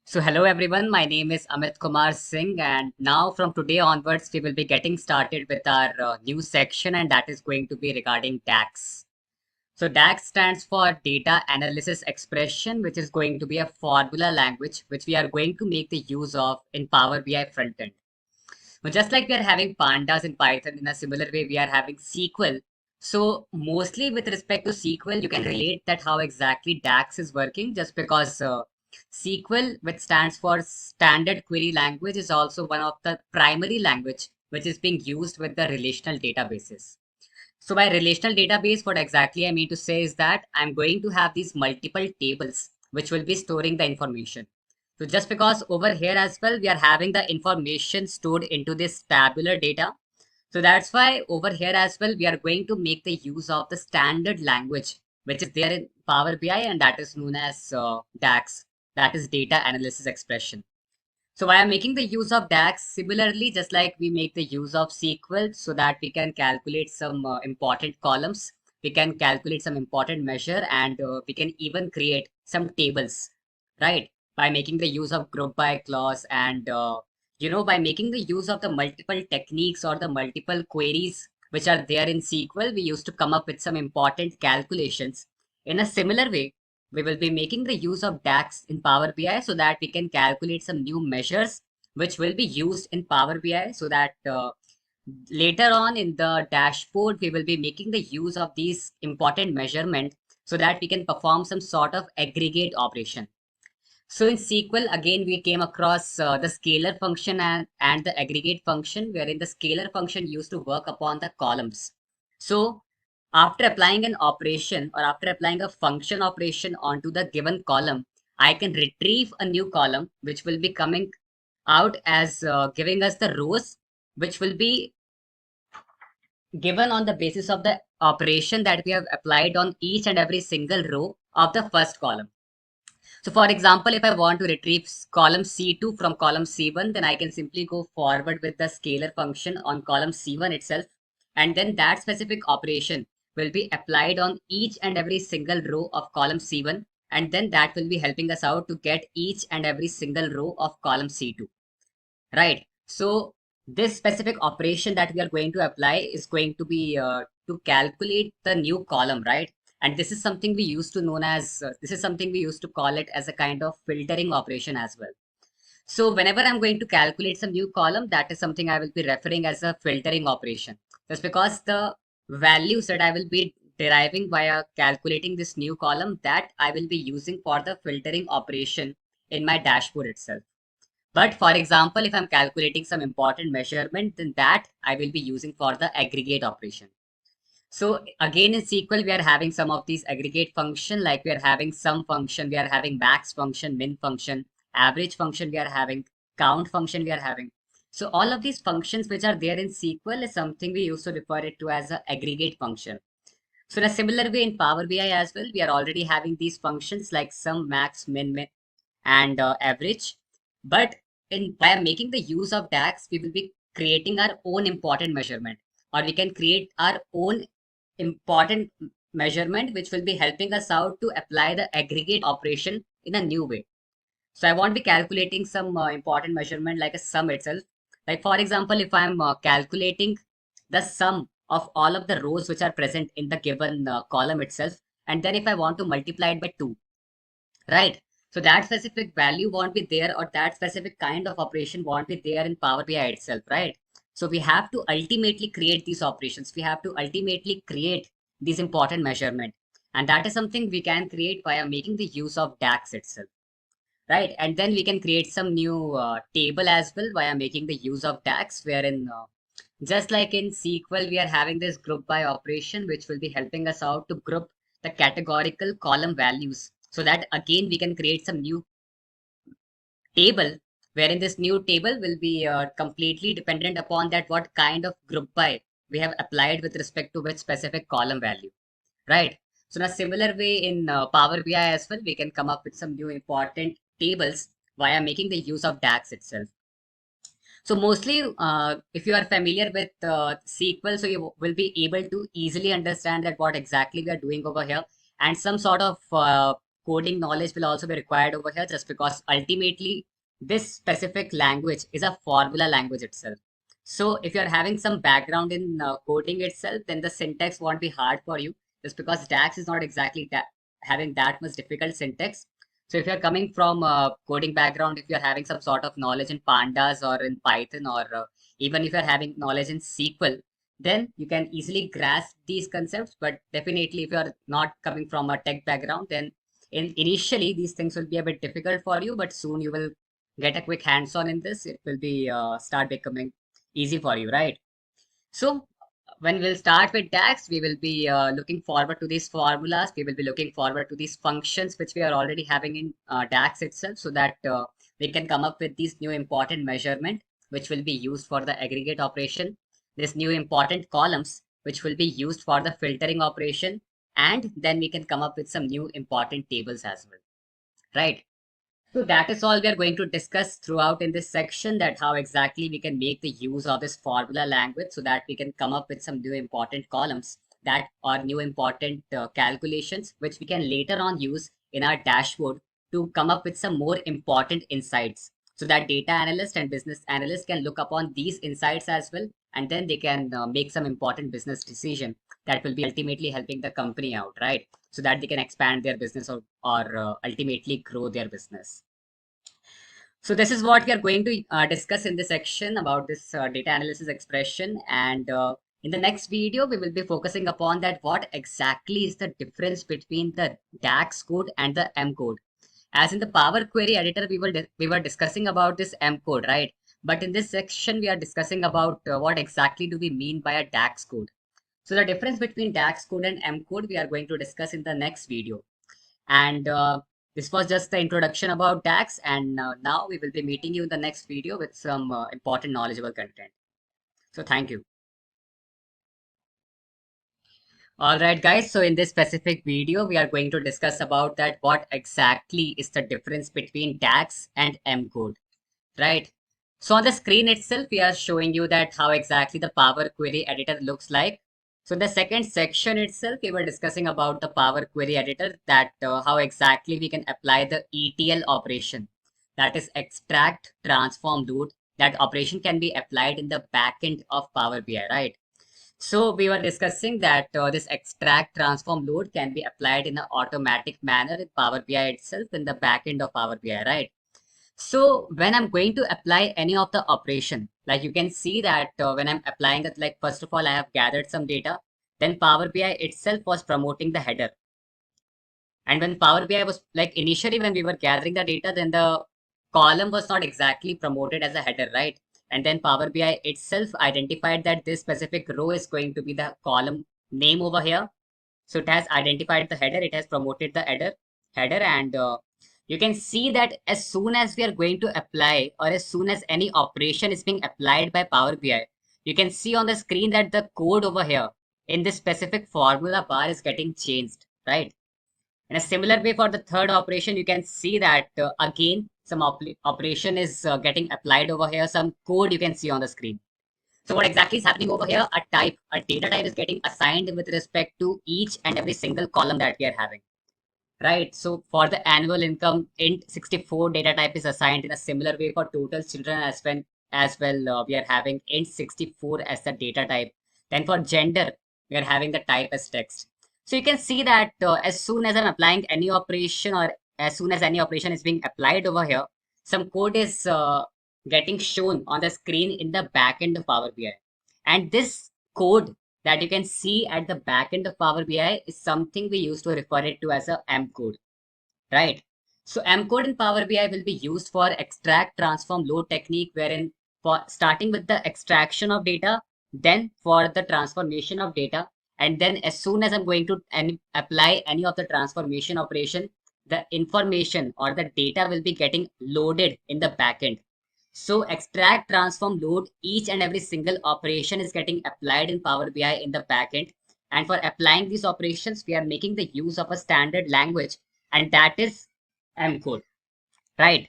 So hello everyone, my name is Amit Kumar Singh, and now from today onwards we will be getting started with our new section, and that is going to be regarding DAX. So DAX stands for Data Analysis Expression, which is going to be a formula language which we are going to make the use of in Power BI frontend. But just like we are having pandas in Python, in a similar way we are having SQL. So mostly with respect to SQL, you can relate that how exactly DAX is working, just because SQL, which stands for Standard Query Language, is also one of the primary language which is being used with the relational databases. So by relational database, what exactly I mean to say is that I'm going to have these multiple tables which will be storing the information. So just because over here as well, we are having the information stored into this tabular data. So that's why over here as well, we are going to make the use of the standard language, which is there in Power BI, and that is known as DAX, that is data analysis expression. So I am making the use of DAX similarly, just like we make the use of SQL so that we can calculate some important columns. We can calculate some important measure, and we can even create some tables, right? By making the use of group by clause, and by making the use of the multiple techniques or the multiple queries which are there in SQL, we used to come up with some important calculations. In a similar way, we will be making the use of DAX in Power BI so that we can calculate some new measures which will be used in Power BI, so that later on in the dashboard, we will be making the use of these important measurement so that we can perform some sort of aggregate operation. So in SQL, again, we came across the scalar function and the aggregate function, wherein the scalar function used to work upon the columns. So after applying an operation or after applying a function operation onto the given column, I can retrieve a new column which will be coming out as giving us the rows, which will be given on the basis of the operation that we have applied on each and every single row of the first column. So for example, if I want to retrieve column C2 from column C1, then I can simply go forward with the scalar function on column C1 itself. And then that specific operation will be applied on each and every single row of column C1. And then that will be helping us out to get each and every single row of column C2, right? So this specific operation that we are going to apply is going to be to calculate the new column, right? And this is something we used to known as this is something we used to call it as a kind of filtering operation as well. So whenever I'm going to calculate some new column, that is something I will be referring as a filtering operation. That's because the values that I will be deriving via calculating this new column, that I will be using for the filtering operation in my dashboard itself. But for example, if I'm calculating some important measurement, then that I will be using for the aggregate operation. So again, in SQL, we are having some of these aggregate function, like we are having sum function, we are having max function, min function, average function, we are having count function, we are having. So all of these functions which are there in SQL is something we used to refer it to as an aggregate function. So in a similar way in Power BI as well, we are already having these functions like sum, max, min, and average. But by making the use of DAX, we will be creating our own important measurement, or we can create our own important measurement, which will be helping us out to apply the aggregate operation in a new way. So I won't be calculating some important measurement like a sum itself. Like for example, if I'm calculating the sum of all of the rows which are present in the given column itself, and then if I want to multiply it by 2, right? So that specific value won't be there, or that specific kind of operation won't be there in Power BI itself, right? So we have to ultimately create these operations. We have to ultimately create these important measurement. And that is something we can create via making the use of DAX itself, right? And then we can create some new table as well via making the use of DAX, wherein just like in SQL, we are having this group by operation, which will be helping us out to group the categorical column values, so that again we can create some new table, wherein this new table will be completely dependent upon that what kind of group by we have applied with respect to which specific column value, right? So in a similar way in Power BI as well, we can come up with some new important tables via making the use of DAX itself. So mostly, if you are familiar with SQL, so you will be able to easily understand that what exactly we are doing over here, and some sort of coding knowledge will also be required over here, just because ultimately this specific language is a formula language itself. So if you're having some background in coding itself, then the syntax won't be hard for you, just because DAX is not exactly that having that much difficult syntax. So if you're coming from a coding background, if you're having some sort of knowledge in pandas or in Python, or even if you're having knowledge in SQL, then you can easily grasp these concepts. But definitely if you're not coming from a tech background, then initially these things will be a bit difficult for you, but soon you will get a quick hands-on in this. It will be start becoming easy for you, right? So when we'll start with DAX, we will be looking forward to these formulas. We will be looking forward to these functions, which we are already having in DAX itself, so that we can come up with these new important measurement, which will be used for the aggregate operation. This new important columns, which will be used for the filtering operation. And then we can come up with some new important tables as well, right? So that is all we are going to discuss throughout in this section, that how exactly we can make the use of this formula language, so that we can come up with some new important columns that are new important calculations, which we can later on use in our dashboard to come up with some more important insights, so that data analyst and business analyst can look upon these insights as well, and then they can make some important business decision that will be ultimately helping the company out, right? So that they can expand their business, or ultimately grow their business. So this is what we are going to discuss in this section about this data analysis expression. And in the next video, we will be focusing upon that what exactly is the difference between the DAX code and the M code. As in the Power Query Editor, we were discussing about this M code, right? But in this section, we are discussing about what exactly do we mean by a DAX code. So the difference between DAX code and M code, we are going to discuss in the next video. And this was just the introduction about DAX. And now we will be meeting you in the next video with some important knowledgeable content. So thank you. All right, guys. So in this specific video, we are going to discuss about that what exactly is the difference between DAX and M code, right? So on the screen itself, we are showing you that how exactly the Power Query Editor looks like. So in the second section itself, we were discussing about the Power Query Editor, that how exactly we can apply the ETL operation, that is extract, transform, load. That operation can be applied in the backend of Power BI, right? So we were discussing that this extract, transform, load can be applied in an automatic manner in Power BI itself in the backend of Power BI, right? So when I'm going to apply any of the operation, like you can see that when I'm applying it, like first of all, I have gathered some data, then Power BI itself was promoting the header. And when Power BI was like initially when we were gathering the data, then the column was not exactly promoted as a header, right? And then Power BI itself identified that this specific row is going to be the column name over here. So it has identified the header, it has promoted the header, and you can see that as soon as we are going to apply, or as soon as any operation is being applied by Power BI, you can see on the screen that the code over here in this specific formula bar is getting changed, right? In a similar way, for the third operation, you can see that again, some operation is getting applied over here, some code you can see on the screen. So what exactly is happening over here? A data type is getting assigned with respect to each and every single column that we are having, right? So for the annual income, int 64 data type is assigned in a similar way for total children as well. We are having int 64 as the data type. Then for gender, we are having the type as text. So you can see that as soon as I'm applying any operation, or as soon as any operation is being applied over here, some code is getting shown on the screen in the backend of Power BI. And this code that you can see at the backend of Power BI is something we used to refer it to as a M code, right? So M code in Power BI will be used for extract, transform, load technique, wherein for starting with the extraction of data, then for the transformation of data, and then as soon as I'm going to apply any of the transformation operation, the information or the data will be getting loaded in the backend. So extract, transform, load, each and every single operation is getting applied in Power BI in the backend. And for applying these operations, we are making the use of a standard language, and that is M code, right?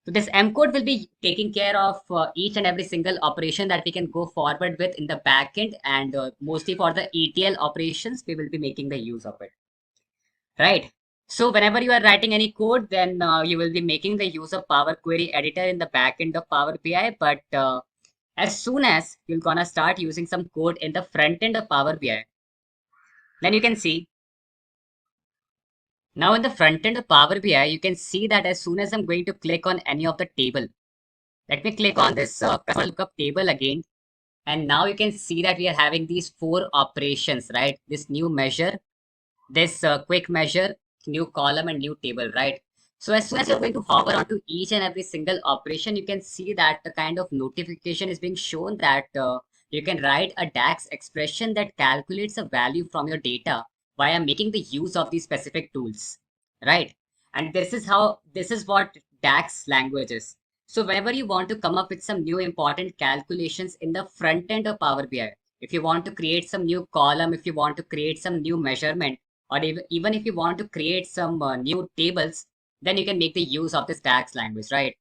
So this M code will be taking care of each and every single operation that we can go forward with in the backend, and mostly for the ETL operations, we will be making the use of it, right? So whenever you are writing any code, then you will be making the use of Power Query Editor in the backend of Power BI. But as soon as you're gonna start using some code in the front end of Power BI, then you can see now in the front end of Power BI, you can see that as soon as I'm going to click on any of the table, let me click on this customer lookup table again. And now you can see that we are having these four operations, right? This new measure, this quick measure, new column and new table, right? So as soon as you're going to hover onto each and every single operation, you can see that the kind of notification is being shown that you can write a DAX expression that calculates a value from your data via making the use of these specific tools, right? And this is what DAX language is. So whenever you want to come up with some new important calculations in the front end of Power BI, if you want to create some new column, if you want to create some new measurement, or even if you want to create some new tables, then you can make the use of this DAX language, right?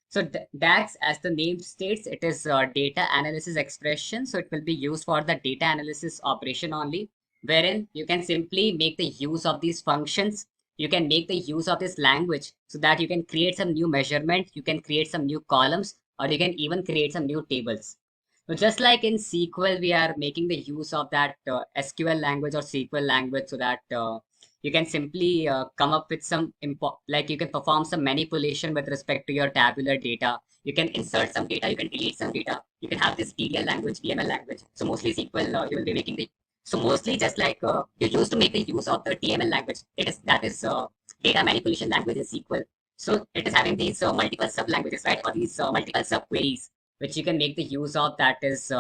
So DAX, as the name states, it is data analysis expression. So it will be used for the data analysis operation only, wherein you can simply make the use of these functions. You can make the use of this language so that you can create some new measurement, you can create some new columns, or you can even create some new tables. So just like in SQL, we are making the use of that SQL language or SQL language so that you can simply come up with some like you can perform some manipulation with respect to your tabular data. You can insert some data, you can delete some data. You can have this ETL language, VML language. So mostly SQL, you will be making the. So mostly just like you used to make the use of the TML language. That is data manipulation language in SQL. So it is having these multiple sub languages, right, or these multiple sub queries which you can make the use of. That is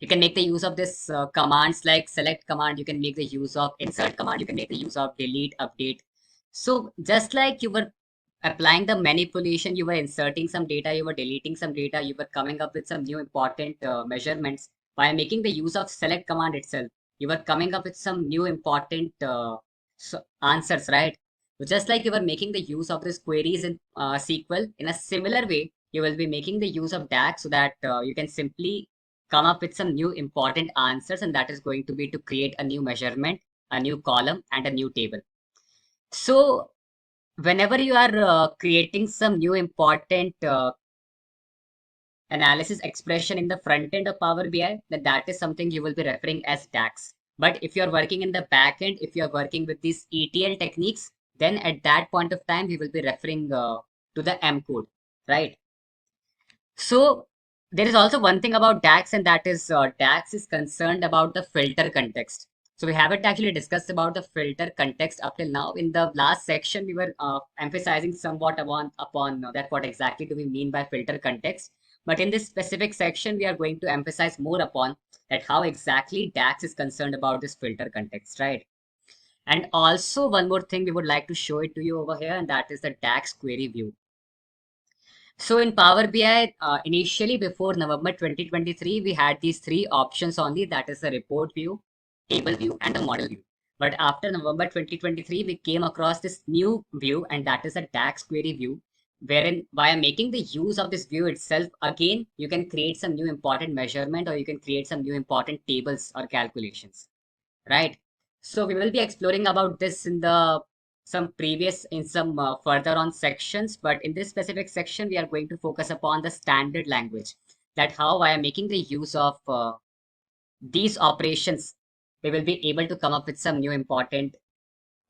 you can make the use of this commands like select command, you can make the use of insert command, you can make the use of delete, update. So just like you were applying the manipulation, you were inserting some data, you were deleting some data, you were coming up with some new important measurements by making the use of select command itself. You were coming up with some new important answers, right? So just like you were making the use of these queries in SQL, in a similar way, you will be making the use of DAX so that you can simply come up with some new important answers, and that is going to be to create a new measurement, a new column, and a new table. So whenever you are creating some new important analysis expression in the front end of Power BI, then that is something you will be referring as DAX. But if you're working in the back end, if you're working with these ETL techniques, then at that point of time, we will be referring to the M code, right? So there is also one thing about DAX, and that is DAX is concerned about the filter context. So we haven't actually discussed about the filter context up till now. In the last section, we were emphasizing somewhat upon that what exactly do we mean by filter context. But in this specific section, we are going to emphasize more upon that how exactly DAX is concerned about this filter context, right? And also one more thing we would like to show it to you over here, and that is the DAX query view. So in Power BI, initially before November 2023, we had these three options only, that is the report view, table view, and the model view. But after November 2023, we came across this new view, and that is a DAX query view, wherein via making the use of this view itself, again, you can create some new important measurement, or you can create some new important tables or calculations, right? So we will be exploring about this in the some previous in some further on sections, but in this specific section we are going to focus upon the standard language, that how I am making the use of these operations, we will be able to come up with some new important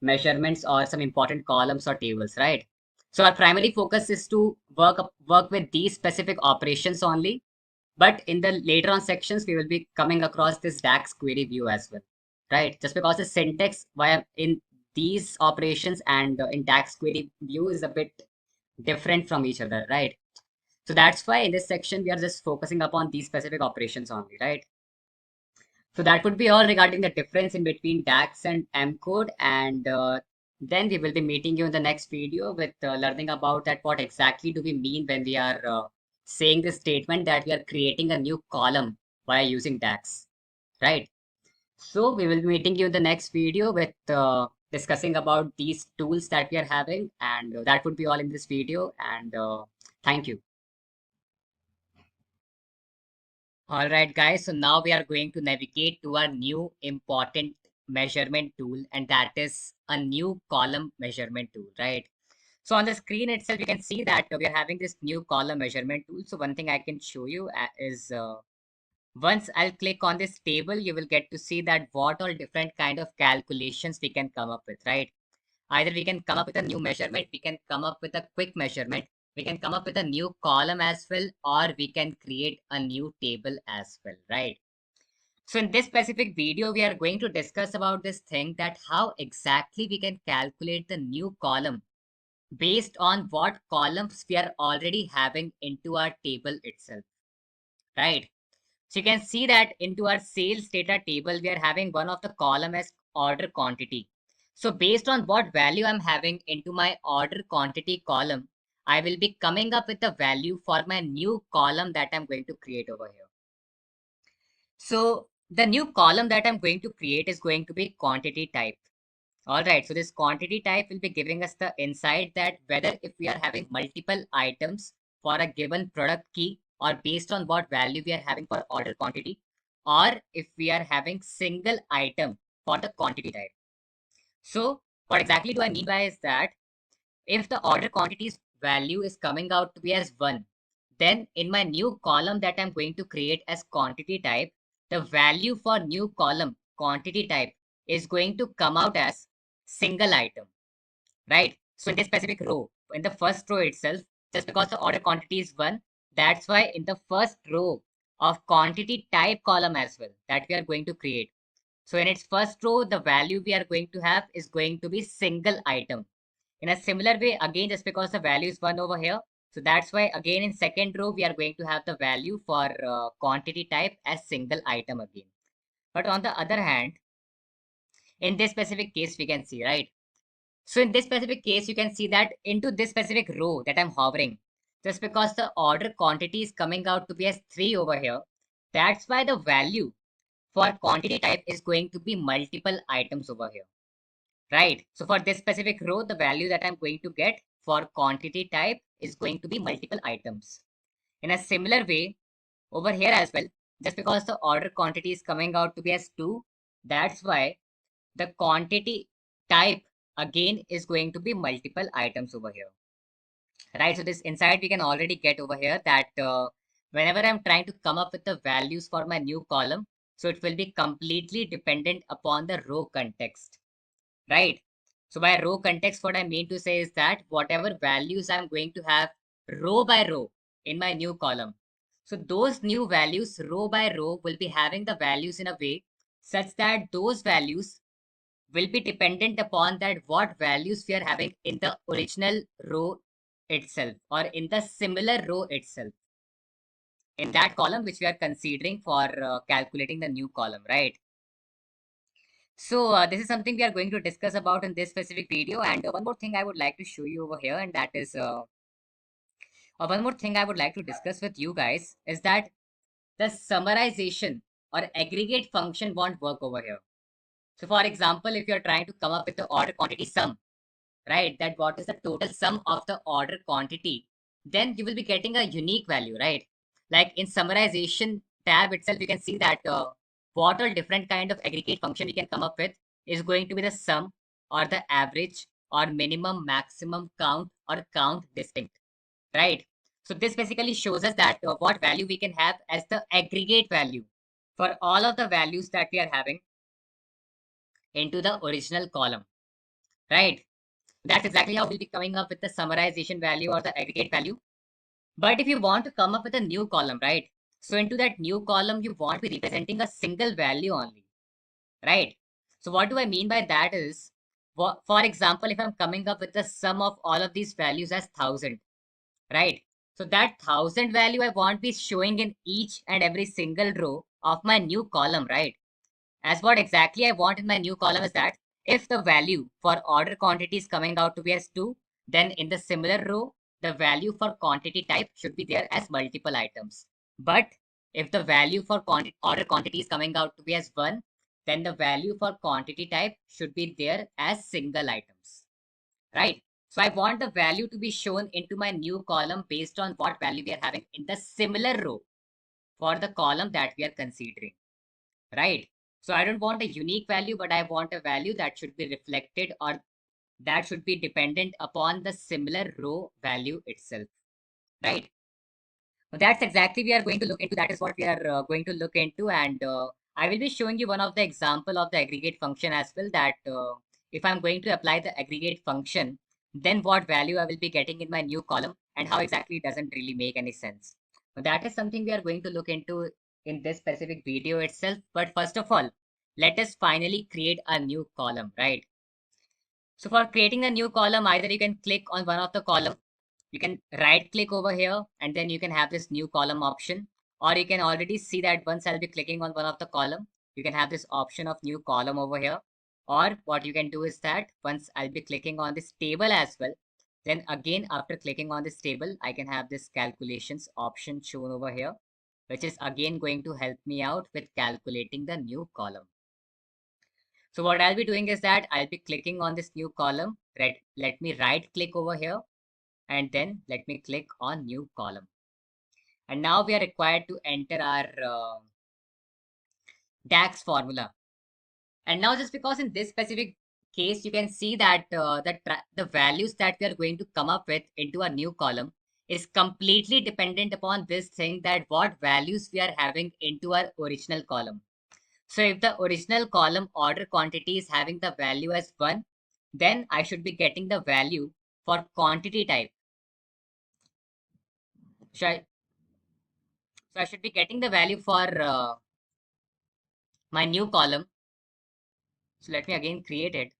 measurements or some important columns or tables, right? So our primary focus is to work with these specific operations only, but in the later on sections, we will be coming across this DAX query view as well, right? Just because the syntax via in these operations and in DAX query view is a bit different from each other, right? So that's why in this section, we are just focusing upon these specific operations only, right? So that would be all regarding the difference in between DAX and M code. And then we will be meeting you in the next video with learning about that what exactly do we mean when we are saying this statement that we are creating a new column by using DAX, right? So we will be meeting you in the next video with discussing about these tools that we are having. And that would be all in this video. And thank you. All right, guys. So now we are going to navigate to our new important measurement tool, and that is a new column measurement tool, right? So on the screen itself, you can see that we are having this new column measurement tool. So one thing I can show you is once I'll click on this table, you will get to see that what all different kind of calculations we can come up with, right? Either we can come up with a new measurement, we can come up with a quick measurement, we can come up with a new column as well, or we can create a new table as well, right? So in this specific video, we are going to discuss about this thing, that how exactly we can calculate the new column based on what columns we are already having into our table itself, right? So you can see that into our sales data table, we are having one of the column as order quantity. So based on what value I'm having into my order quantity column, I will be coming up with a value for my new column that I'm going to create over here. So the new column that I'm going to create is going to be quantity type. All right, so this quantity type will be giving us the insight that whether if we are having multiple items for a given product key, or based on what value we are having for order quantity, or if we are having single item for the quantity type. So what exactly do I mean by is that if the order quantity's value is coming out to be as 1, then in my new column that I'm going to create as quantity type, the value for new column quantity type is going to come out as single item, right? So in this specific row, in the first row itself, just because the order quantity is 1, that's why in the first row of quantity type column as well that we are going to create. So in its first row, the value we are going to have is going to be single item. In a similar way, again, just because the value is 1 over here, so that's why again in second row, we are going to have the value for quantity type as single item again. But on the other hand, in this specific case, we can see, right? So in this specific case, you can see that into this specific row that I'm hovering, just because the order quantity is coming out to be as 3 over here, that's why the value for quantity type is going to be multiple items over here, right? So for this specific row, the value that I'm going to get for quantity type is going to be multiple items. In a similar way, over here as well, just because the order quantity is coming out to be as 2, that's why the quantity type again is going to be multiple items over here, right? So this insight we can already get over here that whenever I'm trying to come up with the values for my new column, so it will be completely dependent upon the row context, right? So by row context, what I mean to say is that whatever values I'm going to have row by row in my new column, so those new values row by row will be having the values in a way such that those values will be dependent upon that what values we are having in the original row itself, or in the similar row itself, in that column which we are considering for calculating the new column, right? So this is something we are going to discuss about in this specific video. And one more thing I would like to show you over here, and that is one more thing I would like to discuss with you guys is that the summarization or aggregate function won't work over here. So for example, if you're trying to come up with the order quantity sum, right, that what is the total sum of the order quantity, then you will be getting a unique value, right? Like in summarization tab itself, you can see that what all different kind of aggregate function we can come up with is going to be the sum or the average or minimum, maximum, count or count distinct, right? So this basically shows us that what value we can have as the aggregate value for all of the values that we are having into the original column, right? That's exactly how we'll be coming up with the summarization value or the aggregate value. But if you want to come up with a new column, right? So into that new column, you want to be representing a single value only, right? So what do I mean by that is, for example, if I'm coming up with the sum of all of these values as 1000, right? So that 1000 value I want be showing in each and every single row of my new column, right? As what exactly I want in my new column is that if the value for order quantity is coming out to be as 2, then in the similar row, the value for quantity type should be there as multiple items. But if the value for order quantity is coming out to be as 1, then the value for quantity type should be there as single items, right? So I want the value to be shown into my new column based on what value we are having in the similar row for the column that we are considering, right? So I don't want a unique value, but I want a value that should be reflected or that should be dependent upon the similar row value itself, right? That's exactly we are going to look into. That is what we are going to look into. And I will be showing you one of the example of the aggregate function as well, that if I'm going to apply the aggregate function, then what value I will be getting in my new column and how exactly it doesn't really make any sense. So that is something we are going to look into in this specific video itself. But first of all, let us finally create a new column, right? So for creating a new column, either you can click on one of the column, you can right click over here and then you can have this new column option, or you can already see that once I'll be clicking on one of the column, you can have this option of new column over here. Or what you can do is that once I'll be clicking on this table as well, then again after clicking on this table, I can have this calculations option shown over here, which is again going to help me out with calculating the new column. So what I'll be doing is that I'll be clicking on this new column, right? Let me right click over here and then let me click on new column. And now we are required to enter our DAX formula. And now just because in this specific case, you can see that the values that we are going to come up with into a new column is completely dependent upon this thing, that what values we are having into our original column. So if the original column order quantity is having the value as 1, then I should be getting the value for quantity type. So I should be getting the value for my new column. So let me again create it.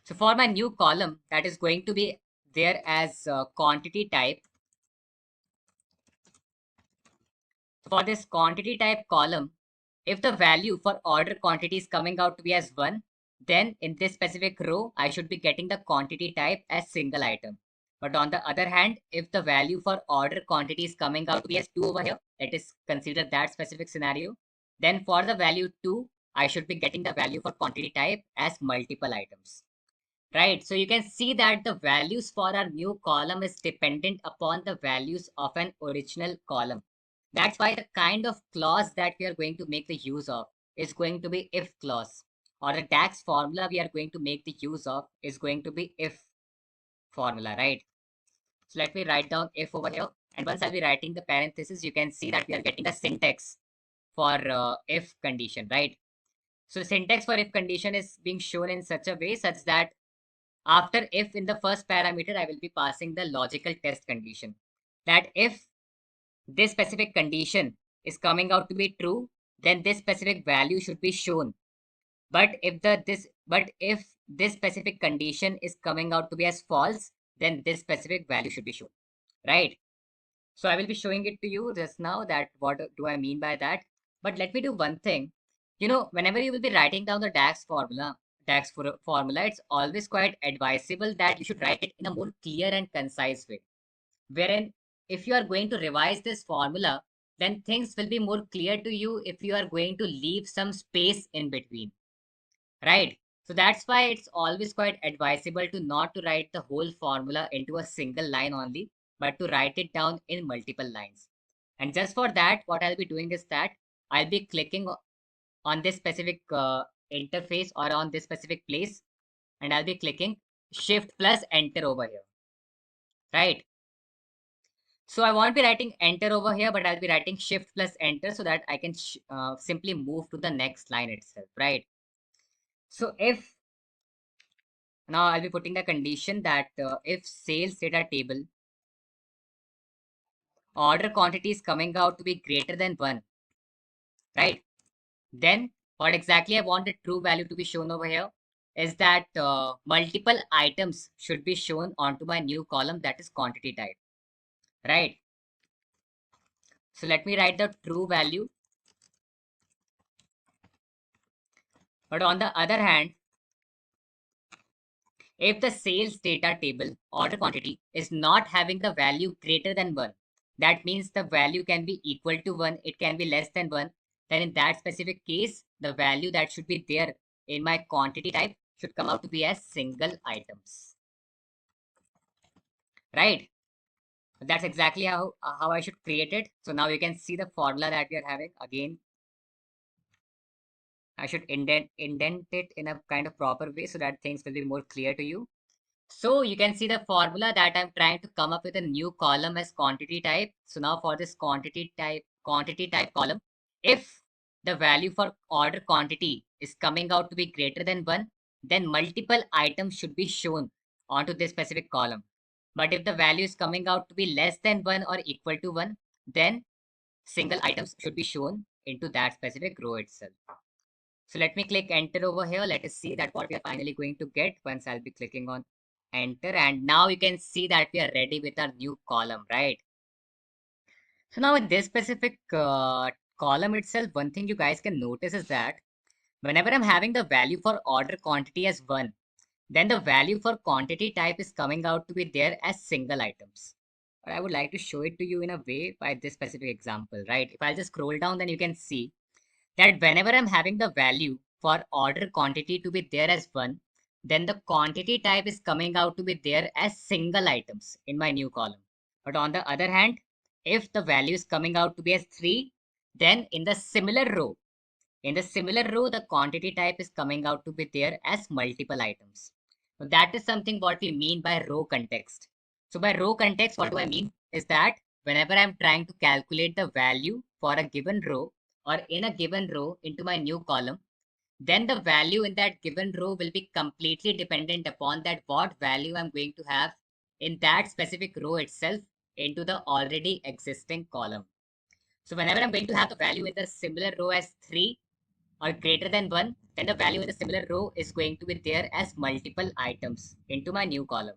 So for my new column, that is going to be there as quantity type. For this quantity type column, if the value for order quantity is coming out to be as 1, then in this specific row, I should be getting the quantity type as single item. But on the other hand, if the value for order quantity is coming out to be as 2 over here, let us consider that specific scenario. Then for the value 2, I should be getting the value for quantity type as multiple items. Right, so you can see that the values for our new column is dependent upon the values of an original column. That's why the kind of clause that we are going to make the use of is going to be if clause, or the DAX formula we are going to make the use of is going to be if formula, right? So let me write down if over here, and once I'll be writing the parenthesis, you can see that we are getting the syntax for if condition, right? So the syntax for if condition is being shown in such a way such that after if in the first parameter, I will be passing the logical test condition, that if this specific condition is coming out to be true, then this specific value should be shown. But if this specific condition is coming out to be as false, then this specific value should be shown, right? So I will be showing it to you just now, that what do I mean by that. But let me do one thing. Whenever you will be writing down the DAX formula, it's always quite advisable that you should write it in a more clear and concise way. Wherein, if you are going to revise this formula, then things will be more clear to you if you are going to leave some space in between, right? So that's why it's always quite advisable to not to write the whole formula into a single line only, but to write it down in multiple lines. And just for that, what I'll be doing is that I'll be clicking on this specific interface or on this specific place, and I'll be clicking shift plus enter over here, right? So I won't be writing enter over here, but I'll be writing shift plus enter so that I can simply move to the next line itself, right? So if now I'll be putting the condition that if sales data table order quantity is coming out to be greater than 1, right? Then what exactly I want the true value to be shown over here is that multiple items should be shown onto my new column, that is quantity type, right? So let me write the true value. But on the other hand, if the sales data table order quantity is not having the value greater than 1, that means the value can be equal to 1, it can be less than 1, then in that specific case, the value that should be there in my quantity type should come out to be as single items, right? That's exactly how I should create it. So now you can see the formula that we are having. Again, I should indent it in a kind of proper way so that things will be more clear to you. So you can see the formula that I'm trying to come up with a new column as quantity type. So now for this quantity type column, if the value for order quantity is coming out to be greater than 1, then multiple items should be shown onto this specific column. But if the value is coming out to be less than 1 or equal to 1, then single items should be shown into that specific row itself. So let me click enter over here. Let us see that what we are finally going to get once I'll be clicking on enter. And now you can see that we are ready with our new column, right? So now in this specific column itself, one thing you guys can notice is that whenever I'm having the value for order quantity as 1, then the value for quantity type is coming out to be there as single items. But I would like to show it to you in a way by this specific example, right? If I just scroll down, then you can see that whenever I'm having the value for order quantity to be there as 1, then the quantity type is coming out to be there as single items in my new column. But on the other hand, if the value is coming out to be as 3, then in the similar row, the quantity type is coming out to be there as multiple items. So that is something what we mean by row context. So by row context, what do I mean is that whenever I'm trying to calculate the value for a given row or in a given row into my new column, then the value in that given row will be completely dependent upon that what value I'm going to have in that specific row itself into the already existing column. So whenever I'm going to have the value in the similar row as 3 or greater than 1, then the value in the similar row is going to be there as multiple items into my new column.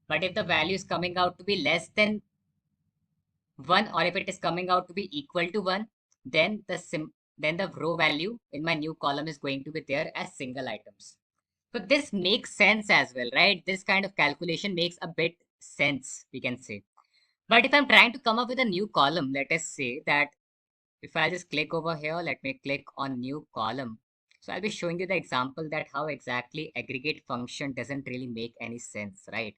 But if the value is coming out to be less than 1 or if it is coming out to be equal to 1, then the row value in my new column is going to be there as single items. So this makes sense as well, right? This kind of calculation makes a bit sense, we can say. But if I'm trying to come up with a new column, let us say that if I just click over here, let me click on new column. So I'll be showing you the example that how exactly aggregate function doesn't really make any sense, right?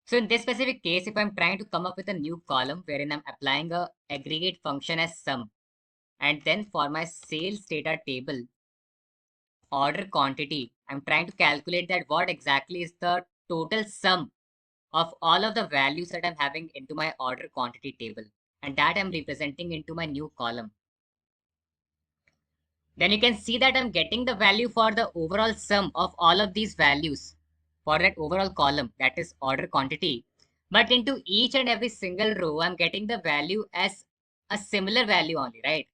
So in this specific case, if I'm trying to come up with a new column wherein I'm applying a aggregate function as sum, and then for my sales data table, order quantity, I'm trying to calculate that what exactly is the total sum of all of the values that I'm having into my order quantity table, and that I'm representing into my new column. Then you can see that I'm getting the value for the overall sum of all of these values for that overall column, that is order quantity. But into each and every single row, I'm getting the value as a similar value only, right?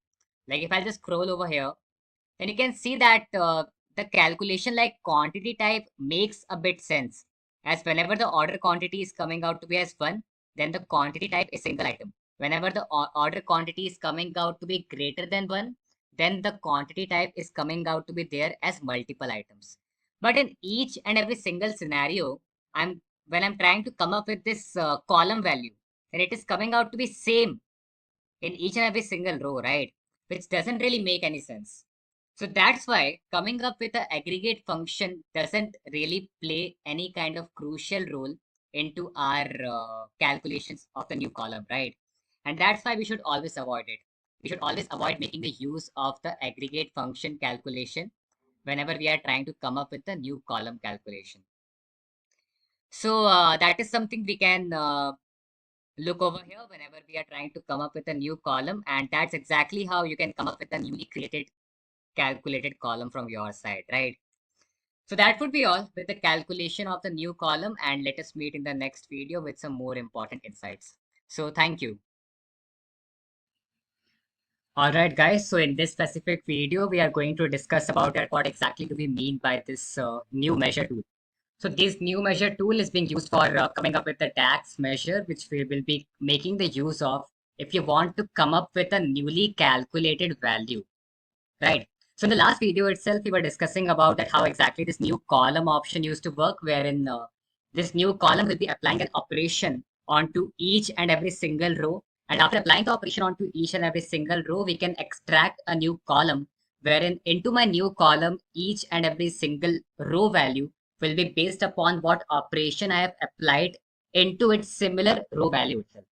Like if I just scroll over here, then you can see that the calculation like quantity type makes a bit sense. As whenever the order quantity is coming out to be as 1, then the quantity type is single item. Whenever the order quantity is coming out to be greater than 1, then the quantity type is coming out to be there as multiple items. But in each and every single scenario, when I'm trying to come up with this column value, then it is coming out to be same in each and every single row, right? Which doesn't really make any sense. So that's why coming up with an aggregate function doesn't really play any kind of crucial role into our calculations of the new column, right? And that's why we should always avoid it. We should always avoid making the use of the aggregate function calculation whenever we are trying to come up with a new column calculation. So that is something we can look over here whenever we are trying to come up with a new column, and that's exactly how you can come up with a newly created calculated column from your side, right? So that would be all with the calculation of the new column, and let us meet in the next video with some more important insights. So thank you. All right, guys. So in this specific video, we are going to discuss about what exactly do we mean by this new measure tool. So this new measure tool is being used for coming up with the DAX measure, which we will be making the use of if you want to come up with a newly calculated value, right? So in the last video itself, we were discussing about that how exactly this new column option used to work, wherein this new column will be applying an operation onto each and every single row. And after applying the operation onto each and every single row, we can extract a new column, wherein into my new column, each and every single row value will be based upon what operation I have applied into its similar row value itself,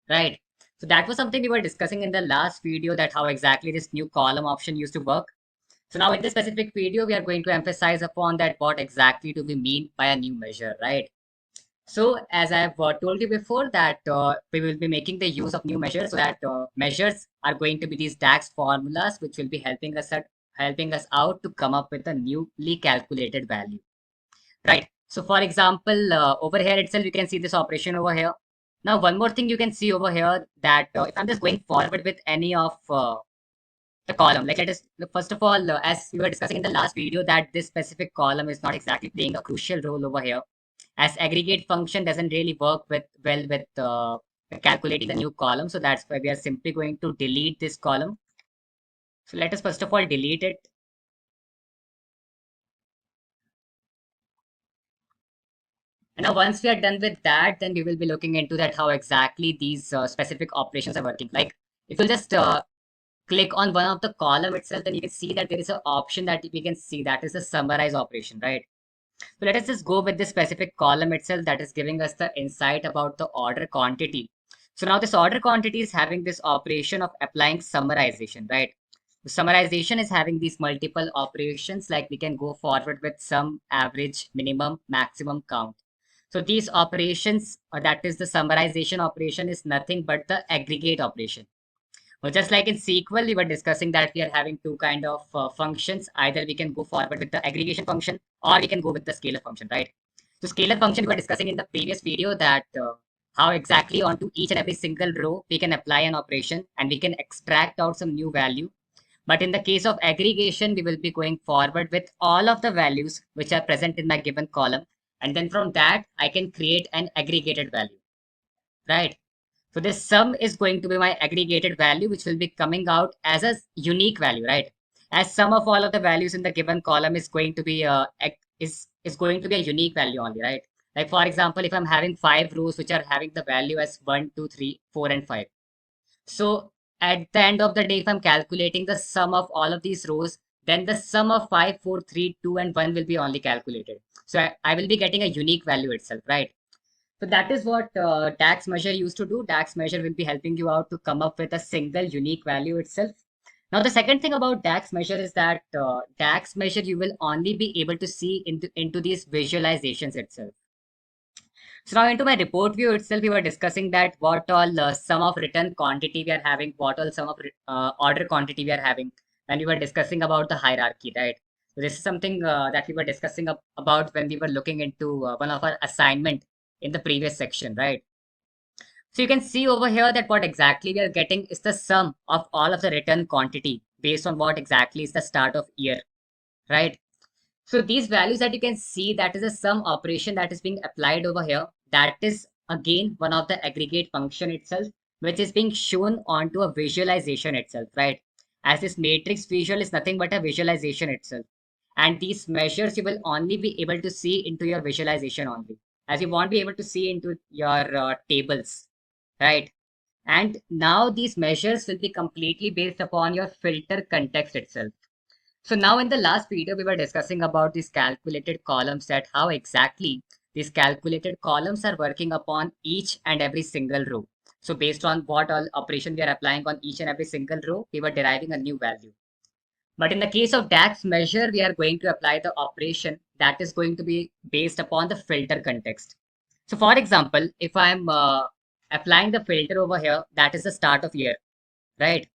right? So that was something we were discussing in the last video, that how exactly this new column option used to work. So now in this specific video, we are going to emphasize upon that what exactly do we mean by a new measure, right? So as I have told you before that we will be making the use of new measures, so that measures are going to be these DAX formulas, which will be helping us out to come up with a newly calculated value, right? So for example, over here itself, you can see this operation over here. Now, one more thing you can see over here, that if I'm just going forward with any of the column, like let us first of all, as we were discussing in the last video, that this specific column is not exactly playing a crucial role over here, as aggregate function doesn't really work with calculating the new column. So that's why we are simply going to delete this column. So let us first of all delete it. And now once we are done with that, then we will be looking into that how exactly these specific operations are working. Like if you just click on one of the column itself, then you can see that there is an option that we can see, that is the summarize operation, right? So let us just go with this specific column itself, that is giving us the insight about the order quantity. So now this order quantity is having this operation of applying summarization, right? The summarization is having these multiple operations, like we can go forward with sum, average, minimum, maximum, count. So these operations, that is the summarization operation, is nothing but the aggregate operation. Well, just like in SQL, we were discussing that we are having two kind of functions. Either we can go forward with the aggregation function, or we can go with the scalar function, right? So scalar function, we were discussing in the previous video, that how exactly onto each and every single row we can apply an operation and we can extract out some new value. But in the case of aggregation, we will be going forward with all of the values which are present in my given column. And then from that, I can create an aggregated value, right? So this sum is going to be my aggregated value, which will be coming out as a unique value, right? As sum of all of the values in the given column is going to be is going to be a unique value only, right? Like for example, if I'm having 5 rows which are having the value as 1, 2, 3, 4, and 5. So at the end of the day, if I'm calculating the sum of all of these rows, then the sum of 5, 4, 3, 2, and 1 will be only calculated. So I will be getting a unique value itself, right? So that is what DAX measure used to do. DAX measure will be helping you out to come up with a single unique value itself. Now, the second thing about DAX measure is that DAX measure you will only be able to see into these visualizations itself. So now into my report view itself, we were discussing that what all sum of return quantity we are having, what all sum of order quantity we are having, and we were discussing about the hierarchy, right? So this is something that we were discussing about when we were looking into one of our assignment in the previous section, right? So you can see over here that what exactly we are getting is the sum of all of the return quantity based on what exactly is the start of year, right? So these values that you can see, that is a sum operation that is being applied over here. That is again one of the aggregate function itself, which is being shown onto a visualization itself, right? As this matrix visual is nothing but a visualization itself. And these measures you will only be able to see into your visualization only, as you won't be able to see into your tables, right? And now these measures will be completely based upon your filter context itself. So now in the last video, we were discussing about these calculated columns, that how exactly these calculated columns are working upon each and every single row. So based on what all operation we are applying on each and every single row, we were deriving a new value. But in the case of DAX measure, we are going to apply the operation that is going to be based upon the filter context. So for example, if I'm applying the filter over here, that is the start of year, right?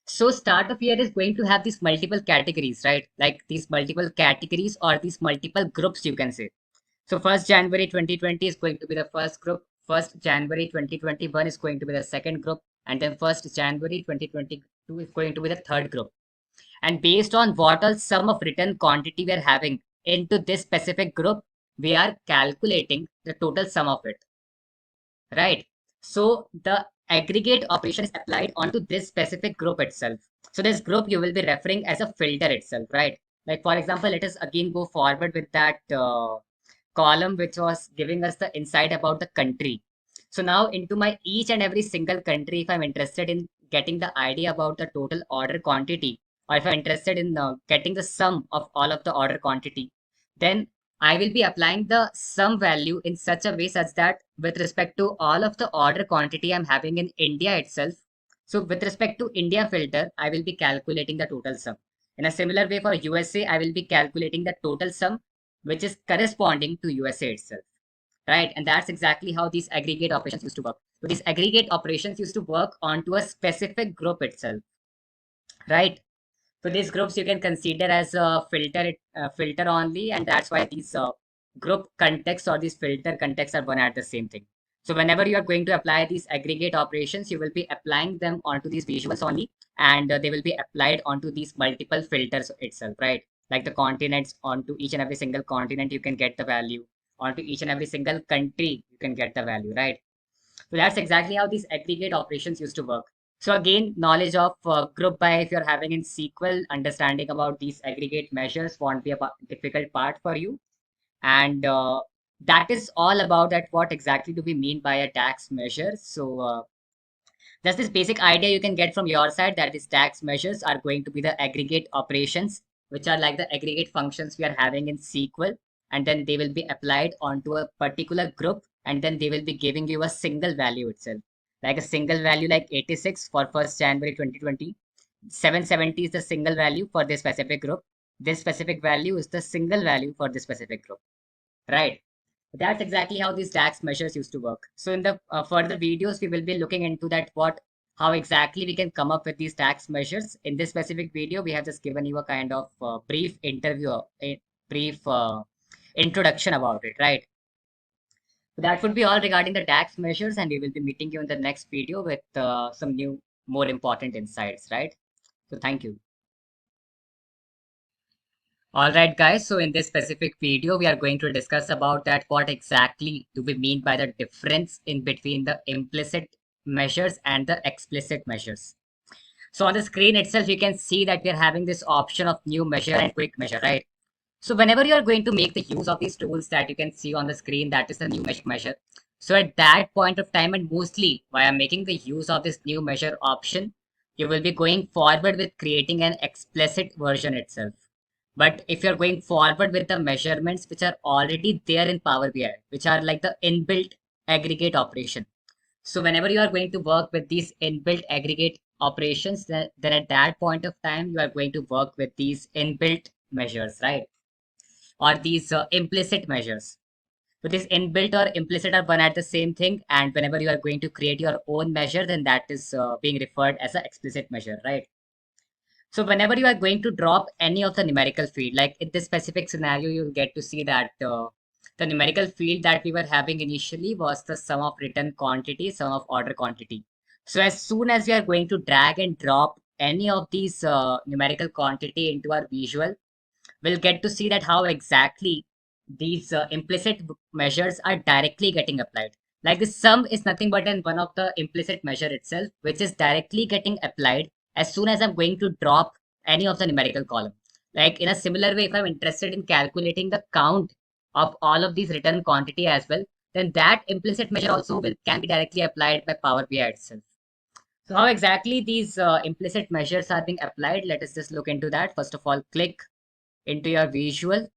So start of year is going to have these multiple categories, right? Like these multiple categories or these multiple groups, you can say. So 1st January 2020 is going to be the first group. 1st January 2021 is going to be the second group. And then 1st January 2022 is going to be the third group. And based on what all sum of return quantity we are having into this specific group, we are calculating the total sum of it, right? So the aggregate operation is applied onto this specific group itself. So this group you will be referring as a filter itself, right? Like for example, let us again go forward with that column which was giving us the insight about the country. So now into my each and every single country, if I'm interested in getting the idea about the total order quantity, or if I'm interested in getting the sum of all of the order quantity, then I will be applying the sum value in such a way such that with respect to all of the order quantity I'm having in India itself, so with respect to India filter, I will be calculating the total sum. In a similar way for USA, I will be calculating the total sum which is corresponding to USA itself, right? And that's exactly how these aggregate operations used to work. So these aggregate operations used to work onto a specific group itself, right? So these groups you can consider as a filter only, and that's why these group contexts or these filter contexts are one at the same thing. So whenever you are going to apply these aggregate operations, you will be applying them onto these visuals only, and they will be applied onto these multiple filters itself, right? Like the continents, onto each and every single continent, you can get the value. Onto each and every single country, you can get the value, right? So that's exactly how these aggregate operations used to work. So again, knowledge of group by if you're having in SQL, understanding about these aggregate measures won't be a difficult part for you. And that is all about that. What exactly do we mean by a DAX measure? So just this basic idea you can get from your side that these DAX measures are going to be the aggregate operations, which are like the aggregate functions we are having in SQL, and then they will be applied onto a particular group, and then they will be giving you a single value itself, like a single value like 86 for 1st January 2020. 770 is the single value for this specific group. This specific value is the single value for this specific group, right? That's exactly how these DAX measures used to work. So in the further videos, we will be looking into that how exactly we can come up with these DAX measures. In this specific video, we have just given you a kind of brief interview, a brief introduction about it, right? So that would be all regarding the DAX measures, and we will be meeting you in the next video with some new, more important insights, right? So thank you. All right, guys. So in this specific video, we are going to discuss about that what exactly do we mean by the difference in between the implicit measures and the explicit measures. So on the screen itself, you can see that we are having this option of new measure and quick measure, right? So whenever you are going to make the use of these tools that you can see on the screen, that is the new measure. So at that point of time, and mostly while making the use of this new measure option, you will be going forward with creating an explicit version itself. But if you're going forward with the measurements which are already there in Power BI, which are like the inbuilt aggregate operation. So whenever you are going to work with these inbuilt aggregate operations, then at that point of time, you are going to work with these inbuilt measures, right? Or these implicit measures. So this inbuilt or implicit are one at the same thing. And whenever you are going to create your own measure, then that is being referred as an explicit measure, right? So whenever you are going to drop any of the numerical field, like in this specific scenario, you'll get to see that the numerical field that we were having initially was the sum of return quantity, sum of order quantity. So as soon as we are going to drag and drop any of these numerical quantity into our visual, we'll get to see that how exactly these implicit measures are directly getting applied. Like the sum is nothing but one of the implicit measure itself, which is directly getting applied as soon as I'm going to drop any of the numerical column. Like in a similar way, if I'm interested in calculating the count of all of these return quantity as well, then that implicit measure also can be directly applied by Power BI itself. So how exactly these implicit measures are being applied? Let us just look into that. First of all, click into your visual.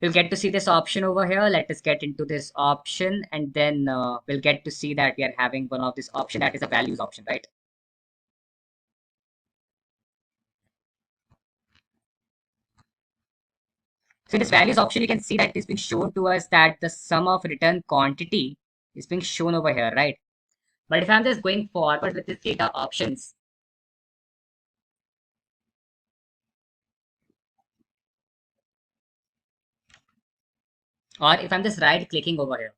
You'll get to see this option over here. Let us get into this option, and then we'll get to see that we are having one of this option that is a values option, right? So in this values option, you can see that it's being shown to us that the sum of return quantity is being shown over here, right? But if I'm just going forward with this data options, or if I'm just right clicking over here,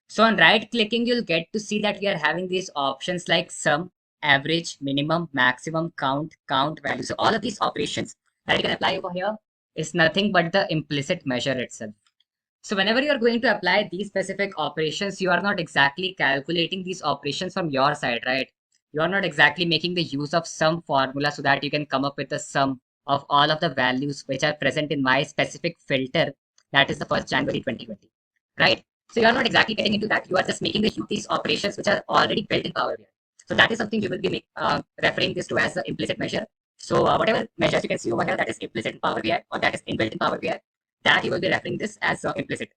so on right clicking, you'll get to see that we are having these options like sum, average, minimum, maximum, count value. So all of these operations that you can apply over here is nothing but the implicit measure itself. So whenever you are going to apply these specific operations, you are not exactly calculating these operations from your side, right? You are not exactly making the use of some formula so that you can come up with the sum of all of the values which are present in my specific filter, that is the 1st January 2020, right? So you are not exactly getting into that. You are just making the use of these operations which are already built in Power BI. So that is something you will be referring this to as the implicit measure. So whatever measures you can see over here that is implicit in Power BI or that is inbuilt in Power BI, that you will be referring this as implicit.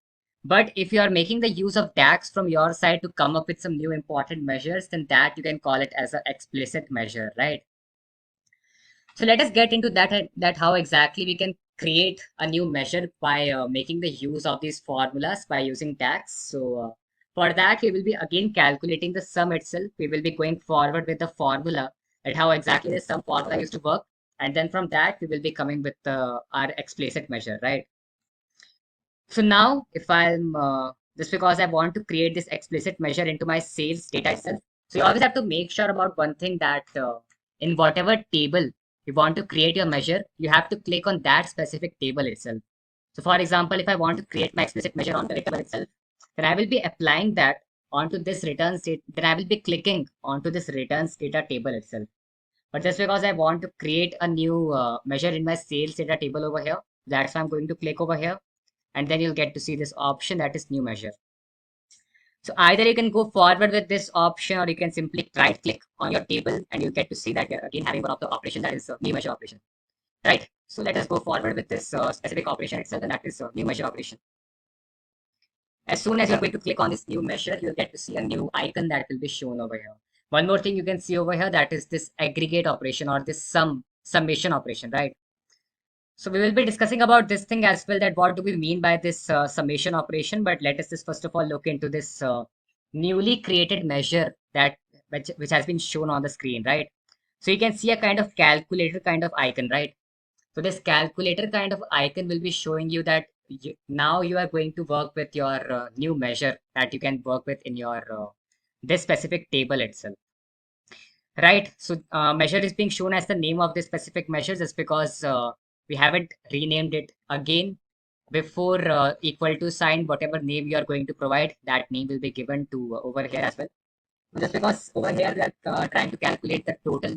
But if you are making the use of DAX from your side to come up with some new important measures, then that you can call it as an explicit measure, right? So let us get into that how exactly we can create a new measure by making the use of these formulas by using DAX. So for that, we will be again calculating the sum itself. We will be going forward with the formula and how exactly the sum formula used to work. And then from that, we will be coming with our explicit measure, right? So now if I'm just because I want to create this explicit measure into my sales data itself. So you always have to make sure about one thing that in whatever table you want to create your measure, you have to click on that specific table itself. So for example, if I want to create my explicit measure on the table itself, then I will be applying that onto this returns data, then I will be clicking onto this returns data table itself. But just because I want to create a new measure in my sales data table over here, that's why I'm going to click over here, and then you'll get to see this option that is new measure. So either you can go forward with this option or you can simply right click on your table and you get to see that you're again having one of the operation that is new measure operation, right? So let us go forward with this specific operation itself, and that is new measure operation. As soon as you're going to click on this new measure, you'll get to see a new icon that will be shown over here. One more thing you can see over here, that is this aggregate operation or this summation operation, right? So we will be discussing about this thing as well, that what do we mean by this summation operation. But let us just first of all look into this newly created measure that which has been shown on the screen, right? So you can see a kind of calculator kind of icon, right? So this calculator kind of icon will be showing you that now you are going to work with your new measure that you can work with in your this specific table itself. Right. So measure is being shown as the name of this specific measure just because we haven't renamed it again. Before equal to sign, whatever name you are going to provide, that name will be given to over here as well. Just because over here we are trying to calculate the total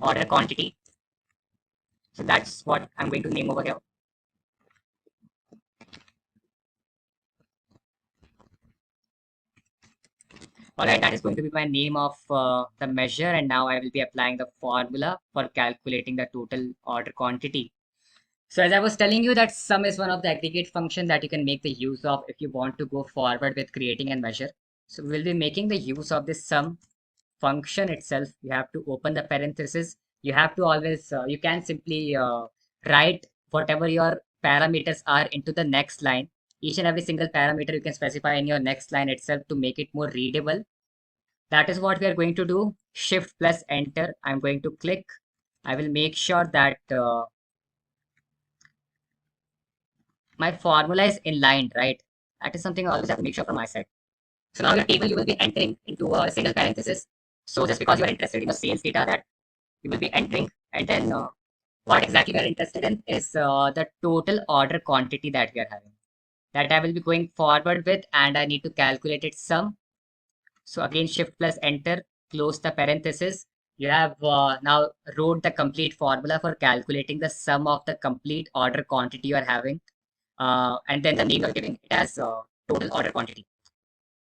order quantity. So that's what I'm going to name over here. All right, that is going to be my name of the measure, and now I will be applying the formula for calculating the total order quantity. So as I was telling you that sum is one of the aggregate function that you can make the use of if you want to go forward with creating a measure. So we'll be making the use of this sum function itself. You have to open the parenthesis. You have to always, you can simply write whatever your parameters are into the next line. Each and every single parameter you can specify in your next line itself to make it more readable. That is what we are going to do. Shift plus enter. I'm going to click. I will make sure that my formula is inlined, right? That is something I always have to make sure from my side. So now your table you will be entering into a single parenthesis. So just because you are interested in the sales data that you will be entering, and then what exactly we are interested in is the total order quantity that we are having. That I will be going forward with, and I need to calculate its sum. So again, shift plus enter, close the parenthesis. You have now wrote the complete formula for calculating the sum of the complete order quantity you are having. And then the name you're giving it as total order quantity.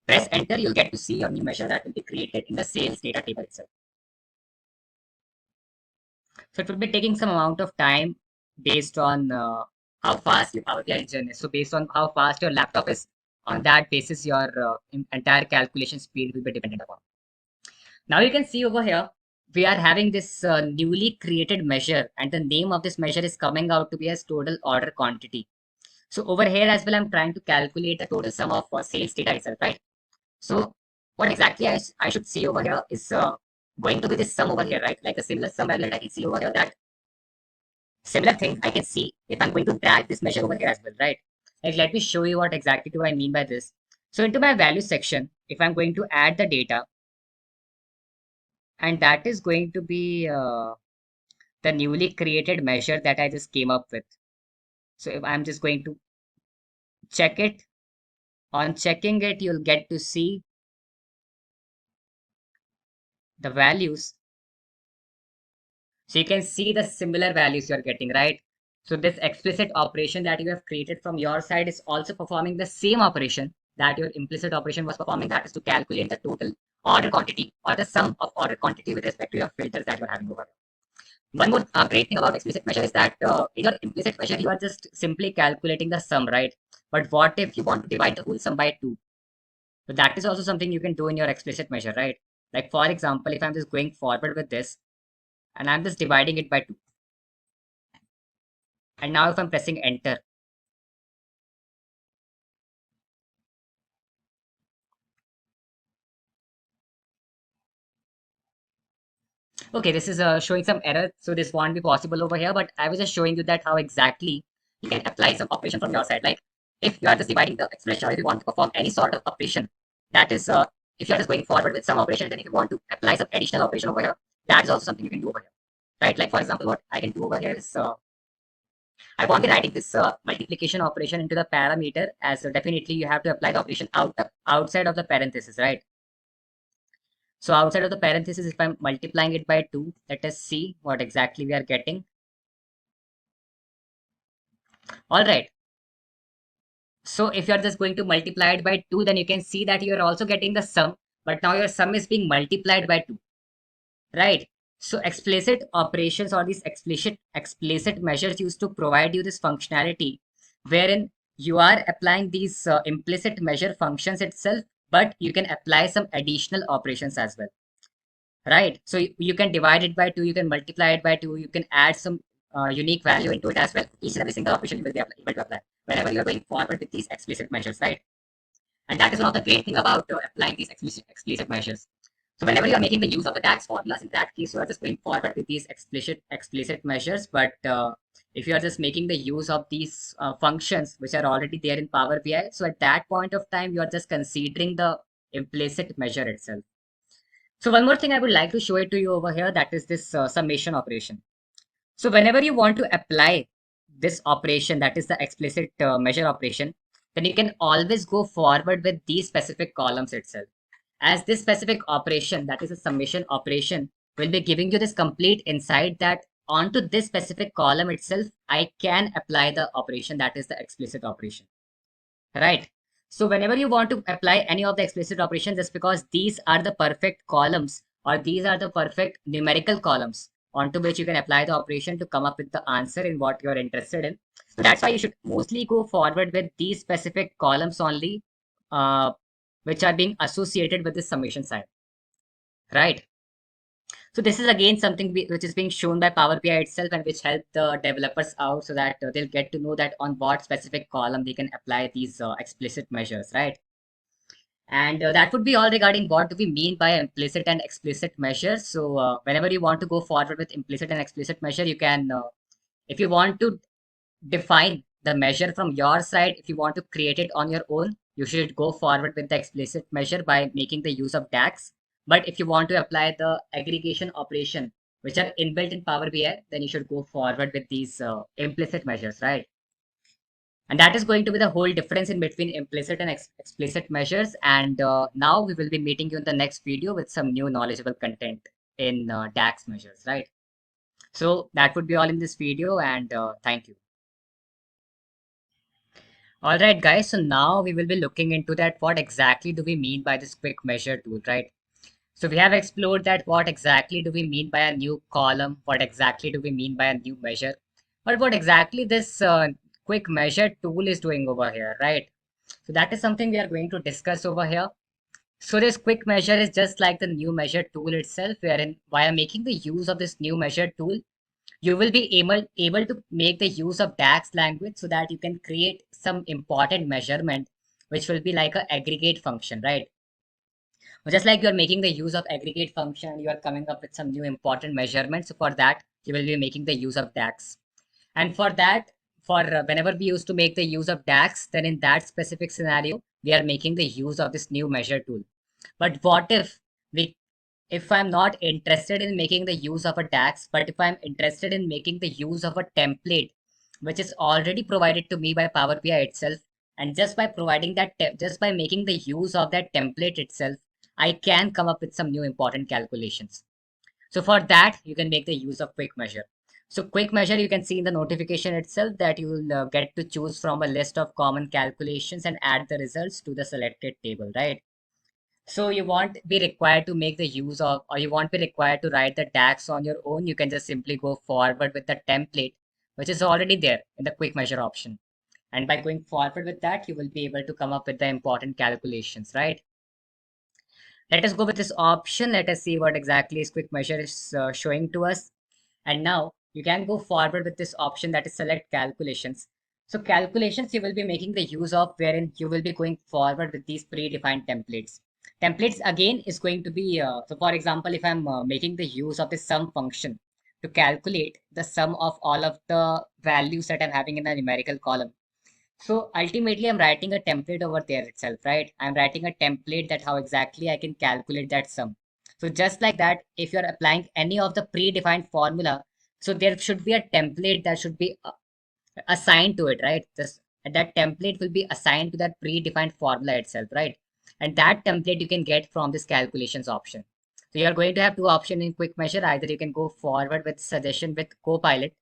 Press enter, you'll get to see your new measure that will be created in the sales data table itself. So it will be taking some amount of time based on how fast your Power BI engine is. So based on how fast your laptop is, on that basis, your entire calculation speed will be dependent upon. Now you can see over here, we are having this newly created measure, and the name of this measure is coming out to be as total order quantity. So over here as well, I'm trying to calculate the total sum of sales data itself, right? So what exactly I should see over here is going to be this sum over here, right? Like a similar sum value that I can see over here, that similar thing I can see if I'm going to drag this measure over here as well, right? Like let me show you what exactly do I mean by this. So into my value section, if I'm going to add the data, and that is going to be the newly created measure that I just came up with. So if I'm just going to check it, on checking it, you'll get to see the values. So you can see the similar values you're getting, right? So this explicit operation that you have created from your side is also performing the same operation that your implicit operation was performing, that is to calculate the total order quantity or the sum of order quantity with respect to your filters that you're having over here. One more great thing about explicit measure is that in your implicit measure, you are just simply calculating the sum, right? But what if you want to divide the whole sum by 2? So that is also something you can do in your explicit measure, right? Like for example, if I'm just going forward with this and I'm just dividing it by 2. And now if I'm pressing enter, okay, this is showing some error. So this won't be possible over here, but I was just showing you that how exactly you can apply some operation from your side. Like if you are just dividing the expression or if you want to perform any sort of operation, that is, if you are just going forward with some operation, then if you want to apply some additional operation over here, that is also something you can do over here, right? Like for example, what I can do over here is, I want to writing this multiplication operation into the parameter as definitely you have to apply the operation outside of the parenthesis, right? So outside of the parenthesis, if I'm multiplying it by 2, let us see what exactly we are getting. All right. So if you're just going to multiply it by 2, then you can see that you're also getting the sum, but now your sum is being multiplied by 2, right? So explicit operations or these explicit measures used to provide you this functionality wherein you are applying these implicit measure functions itself, but you can apply some additional operations as well. Right. So you can divide it by 2, you can multiply it by 2, you can add some unique value into it as well. Each and every single operation you will be able to apply whenever you are going forward with these explicit measures, right? And that is one of the great thing about applying these explicit measures. So whenever you are making the use of the DAX formulas, in that case, you are just going forward with these explicit measures. But if you are just making the use of these functions which are already there in Power BI, so at that point of time, you are just considering the implicit measure itself. So one more thing I would like to show it to you over here, that is this summation operation. So whenever you want to apply this operation, that is the explicit measure operation, then you can always go forward with these specific columns itself. As this specific operation, that is a summation operation, will be giving you this complete insight that onto this specific column itself, I can apply the operation that is the explicit operation. Right. So whenever you want to apply any of the explicit operations, just because these are the perfect columns or these are the perfect numerical columns onto which you can apply the operation to come up with the answer in what you're interested in. So that's why you should mostly go forward with these specific columns only, uh, which are being associated with the summation side. Right. So this is again something which is being shown by Power BI itself and which help the developers out so that they'll get to know that on what specific column they can apply these explicit measures, right? And that would be all regarding what do we mean by implicit and explicit measures. So whenever you want to go forward with implicit and explicit measure, you can, if you want to define the measure from your side, if you want to create it on your own, you should go forward with the explicit measure by making the use of DAX. But if you want to apply the aggregation operation, which are inbuilt in Power BI, then you should go forward with these implicit measures, right? And that is going to be the whole difference in between implicit and explicit measures. And now we will be meeting you in the next video with some new knowledgeable content in DAX measures, right? So that would be all in this video, and thank you. All right, guys. So now we will be looking into that. What exactly do we mean by this quick measure tool, right? So we have explored that what exactly do we mean by a new column? What exactly do we mean by a new measure? But what exactly this quick measure tool is doing over here, right? So that is something we are going to discuss over here. So this quick measure is just like the new measure tool itself, wherein via making the use of this new measure tool, you will be able to make the use of DAX language so that you can create some important measurement, which will be like an aggregate function, right? Just like you're making the use of aggregate function, you are coming up with some new important measurements. So for that, you will be making the use of DAX. And for that, for whenever we used to make the use of DAX, then in that specific scenario, we are making the use of this new measure tool. But what if we if I'm not interested in making the use of a DAX, but if I'm interested in making the use of a template, which is already provided to me by Power BI itself, and just by providing that, just by making the use of that template itself, I can come up with some new important calculations. So for that, you can make the use of quick measure. So quick measure, you can see in the notification itself that you will get to choose from a list of common calculations and add the results to the selected table, right? So you won't be required to make the use of, or you won't be required to write the DAX on your own. You can just simply go forward with the template, which is already there in the quick measure option. And by going forward with that, you will be able to come up with the important calculations, right? Let us go with this option. Let us see what exactly is quick measure is showing to us. And now you can go forward with this option, that is select calculations. So calculations you will be making the use of, wherein you will be going forward with these predefined templates. Templates again is going to be, so for example, if I'm making the use of the sum function to calculate the sum of all of the values that I'm having in a numerical column. So ultimately, I'm writing a template over there itself, right? I'm writing a template that how exactly I can calculate that sum. So just like that, if you're applying any of the predefined formula, so there should be a template that should be assigned to it, right? That template will be assigned to that predefined formula itself, right? And that template you can get from this calculations option. So you're going to have two options in quick measure. Either you can go forward with suggestion with Copilot.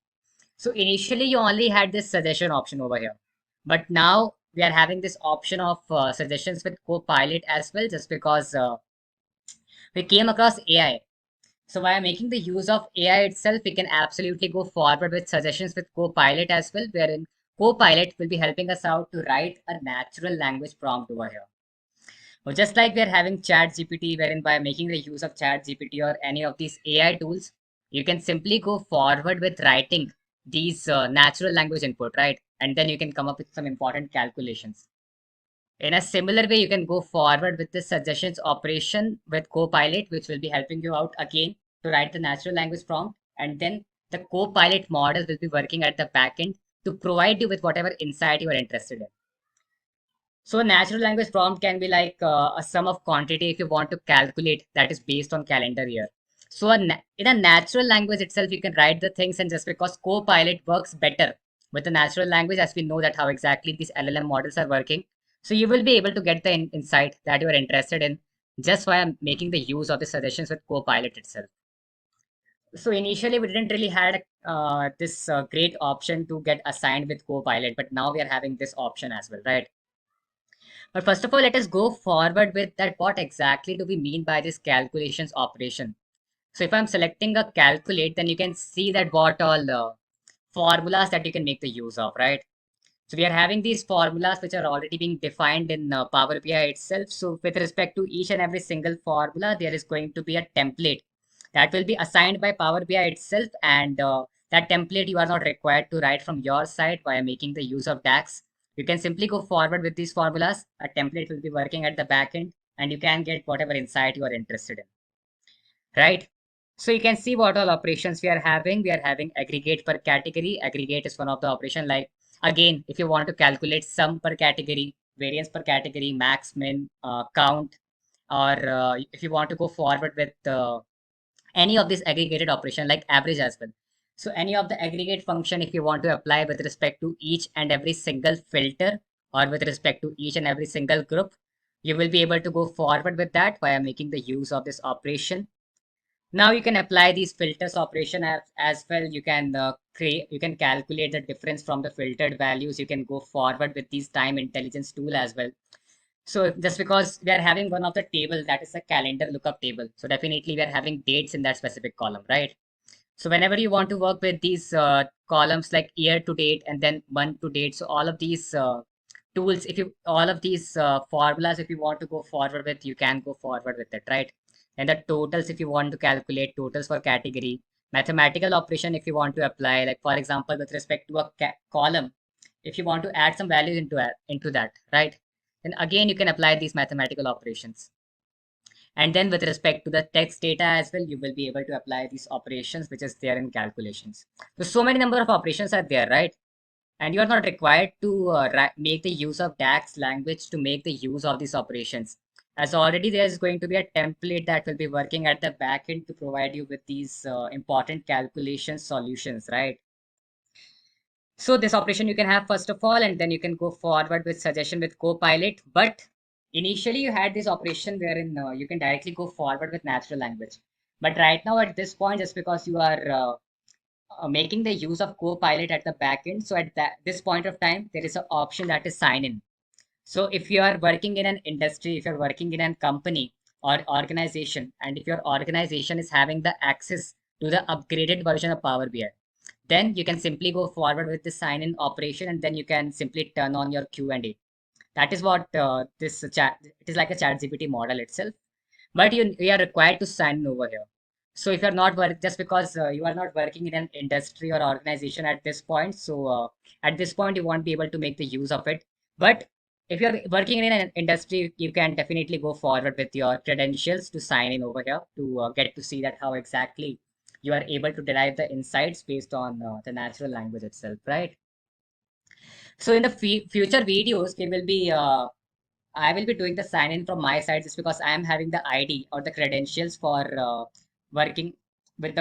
So initially you only had this suggestion option over here, but now we are having this option of suggestions with Copilot as well, just because we came across AI. So by making the use of AI itself, we can absolutely go forward with suggestions with Copilot as well, wherein Copilot will be helping us out to write a natural language prompt over here. Well, just like we are having Chat GPT, wherein by making the use of Chat GPT or any of these AI tools, you can simply go forward with writing these natural language input, right? And then you can come up with some important calculations. In a similar way, you can go forward with the suggestions operation with Copilot, which will be helping you out again to write the natural language prompt. And then the Copilot model will be working at the backend to provide you with whatever insight you are interested in. So a natural language prompt can be like a sum of quantity if you want to calculate that is based on calendar year. So in a natural language itself, you can write the things, and just because Copilot works better with the natural language, as we know that how exactly these LLM models are working. So you will be able to get the insight that you are interested in just by making the use of the suggestions with Copilot itself. So initially we didn't really had this great option to get assigned with Copilot, but now we are having this option as well, right? But first of all, let us go forward with that. What exactly do we mean by this calculations operation? So if I'm selecting a calculate, then you can see that what all formulas that you can make the use of, right? So we are having these formulas which are already being defined in Power BI itself. So with respect to each and every single formula, there is going to be a template that will be assigned by Power BI itself. And that template you are not required to write from your side by making the use of DAX. You can simply go forward with these formulas. A template will be working at the back end, and you can get whatever insight you are interested in, right? So you can see what all operations we are having. We are having aggregate per category. Aggregate is one of the operation. Like again, if you want to calculate sum per category, variance per category, max, min, count, or if you want to go forward with any of this aggregated operation like average as well. So any of the aggregate function, if you want to apply with respect to each and every single filter or with respect to each and every single group, you will be able to go forward with that via making the use of this operation. Now you can apply these filters operation as well. You can you can calculate the difference from the filtered values. You can go forward with these time intelligence tool as well. So just because we are having one of the table that is a calendar lookup table, so definitely we are having dates in that specific column, right? So whenever you want to work with these columns like year to date and then month to date, so all of these tools, if you all of these formulas, if you want to go forward with, you can go forward with it, right? And the totals, if you want to calculate totals for category, mathematical operation, if you want to apply, like for example, with respect to a column, if you want to add some values into that, right? Then again, you can apply these mathematical operations. And then with respect to the text data as well, you will be able to apply these operations, which is there in calculations. So many number of operations are there, right? And you are not required to make the use of DAX language to make the use of these operations. As already there is going to be a template that will be working at the back end to provide you with these important calculation solutions, right? So this operation you can have first of all, and then you can go forward with suggestion with Copilot. But initially you had this operation wherein you can directly go forward with natural language. But right now at this point, just because you are making the use of Copilot at the back end, so at this point of time, there is an option that is sign in. So if you are working in an industry, if you're working in a company or organization, and if your organization is having the access to the upgraded version of Power BI, then you can simply go forward with the sign in operation, and then you can simply turn on your Q&A. That is what this chat, it is like a chat GPT model itself, but you are required to sign in over here. So if you're not work just because you are not working in an industry or organization at this point, so at this point you won't be able to make the use of it. But if you're working in an industry, you can definitely go forward with your credentials to sign in over here to get to see that how exactly you are able to derive the insights based on the natural language itself, right? So in the future videos, we will be I will be doing the sign in from my side just because I am having the ID or the credentials for working with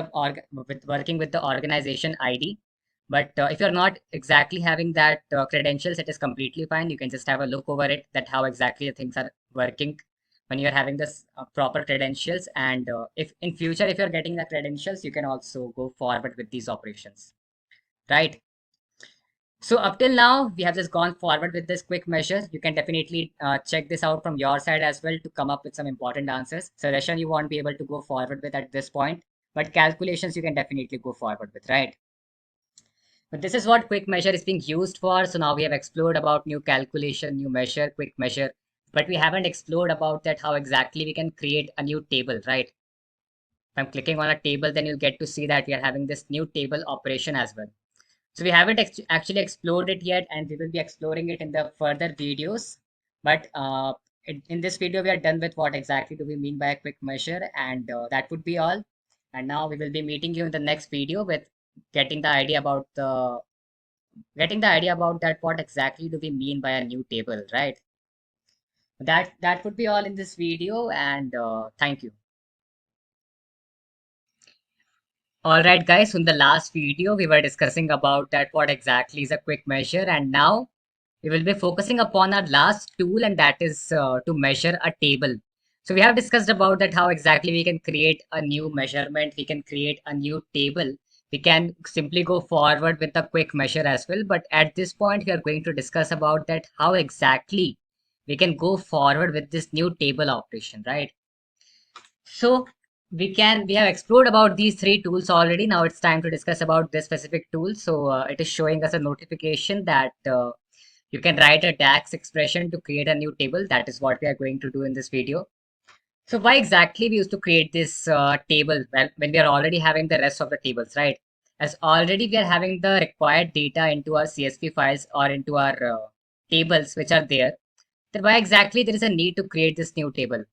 working with the organization ID. But if you're not exactly having that credentials, it is completely fine. You can just have a look over it that how exactly the things are working when you're having this proper credentials. And if in future, if you're getting the credentials, you can also go forward with these operations, right? So up till now, we have just gone forward with this quick measure. You can definitely check this out from your side as well to come up with some important answers. Suggestion you won't be able to go forward with at this point, but calculations you can definitely go forward with, right? But this is what quick measure is being used for. So now we have explored about new calculation, new measure, quick measure, but we haven't explored about that how exactly we can create a new table, right? If I'm clicking on a table, then you'll get to see that we are having this new table operation as well. So we haven't actually explored it yet, and we will be exploring it in the further videos. But in this video, we are done with what exactly do we mean by a quick measure, and that would be all. And now we will be meeting you in the next video with getting the idea about the that what exactly do we mean by a new table, right? That would be all in this video, and thank you. All right, guys. So in the last video, we were discussing about that what exactly is a quick measure, and now we will be focusing upon our last tool, and that is to measure a table. So we have discussed about that how exactly we can create a new measurement, we can create a new table, we can simply go forward with a quick measure as well. But at this point, we are going to discuss about that how exactly we can go forward with this new table operation, right? So we have explored about these three tools already. Now it's time to discuss about this specific tool. So it is showing us a notification that you can write a DAX expression to create a new table. That is what we are going to do in this video. So why exactly we used to create this table when we are already having the rest of the tables, right? As already we are having the required data into our CSV files or into our tables which are there, then why exactly there is a need to create this new table?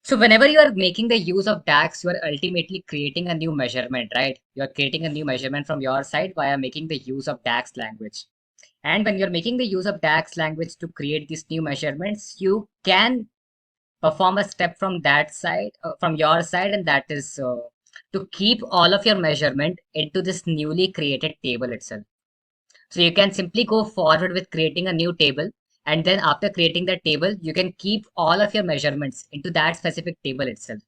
So whenever you are making the use of DAX, you are ultimately creating a new measurement, right? You are creating a new measurement from your side via making the use of DAX language. And when you're making the use of DAX language to create these new measurements, you can perform a step from that side, from your side, and that is to keep all of your measurement into this newly created table itself. So you can simply go forward with creating a new table, and then after creating that table, you can keep all of your measurements into that specific table itself.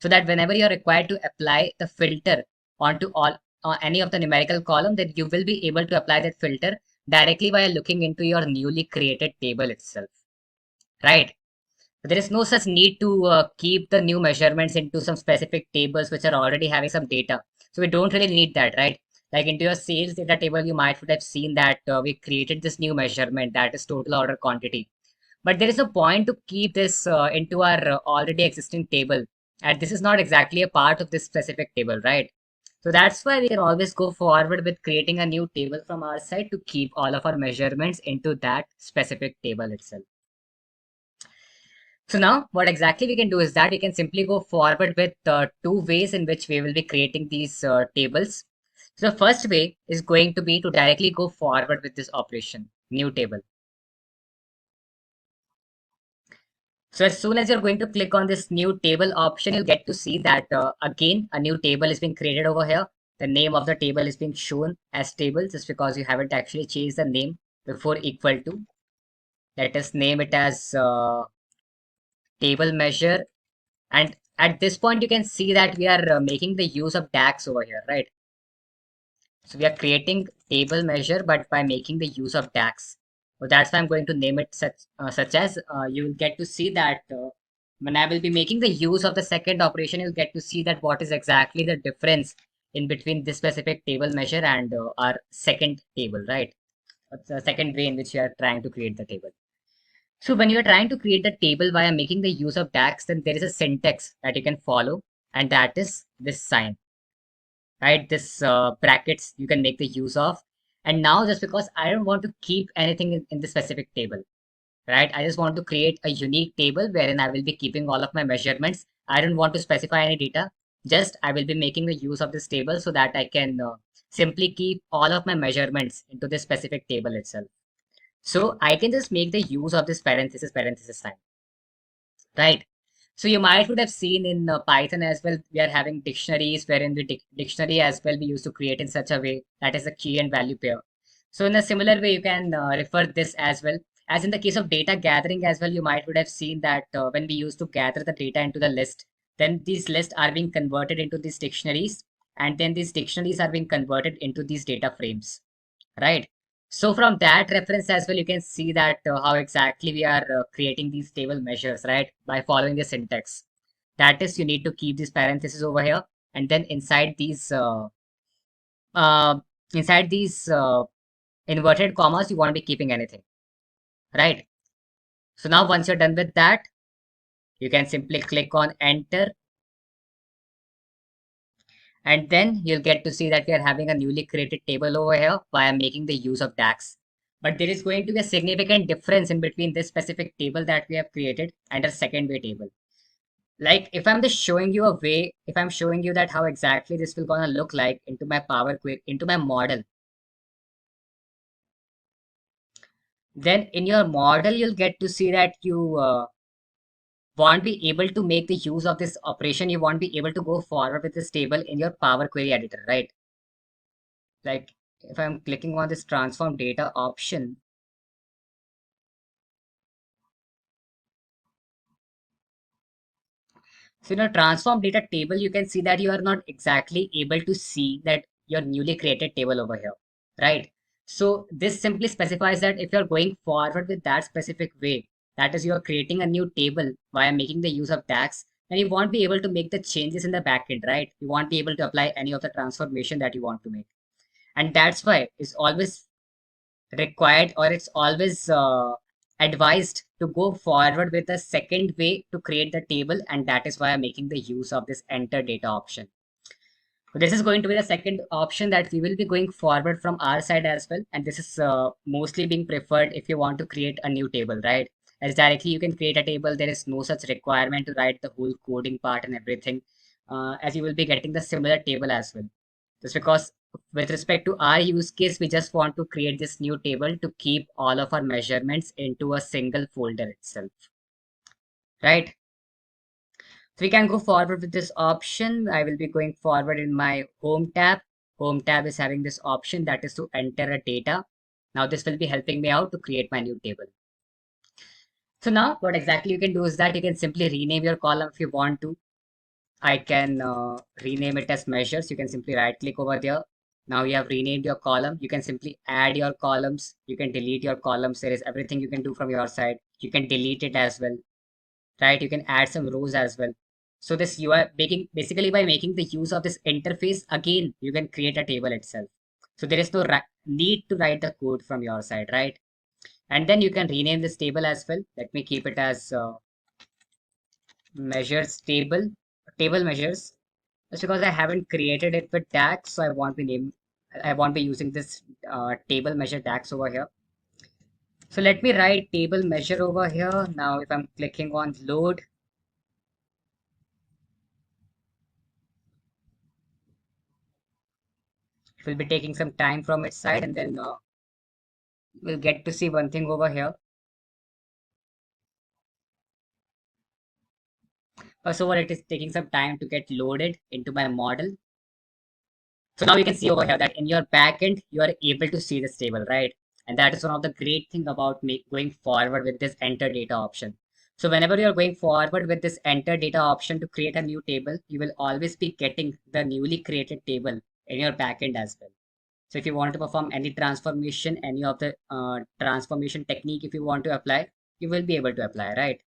So that whenever you're required to apply the filter onto all any of the numerical column, then you will be able to apply that filter directly by looking into your newly created table itself, right? There is no such need to keep the new measurements into some specific tables which are already having some data. So we don't really need that, right? Like into your sales data table, you might would have seen that we created this new measurement that is total order quantity. But there is a point to keep this into our already existing table. And this is not exactly a part of this specific table, right? So that's why we can always go forward with creating a new table from our side to keep all of our measurements into that specific table itself. So now what exactly we can do is that we can simply go forward with two ways in which we will be creating these tables. So the first way is going to be to directly go forward with this operation, new table. So as soon as you're going to click on this new table option, you'll get to see that again, a new table is being created over here. The name of the table is being shown as table just because you haven't actually changed the name before equal to. Let us name it as table measure. And at this point, you can see that we are making the use of DAX over here, right? So we are creating table measure, but by making the use of DAX. So that's why I'm going to name it such as you will get to see that when I will be making the use of the second operation, you'll get to see that what is exactly the difference in between this specific table measure and our second table, right? The second way in which you are trying to create the table. So when you are trying to create the table via making the use of DAX, then there is a syntax that you can follow, and that is this sign, right? This brackets you can make the use of. And now just because I don't want to keep anything in the specific table, right? I just want to create a unique table wherein I will be keeping all of my measurements. I don't want to specify any data. Just I will be making the use of this table so that I can simply keep all of my measurements into this specific table itself. So I can just make the use of this parenthesis sign, right? So you might would have seen in Python as well, we are having dictionaries wherein the dictionary as well we used to create in such a way that is a key and value pair. So in a similar way, you can refer this as well. As in the case of data gathering as well, you might would have seen that when we used to gather the data into the list, then these lists are being converted into these dictionaries, and then these dictionaries are being converted into these data frames, right? So from that reference as well, you can see that how exactly we are creating these table measures, right? By following the syntax. That is, you need to keep these parentheses over here, and then uh, inside these inverted commas, you won't be keeping anything, right? So now once you're done with that, you can simply click on enter, and then you'll get to see that we are having a newly created table over here by making the use of DAX. But there is going to be a significant difference in between this specific table that we have created and a second way table. Like if I'm just showing you a way, if I'm showing you that how exactly this will gonna look like into my Power Query, into my model, then in your model, you'll get to see that you won't be able to make the use of this operation. You won't be able to go forward with this table in your Power Query editor, right? Like if I'm clicking on this transform data option, so in a transform data table, you can see that you are not exactly able to see that your newly created table over here, right? So this simply specifies that if you're going forward with that specific way, that is, you're creating a new table via making the use of DAX, then you won't be able to make the changes in the backend, right? You won't be able to apply any of the transformation that you want to make. And that's why it's always required, or it's always advised to go forward with the second way to create the table, and that is why I'm making the use of this enter data option. So this is going to be the second option that we will be going forward from our side as well, and this is mostly being preferred if you want to create a new table, right? As directly you can create a table, there is no such requirement to write the whole coding part and everything, as you will be getting the similar table as well. Just because with respect to our use case, we just want to create this new table to keep all of our measurements into a single folder itself, right? So we can go forward with this option. I will be going forward in my home tab. Home tab is having this option that is to enter a data. Now this will be helping me out to create my new table. So now what exactly you can do is that you can simply rename your column if you want to. I can rename it as measures. You can simply right click over there. Now you have renamed your column. You can simply add your columns. You can delete your columns. There is everything you can do from your side. You can delete it as well, right? You can add some rows as well. So this you are making basically by making the use of this interface, again, you can create a table itself. So there is no need to write the code from your side, right? And then you can rename this table as well. Let me keep it as measures table measures. Just because I haven't created it with DAX, so I won't be using this table measure DAX over here. So let me write table measure over here. Now, if I'm clicking on load, it will be taking some time from its side, and then we'll get to see one thing over here. First of all, it is taking some time to get loaded into my model. So now you can see over here that in your backend, you are able to see this table, right? And that is one of the great thing about going forward with this enter data option. So whenever you're going forward with this enter data option to create a new table, you will always be getting the newly created table in your backend as well. So if you want to perform any transformation, any of the transformation technique, if you want to apply, you will be able to apply, right?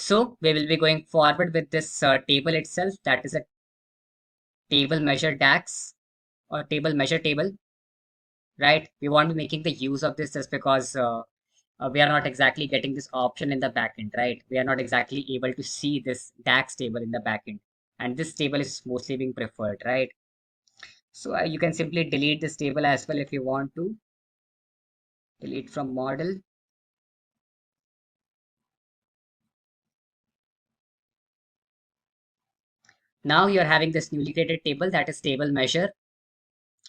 So we will be going forward with this table itself. That is a table measure DAX or table measure table, right? We want to be making the use of this just because we are not exactly getting this option in the backend, right? We are not exactly able to see this DAX table in the backend, and this table is mostly being preferred, right? So you can simply delete this table as well if you want to. Delete from model. Now you're having this newly created table that is table measure.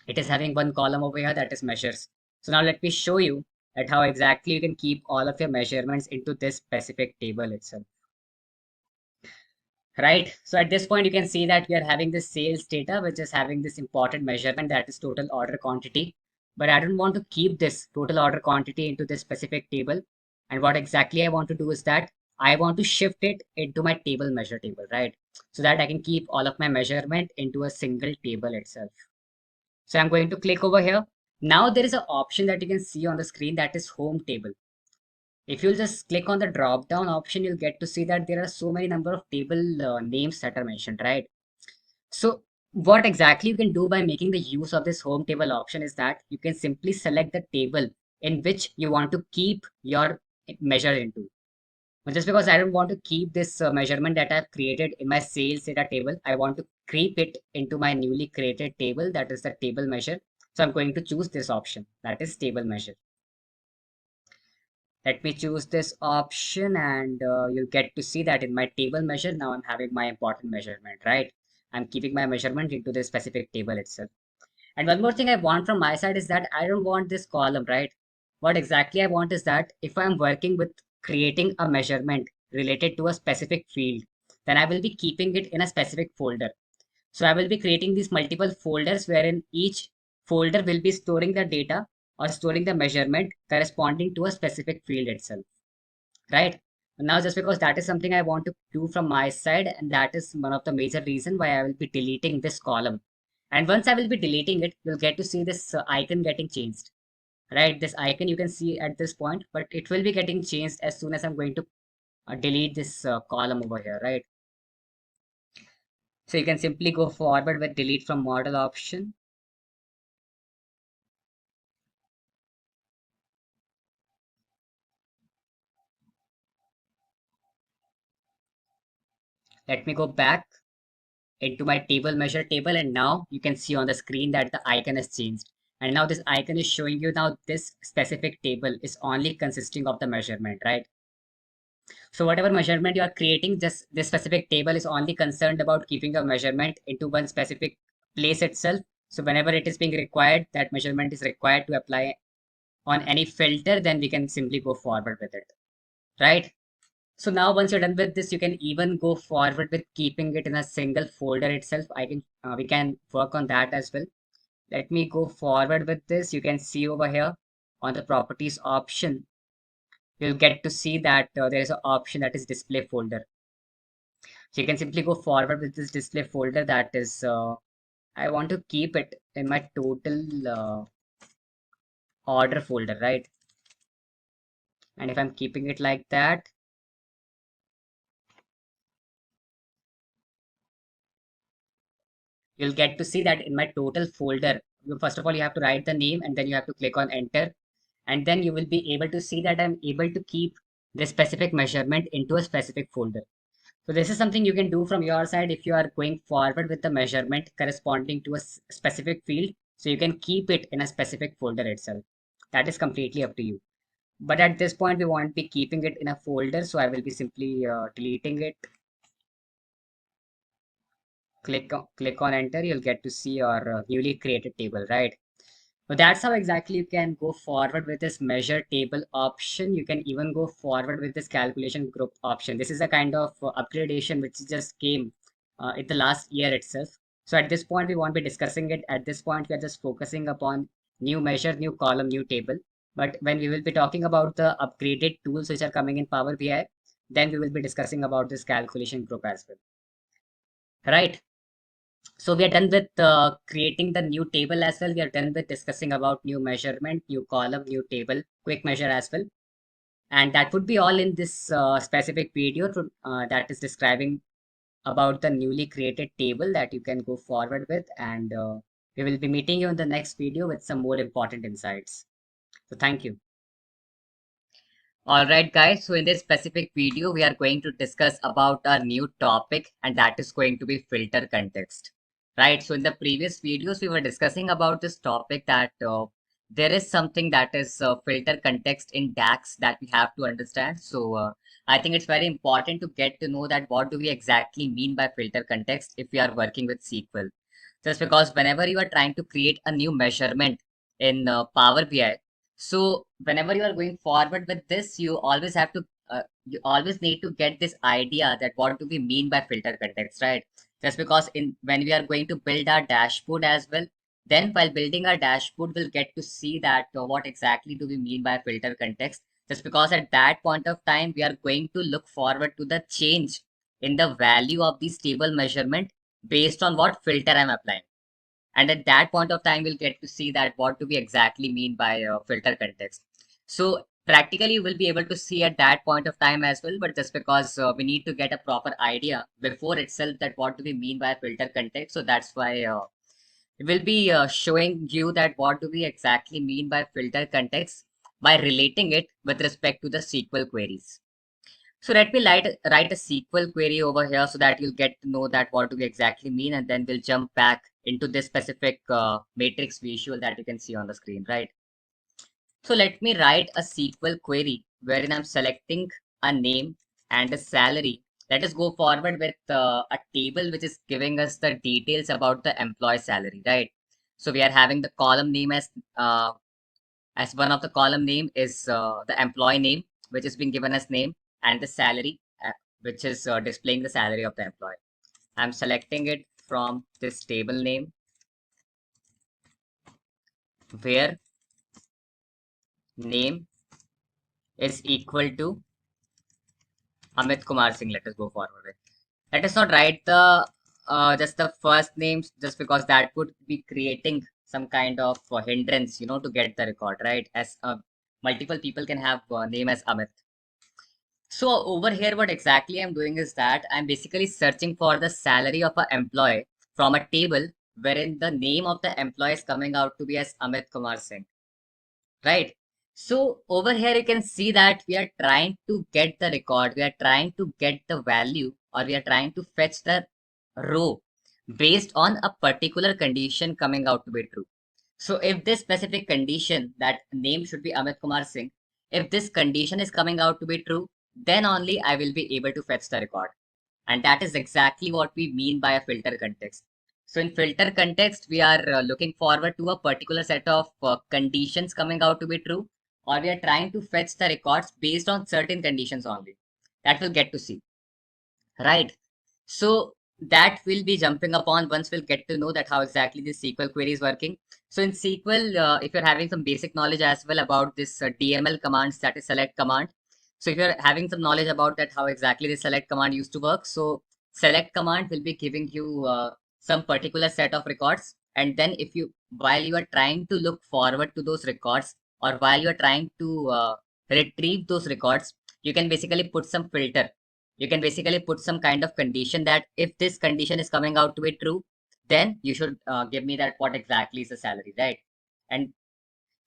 It is having one column over here that is measures. So now let me show you at how exactly you can keep all of your measurements into this specific table itself. Right. So at this point, you can see that we are having this sales data, which is having this important measurement that is total order quantity. But I don't want to keep this total order quantity into this specific table. And what exactly I want to do is that I want to shift it into my table measure table, right? So that I can keep all of my measurement into a single table itself. So I'm going to click over here. Now there is an option that you can see on the screen that is home table. If you'll just click on the drop down option, you'll get to see that there are so many number of table names that are mentioned, right? So what exactly you can do by making the use of this home table option is that you can simply select the table in which you want to keep your measure into. But just because I don't want to keep this measurement that I've created in my sales data table, I want to creep it into my newly created table, that is the table measure. So I'm going to choose this option, that is table measure. Let me choose this option and you'll get to see that in my table measure, now I'm having my important measurement, right? I'm keeping my measurement into this specific table itself. And one more thing I want from my side is that I don't want this column, right? What exactly I want is that if I'm working with creating a measurement related to a specific field, then I will be keeping it in a specific folder. So I will be creating these multiple folders wherein each folder will be storing the data or storing the measurement corresponding to a specific field itself, right? Now, just because that is something I want to do from my side, and that is one of the major reason why I will be deleting this column. And once I will be deleting it, you'll get to see this icon getting changed, right? This icon you can see at this point, but it will be getting changed as soon as I'm going to delete this column over here, right? So you can simply go forward with delete from model option. Let me go back into my table measure table, and now you can see on the screen that the icon has changed. And now this icon is showing you now this specific table is only consisting of the measurement, right? So whatever measurement you are creating, just this specific table is only concerned about keeping a measurement into one specific place itself. So whenever it is being required, that measurement is required to apply on any filter, then we can simply go forward with it, right? So now once you're done with this, you can even go forward with keeping it in a single folder itself. We can work on that as well. Let me go forward with this. You can see over here on the properties option, you'll get to see that there is an option that is display folder. So you can simply go forward with this display folder that is, I want to keep it in my total order folder, right? And if I'm keeping it like that, you'll get to see that in my total folder, first of all, you have to write the name and then you have to click on enter. And then you will be able to see that I'm able to keep this specific measurement into a specific folder. So this is something you can do from your side if you are going forward with the measurement corresponding to a specific field. So you can keep it in a specific folder itself. That is completely up to you. But at this point, we won't be keeping it in a folder. So I will be simply deleting it. Click on enter. You'll get to see your newly created table, right? So that's how exactly you can go forward with this measure table option. You can even go forward with this calculation group option. This is a kind of upgradation which just came in the last year itself. So at this point, we won't be discussing it. At this point, we are just focusing upon new measure, new column, new table. But when we will be talking about the upgraded tools which are coming in Power BI, then we will be discussing about this calculation group as well. Right. So we are done with creating the new table as well. We are done with discussing about new measurement, new column, new table, quick measure as well. And that would be all in this specific video that is describing about the newly created table that you can go forward with. And we will be meeting you in the next video with some more important insights. So thank you. All right, guys. So in this specific video, we are going to discuss about our new topic, and that is going to be filter context. Right. So in the previous videos, we were discussing about this topic that there is something that is filter context in DAX that we have to understand. So I think it's very important to get to know that what do we exactly mean by filter context if we are working with SQL. Just because whenever you are trying to create a new measurement in Power BI, so whenever you are going forward with this, you always need to get this idea that what do we mean by filter context, right? Just because in when we are going to build our dashboard as well, then while building our dashboard, we'll get to see that what exactly do we mean by filter context. Just because at that point of time, we are going to look forward to the change in the value of the stable measurement based on what filter I'm applying. And at that point of time, we'll get to see that what do we exactly mean by filter context. So practically we'll be able to see at that point of time as well, but just because we need to get a proper idea before itself that what do we mean by filter context. So that's why we'll be showing you that what do we exactly mean by filter context by relating it with respect to the SQL queries. So let me write a SQL query over here so that you'll get to know that what do we exactly mean, and then we'll jump back into this specific matrix visual that you can see on the screen, right? So let me write a SQL query wherein I'm selecting a name and a salary. Let us go forward with a table which is giving us the details about the employee salary, right? So we are having the column name as one of the column name is the employee name, which is being given as name, and the salary, which is displaying the salary of the employee. I'm selecting it from this table name where name is equal to Amit Kumar Singh. Let us go forward with. Let us not write the just the first names just because that would be creating some kind of hindrance, to get the record, right? As multiple people can have name as Amit. So over here, what exactly I'm doing is that I'm basically searching for the salary of an employee from a table wherein the name of the employee is coming out to be as Amit Kumar Singh, right? So over here, you can see that we are trying to get the record, we are trying to get the value, or we are trying to fetch the row based on a particular condition coming out to be true. So if this specific condition, that name should be Amit Kumar Singh, if this condition is coming out to be true, then only I will be able to fetch the record. And that is exactly what we mean by a filter context. So in filter context, we are looking forward to a particular set of conditions coming out to be true, or we are trying to fetch the records based on certain conditions only. That we'll get to see, right? So that will be jumping upon once we'll get to know that how exactly this SQL query is working. So in SQL, if you're having some basic knowledge as well about this DML commands, that is select command. So if you're having some knowledge about that, how exactly the select command used to work. So select command will be giving you some particular set of records. And then while you are trying to look forward to those records, or while you are trying to retrieve those records, you can basically put some filter. You can basically put some kind of condition that if this condition is coming out to be true, then you should give me that what exactly is the salary, right? And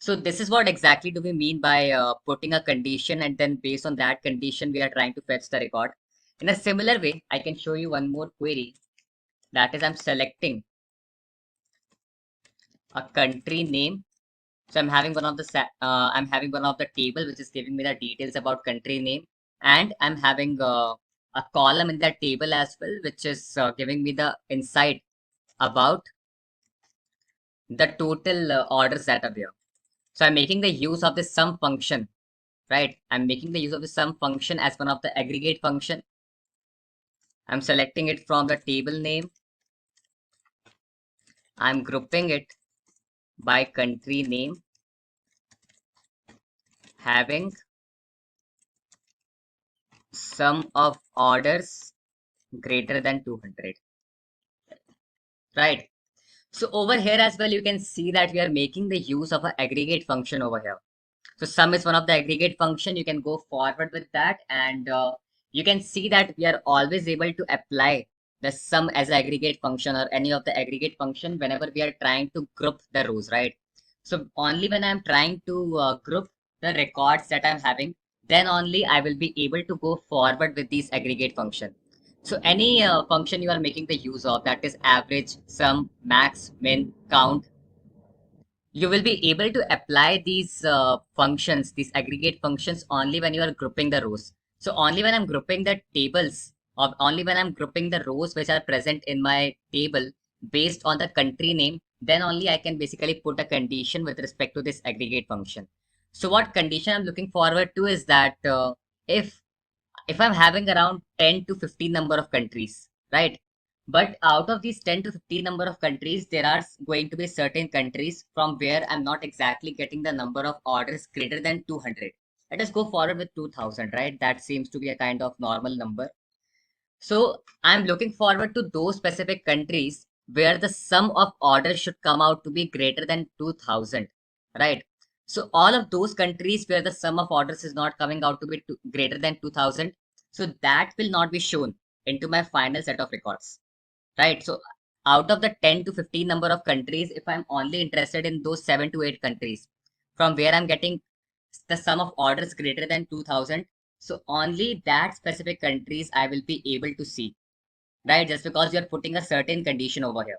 so this is what exactly do we mean by putting a condition, and then based on that condition, we are trying to fetch the record. In a similar way, I can show you one more query. That is, I'm selecting a country name. So I'm having one of the table which is giving me the details about country name, and I'm having a column in that table as well, which is giving me the insight about the total orders that are there. So I'm making the use of the sum function, right? I'm making the use of the sum function as one of the aggregate function. I'm selecting it from the table name. I'm grouping it by country name, having sum of orders greater than 200, right? So over here as well, you can see that we are making the use of an aggregate function over here. So sum is one of the aggregate function. You can go forward with that, and you can see that we are always able to apply the sum as aggregate function or any of the aggregate function whenever we are trying to group the rows, right? So only when I'm trying to group the records that I'm having, then only I will be able to go forward with these aggregate function. So any function you are making the use of, that is average, sum, max, min, count, you will be able to apply these functions, these aggregate functions, only when you are grouping the rows. So only when I'm grouping the tables, or only when I'm grouping the rows which are present in my table based on the country name, then only I can basically put a condition with respect to this aggregate function. So what condition I'm looking forward to is that if if I'm having around 10 to 15 number of countries, right? But out of these 10 to 15 number of countries, there are going to be certain countries from where I'm not exactly getting the number of orders greater than 200. Let us go forward with 2000, right? That seems to be a kind of normal number. So I'm looking forward to those specific countries where the sum of orders should come out to be greater than 2000, right? So all of those countries where the sum of orders is not coming out to be greater than 2000, so that will not be shown into my final set of records, right? So out of the 10 to 15 number of countries, if I'm only interested in those 7 to 8 countries from where I'm getting the sum of orders greater than 2000, so only that specific countries I will be able to see, right? Just because you're putting a certain condition over here.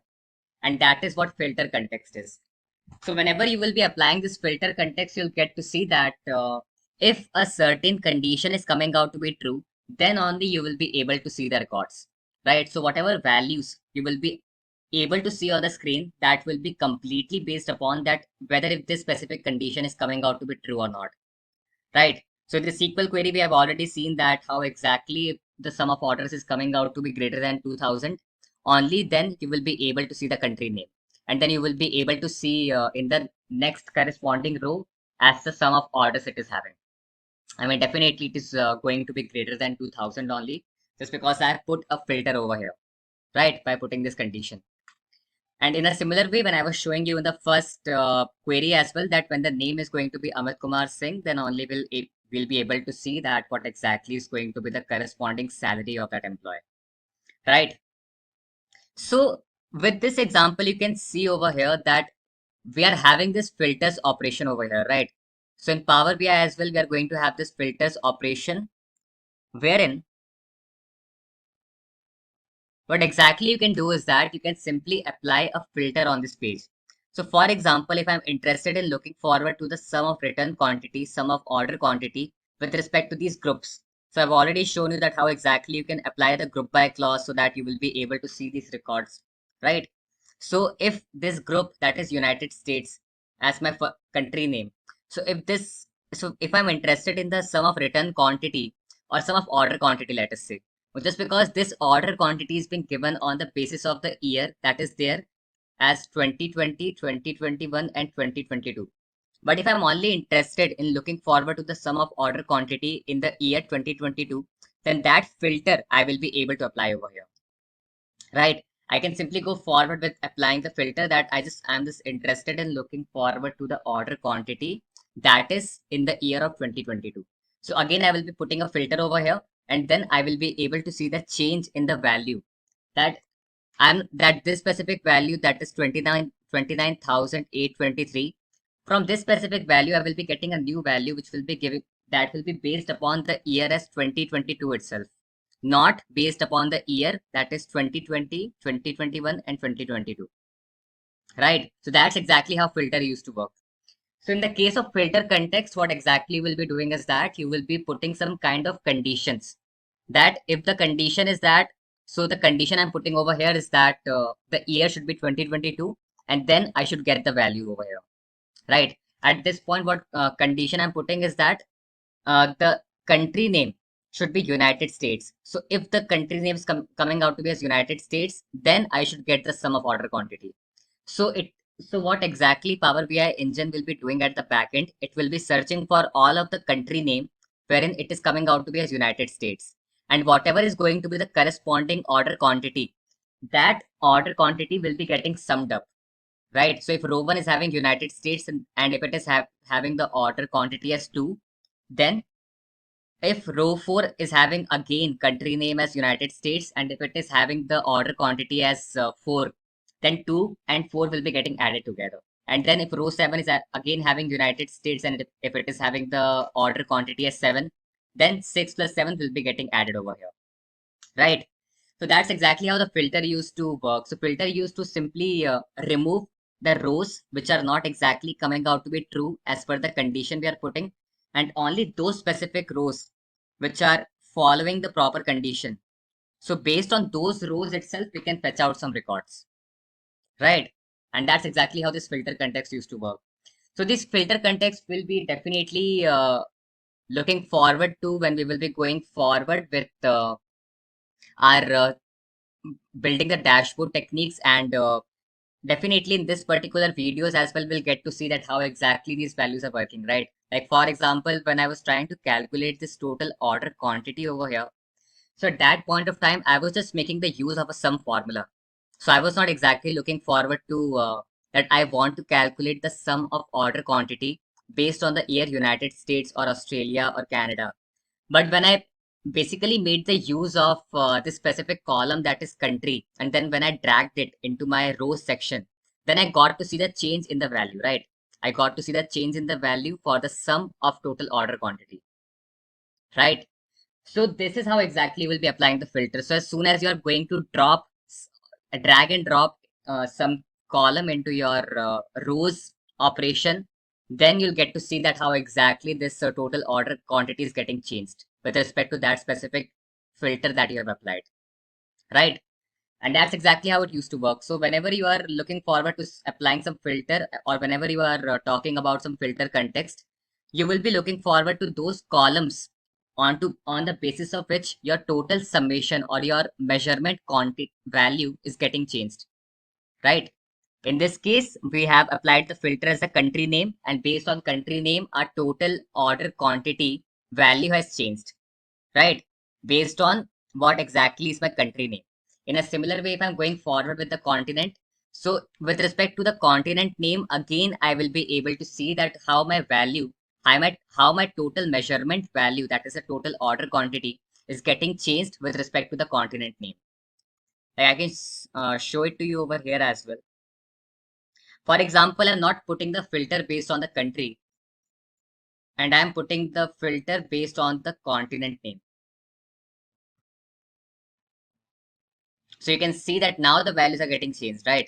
And that is what filter context is. So whenever you will be applying this filter context, you'll get to see that if a certain condition is coming out to be true, then only you will be able to see the records, right? So whatever values you will be able to see on the screen, that will be completely based upon that whether if this specific condition is coming out to be true or not, right? So in the SQL query, we have already seen that how exactly the sum of orders is coming out to be greater than 2000. Only then you will be able to see the country name. And then you will be able to see in the next corresponding row as the sum of orders it is having. I mean, definitely it is going to be greater than 2000 only, just because I have put a filter over here, right? By putting this condition. And in a similar way, when I was showing you in the first query as well, that when the name is going to be Amit Kumar Singh, then only will be able to see that what exactly is going to be the corresponding salary of that employee, right? So with this example, you can see over here that we are having this filters operation over here, right? So in Power BI as well, we are going to have this filters operation wherein what exactly you can do is that you can simply apply a filter on this page. So for example, if I'm interested in looking forward to the sum of return quantity, sum of order quantity with respect to these groups. So I've already shown you that how exactly you can apply the group by clause so that you will be able to see these records, right? So if this group, that is United States as my country name. So if I'm interested in the sum of return quantity or sum of order quantity, let us say, well, just because this order quantity is being given on the basis of the year that is there as 2020, 2021, and 2022. But if I'm only interested in looking forward to the sum of order quantity in the year 2022, then that filter I will be able to apply over here, right? I can simply go forward with applying the filter that I'm just interested in looking forward to the order quantity that is in the year of 2022. So again, I will be putting a filter over here, and then I will be able to see the change in the value that that this specific value, that is 29,823. From this specific value, I will be getting a new value which will be giving that will be based upon the year as 2022 itself, not based upon the year that is 2020, 2021, and 2022, right? So that's exactly how filter used to work. So in the case of filter context, what exactly we'll be doing is that you will be putting some kind of conditions that if the condition is that, so the condition I'm putting over here is that the year should be 2022, and then I should get the value over here, right? At this point, what condition I'm putting is that the country name should be United States. So if the country name is coming out to be as United States, then I should get the sum of order quantity. So what exactly Power BI engine will be doing at the backend? It will be searching for all of the country name wherein it is coming out to be as United States. And whatever is going to be the corresponding order quantity, that order quantity will be getting summed up, right? So if row 1 is having United States and if it is having the order quantity as 2, then if row 4 is having again country name as United States and if it is having the order quantity as 4, then 2 and 4 will be getting added together. And then if row 7 is again having United States and if it is having the order quantity as 7, then 6 plus 7 will be getting added over here, right? So that's exactly how the filter used to work. So filter used to simply remove the rows which are not exactly coming out to be true as per the condition we are putting, and only those specific rows which are following the proper condition. So based on those rows itself, we can fetch out some records, right? And that's exactly how this filter context used to work. So this filter context will be definitely looking forward to when we will be going forward with our building the dashboard techniques, and definitely in this particular videos as well we'll get to see that how exactly these values are working, right? Like for example, when I was trying to calculate this total order quantity over here, so at that point of time I was just making the use of a sum formula. So I was not exactly looking forward to that I want to calculate the sum of order quantity based on the year United States or Australia or Canada. But when I basically made the use of this specific column that is country, and then when I dragged it into my row section, then I got to see the change in the value, right? I got to see the change in the value for the sum of total order quantity, right? So this is how exactly we'll be applying the filter. So as soon as you're going to drag and drop some column into your rows operation, then you'll get to see that how exactly this total order quantity is getting changed with respect to that specific filter that you have applied, right? And that's exactly how it used to work. So whenever you are looking forward to applying some filter, or whenever you are talking about some filter context, you will be looking forward to those columns on the basis of which your total summation or your measurement quantity value is getting changed, right? In this case, we have applied the filter as a country name, and based on country name, our total order quantity value has changed, right? Based on what exactly is my country name. In a similar way, if I'm going forward with the continent, so with respect to the continent name, again, I will be able to see that how my value, how my total measurement value, that is a total order quantity, is getting changed with respect to the continent name. Like I can show it to you over here as well. For example, I'm not putting the filter based on the country, and I'm putting the filter based on the continent name. So you can see that now the values are getting changed, right?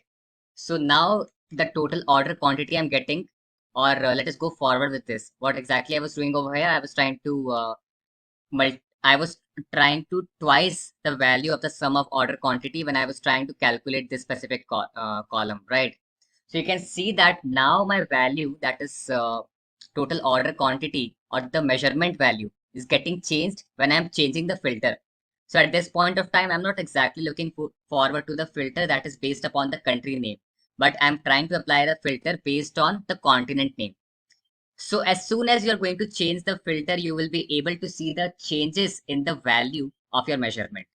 So now the total order quantity I'm getting, or let us go forward with this. What exactly I was doing over here, I was trying to twice the value of the sum of order quantity when I was trying to calculate this specific column, right? So you can see that now my value, that is total order quantity or the measurement value, is getting changed when I'm changing the filter. So at this point of time, I'm not exactly looking forward to the filter that is based upon the country name, but I'm trying to apply the filter based on the continent name. So as soon as you're going to change the filter, you will be able to see the changes in the value of your measurement,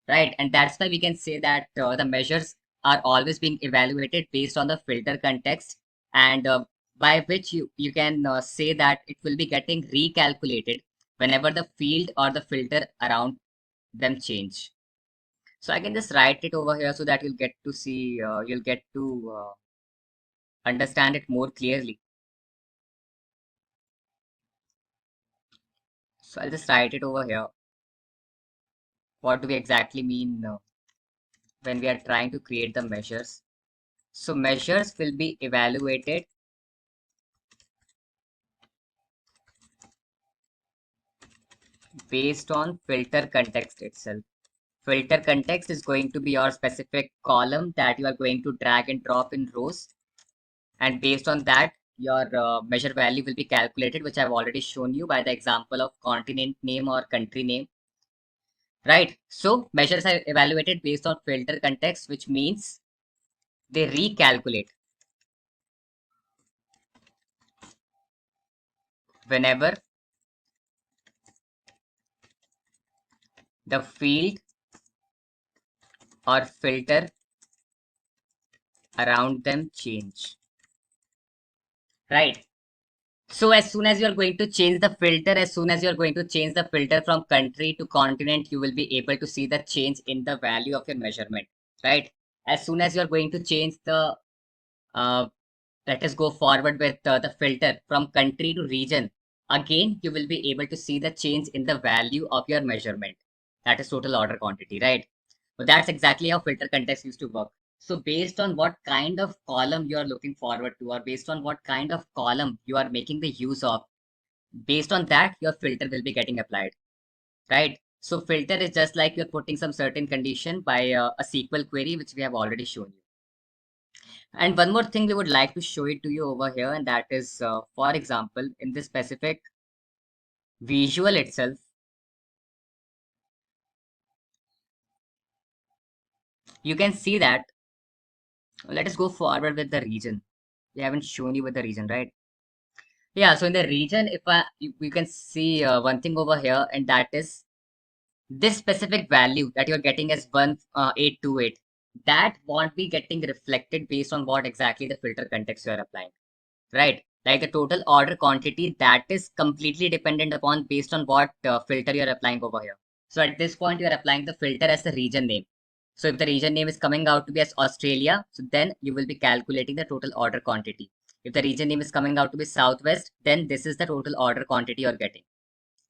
right? And that's why we can say that the measures are always being evaluated based on the filter context, and by which you can say that it will be getting recalculated whenever the field or the filter around them change. So I can just write it over here so that you'll get to understand it more clearly. So I'll just write it over here. What do we exactly mean when we are trying to create the measures? So measures will be evaluated based on filter context itself. Filter context is going to be your specific column that you are going to drag and drop in rows. And based on that, your measure value will be calculated, which I've already shown you by the example of continent name or country name, right? So measures are evaluated based on filter context, which means they recalculate whenever the field or filter around them change, right? So as soon as you're going to change the filter, as soon as you're going to change the filter from country to continent, you will be able to see the change in the value of your measurement, right? As soon as you're going to change the, uh, let us go forward with the filter from country to region. Again, you will be able to see the change in the value of your measurement. That is total order quantity, right? So that's exactly how filter context used to work. So based on what kind of column you are looking forward to, or based on what kind of column you are making the use of, based on that, your filter will be getting applied, right? So filter is just like you're putting some certain condition by a SQL query, which we have already shown you. And one more thing we would like to show it to you over here, and that is, for example, in this specific visual itself, you can see that, let us go forward with the region. We haven't shown you with the region, right? Yeah, so in the region, if you can see one thing over here, and that is this specific value that you're getting as 1828, that won't be getting reflected based on what exactly the filter context you're applying, right? Like the total order quantity, that is completely dependent upon based on what filter you're applying over here. So at this point, you're applying the filter as the region name. So if the region name is coming out to be as Australia, so then you will be calculating the total order quantity. If the region name is coming out to be Southwest, then this is the total order quantity you're getting,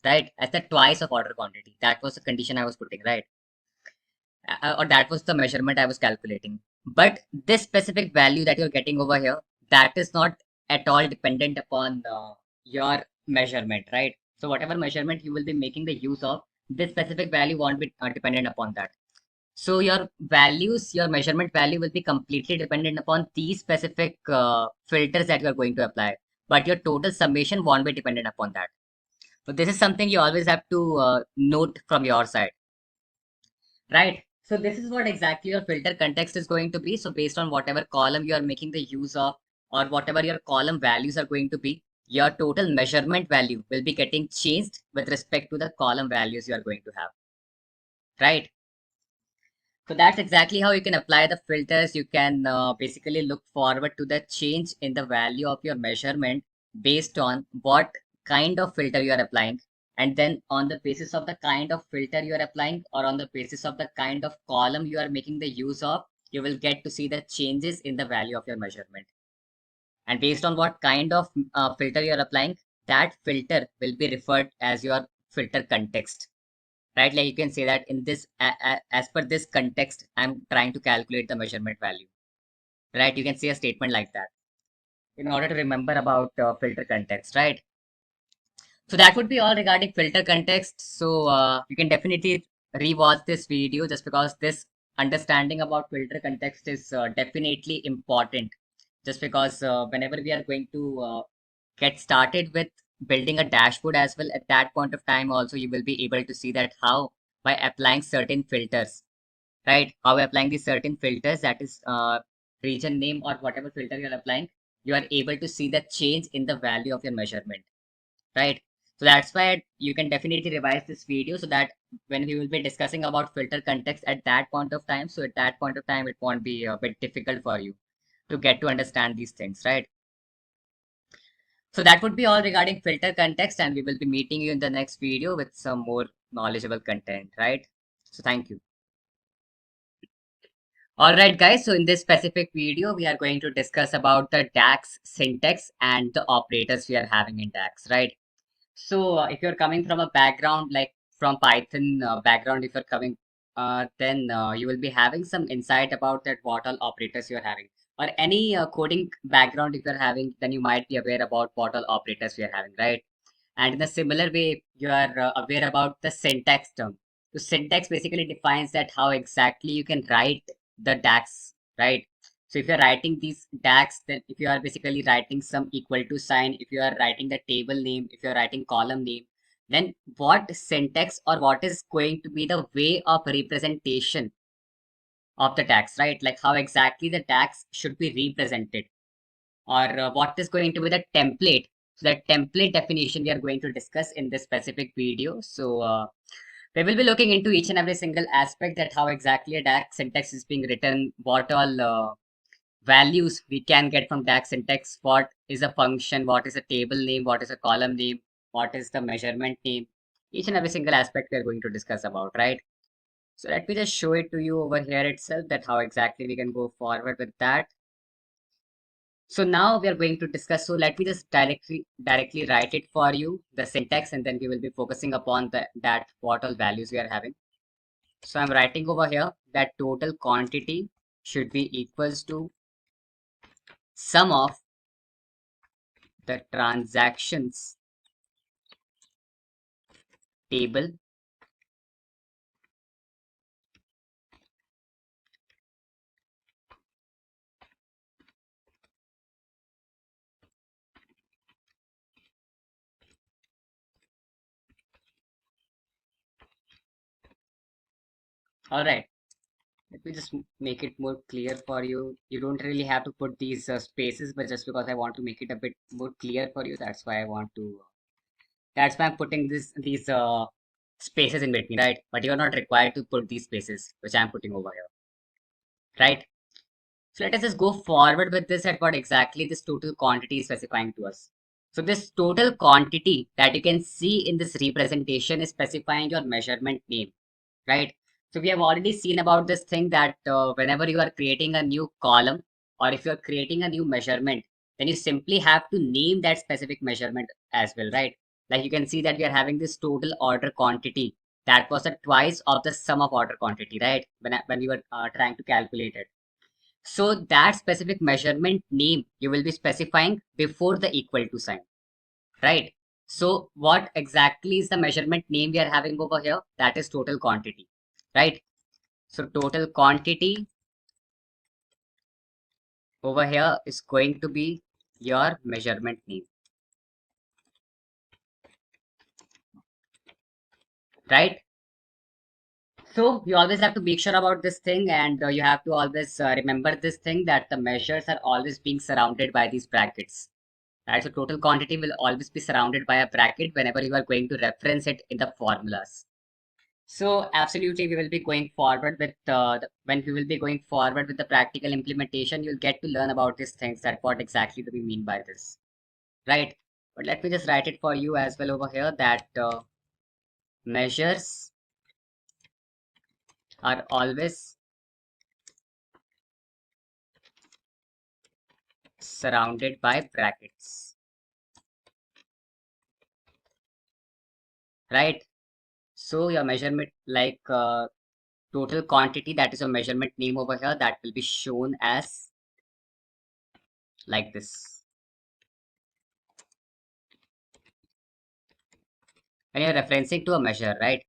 right? As the twice of order quantity. That was the condition I was putting, right? Or that was the measurement I was calculating. But this specific value that you're getting over here, that is not at all dependent upon your measurement, right? So whatever measurement you will be making the use of, this specific value won't be dependent upon that. So your values, your measurement value will be completely dependent upon these specific filters that you are going to apply. But your total summation won't be dependent upon that. So this is something you always have to note from your side, right? So this is what exactly your filter context is going to be. So based on whatever column you are making the use of, or whatever your column values are going to be, your total measurement value will be getting changed with respect to the column values you are going to have, right? So that's exactly how you can apply the filters. You can basically look forward to the change in the value of your measurement based on what kind of filter you are applying. And then on the basis of the kind of filter you are applying, or on the basis of the kind of column you are making the use of, you will get to see the changes in the value of your measurement. And based on what kind of filter you are applying, that filter will be referred as your filter context, right? Like you can say that in this, as per this context, I'm trying to calculate the measurement value, right? You can say a statement like that in order to remember about filter context, right? So that would be all regarding filter context. So you can definitely rewatch this video, just because this understanding about filter context is definitely important. Just because whenever we are going to get started with building a dashboard as well, at that point of time also you will be able to see that how, by applying certain filters, right? How by applying these certain filters, that is region name or whatever filter you're applying, you are able to see the change in the value of your measurement, right? So that's why you can definitely revise this video, so that when we will be discussing about filter context at that point of time, so at that point of time it won't be a bit difficult for you to get to understand these things, right? So that would be all regarding filter context, and we will be meeting you in the next video with some more knowledgeable content, right? So thank you. All right, guys. So in this specific video, we are going to discuss about the DAX syntax and the operators we are having in DAX, right? So if you're coming from a background like from Python background, if you're coming, then you will be having some insight about that what all operators you're having. Or any coding background if you're having, then you might be aware about what all operators we are having, right? And in a similar way, you are aware about the syntax term. So syntax basically defines that how exactly you can write the DAX, right? So if you're writing these DAX, then if you are basically writing some equal to sign, if you are writing the table name, if you're writing column name, then what syntax or what is going to be the way of representation of the DAX, right? Like how exactly the DAX should be represented, or what is going to be the template. So that template definition we are going to discuss in this specific video. So we will be looking into each and every single aspect, that how exactly a DAX syntax is being written, what all values we can get from DAX syntax. What is a function? What is a table name? What is a column name? What is the measurement name? Each and every single aspect we are going to discuss about, right? So let me just show it to you over here itself that how exactly we can go forward with that. So now we are going to discuss. So let me just directly write it for you, the syntax, and then we will be focusing upon that what all values we are having. So I'm writing over here that total quantity should be equals to sum of the transactions table all right. Let me just make it more clear for you. You don't really have to put these spaces, but just because I want to make it a bit more clear for you, that's why I want to. That's why I'm putting these spaces in between, right? But you're not required to put these spaces, which I'm putting over here, right? So let us just go forward with this at what exactly this total quantity is specifying to us. So this total quantity that you can see in this representation is specifying your measurement name, right? So we have already seen about this thing that whenever you are creating a new column or if you're creating a new measurement, then you simply have to name that specific measurement as well, right? Like you can see that we are having this total order quantity that was a twice of the sum of order quantity, right? When we were trying to calculate it. So that specific measurement name you will be specifying before the equal to sign, right? So what exactly is the measurement name we are having over here? That is total quantity, right? So total quantity over here is going to be your measurement name, right? So you always have to make sure about this thing and you have to always remember this thing that the measures are always being surrounded by these brackets. Right, so total quantity will always be surrounded by a bracket whenever you are going to reference it in the formulas. So absolutely, we will be going forward with when we will be going forward with the practical implementation, you'll get to learn about these things that what exactly do we mean by this, right? But let me just write it for you as well over here that measures are always surrounded by brackets, right? So your measurement like total quantity that is a measurement name over here that will be shown as like this. When you're referencing to a measure, right?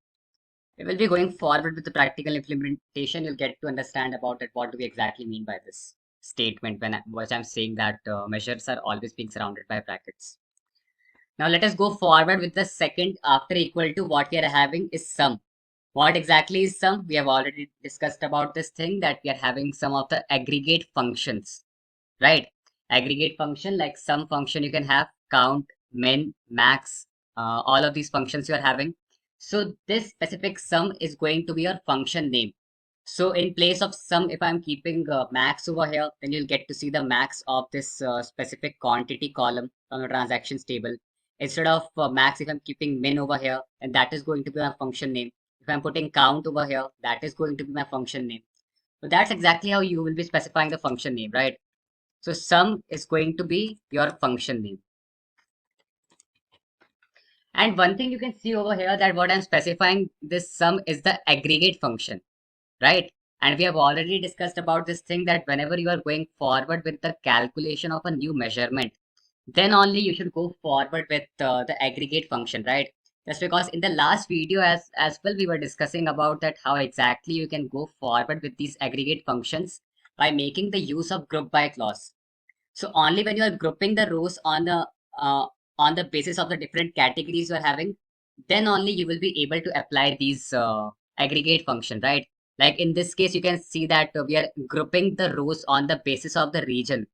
We will be going forward with the practical implementation. You'll get to understand about it. What do we exactly mean by this statement when what I'm saying that measures are always being surrounded by brackets. Now let us go forward with the second after equal to what we are having is sum. What exactly is sum? We have already discussed about this thing that we are having some of the aggregate functions, right? Aggregate function like sum function you can have count, min, max, all of these functions you are having. So this specific sum is going to be your function name. So in place of sum, if I'm keeping max over here, then you'll get to see the max of this specific quantity column from the transactions table. Instead of max, if I'm keeping min over here, and that is going to be my function name. If I'm putting count over here, that is going to be my function name. So that's exactly how you will be specifying the function name, right? So sum is going to be your function name. And one thing you can see over here that what I'm specifying this sum is the aggregate function, right? And we have already discussed about this thing that whenever you are going forward with the calculation of a new measurement, then only you should go forward with the aggregate function, right? Just because in the last video as well we were discussing about that how exactly you can go forward with these aggregate functions by making the use of group by clause. So only when you are grouping the rows uh, on the basis of the different categories you are having, then only you will be able to apply these aggregate function, right? Like in this case, you can see that we are grouping the rows on the basis of the region.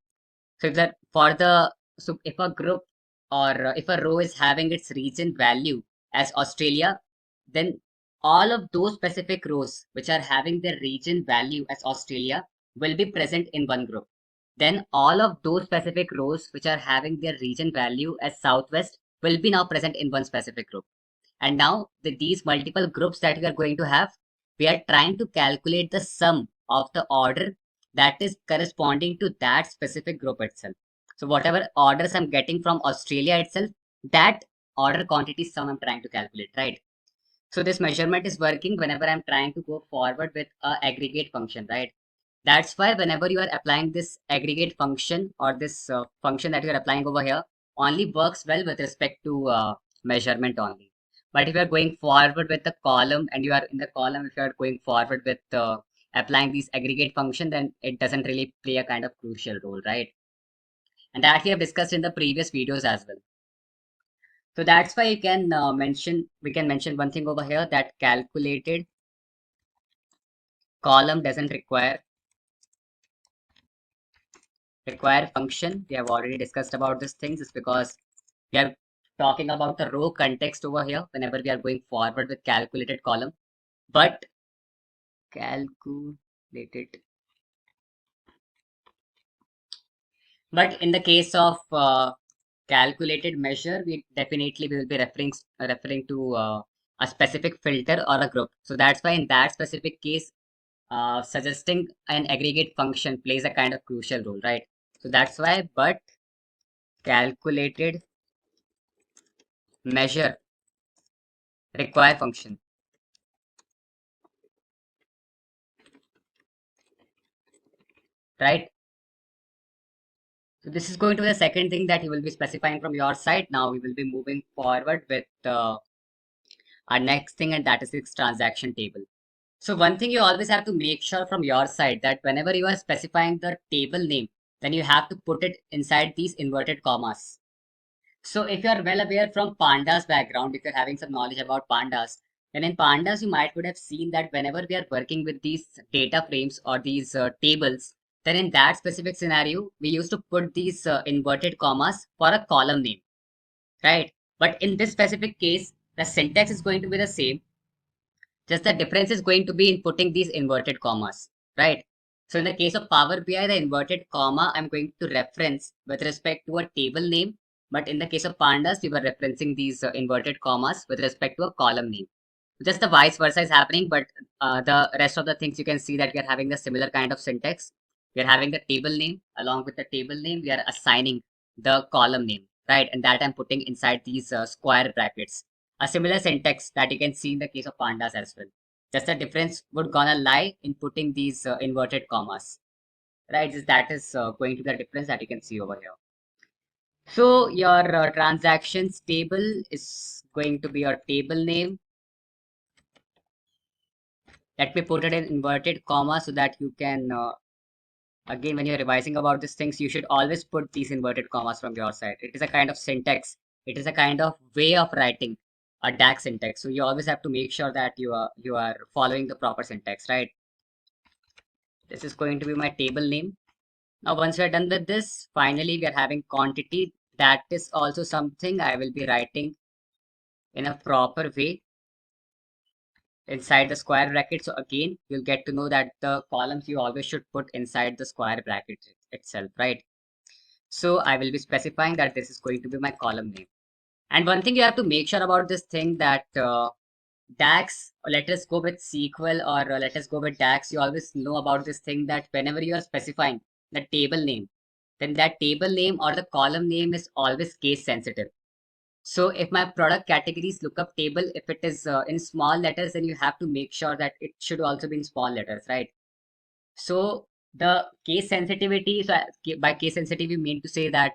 So if that for the so if a group or if a row is having its region value as Australia, then all of those specific rows which are having their region value as Australia will be present in one group. then all of those specific rows which are having their region value as southwest will be now present in one specific group. And now these multiple groups that we are going to have, we are trying to calculate the sum of the order that is corresponding to that specific group itself. So whatever orders I'm getting from Australia itself, that order quantity sum I'm trying to calculate, right? So this measurement is working whenever I'm trying to go forward with a aggregate function, right? That's why whenever you are applying this aggregate function or this function that you are applying over here only works well with respect to measurement only. But if you are going forward with the column and you are in the column, if you are going forward with applying these aggregate function, then it doesn't really play a kind of crucial role, right? And that we have discussed in the previous videos as well. So that's why you can we can mention one thing over here, that calculated column doesn't require function. We have already discussed about these things. It's because we are talking about the row context over here whenever we are going forward with calculated column. But calculated. But in the case of calculated measure, we definitely will be referring to a specific filter or a group. So that's why in that specific case, suggesting an aggregate function plays a kind of crucial role, right? So that's why, but calculated measure require function, right? So this is going to be the second thing that you will be specifying from your side. Now we will be moving forward with our next thing, and that is this transaction table. So one thing you always have to make sure from your side, that whenever you are specifying the table name, then you have to put it inside these inverted commas. So if you are well aware from pandas background, if you're having some knowledge about pandas, then in pandas you might would have seen that whenever we are working with these data frames or these tables, then in that specific scenario we used to put these inverted commas for a column name, right? But in this specific case, the syntax is going to be the same, just the difference is going to be in putting these inverted commas, right? So in the case of Power BI, the inverted comma I'm going to reference with respect to a table name. But in the case of pandas, we were referencing these inverted commas with respect to a column name. Just the vice versa is happening, but the rest of the things you can see that we are having the similar kind of syntax. We are having the table name. Along with the table name, we are assigning the column name, right? And that I'm putting inside these square brackets. A similar syntax that you can see in the case of pandas as well. Just the difference would gonna lie in putting these inverted commas, right? Just that is going to be the difference that you can see over here. So your transactions table is going to be your table name. Let me put it in inverted comma so that you can, again, when you're revising about these things, you should always put these inverted commas from your side. It is a kind of syntax. It is a kind of way of writing a DAX syntax. So you always have to make sure that you are following the proper syntax, right? This is going to be my table name. Now, once we're done with this, finally, we are having quantity. That is also something I will be writing in a proper way inside the square bracket. So again, you'll get to know that the columns you always should put inside the square bracket itself, right? So I will be specifying that this is going to be my column name. And one thing you have to make sure about this thing, that DAX, or let us go with SQL, or let us go with DAX, you always know about this thing that whenever you are specifying the table name, then that table name or the column name is always case sensitive. So if my product categories lookup table, if it is in small letters, then you have to make sure that it should also be in small letters, right? So the case sensitivity, so by case sensitivity, we mean to say that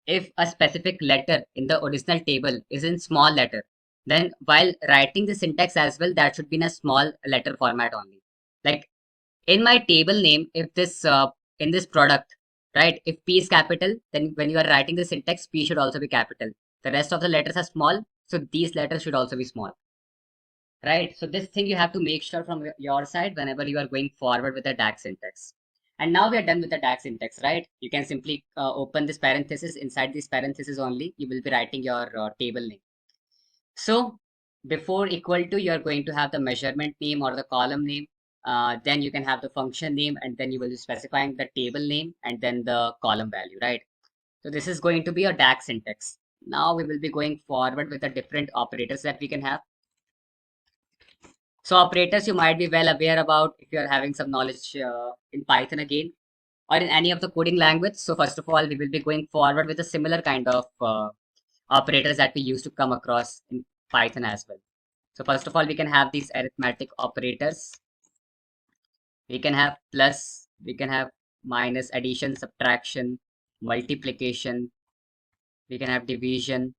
if a specific letter in the original table is in small letter, then while writing the syntax as well, that should be in a small letter format only. Like in my table name, if this in this product, right, if P is capital, then when you are writing the syntax, P should also be capital. The rest of the letters are small, so these letters should also be small, right? So this thing you have to make sure from your side whenever you are going forward with the DAX syntax. And now we are done with the DAX syntax, right? You can simply open this parenthesis. Inside this parenthesis only, you will be writing your table name. So before equal to, you are going to have the measurement name or the column name. then you can have the function name, and then you will be specifying the table name and then the column value, right? So this is going to be a DAX syntax. Now we will be going forward with the different operators that we can have. So operators you might be well aware about if you are having some knowledge in Python again, or in any of the coding language. So first of all, we will be going forward with a similar kind of operators that we used to come across in Python as well. So first of all, we can have these arithmetic operators. We can have plus, we can have minus, addition, subtraction, multiplication, we can have division,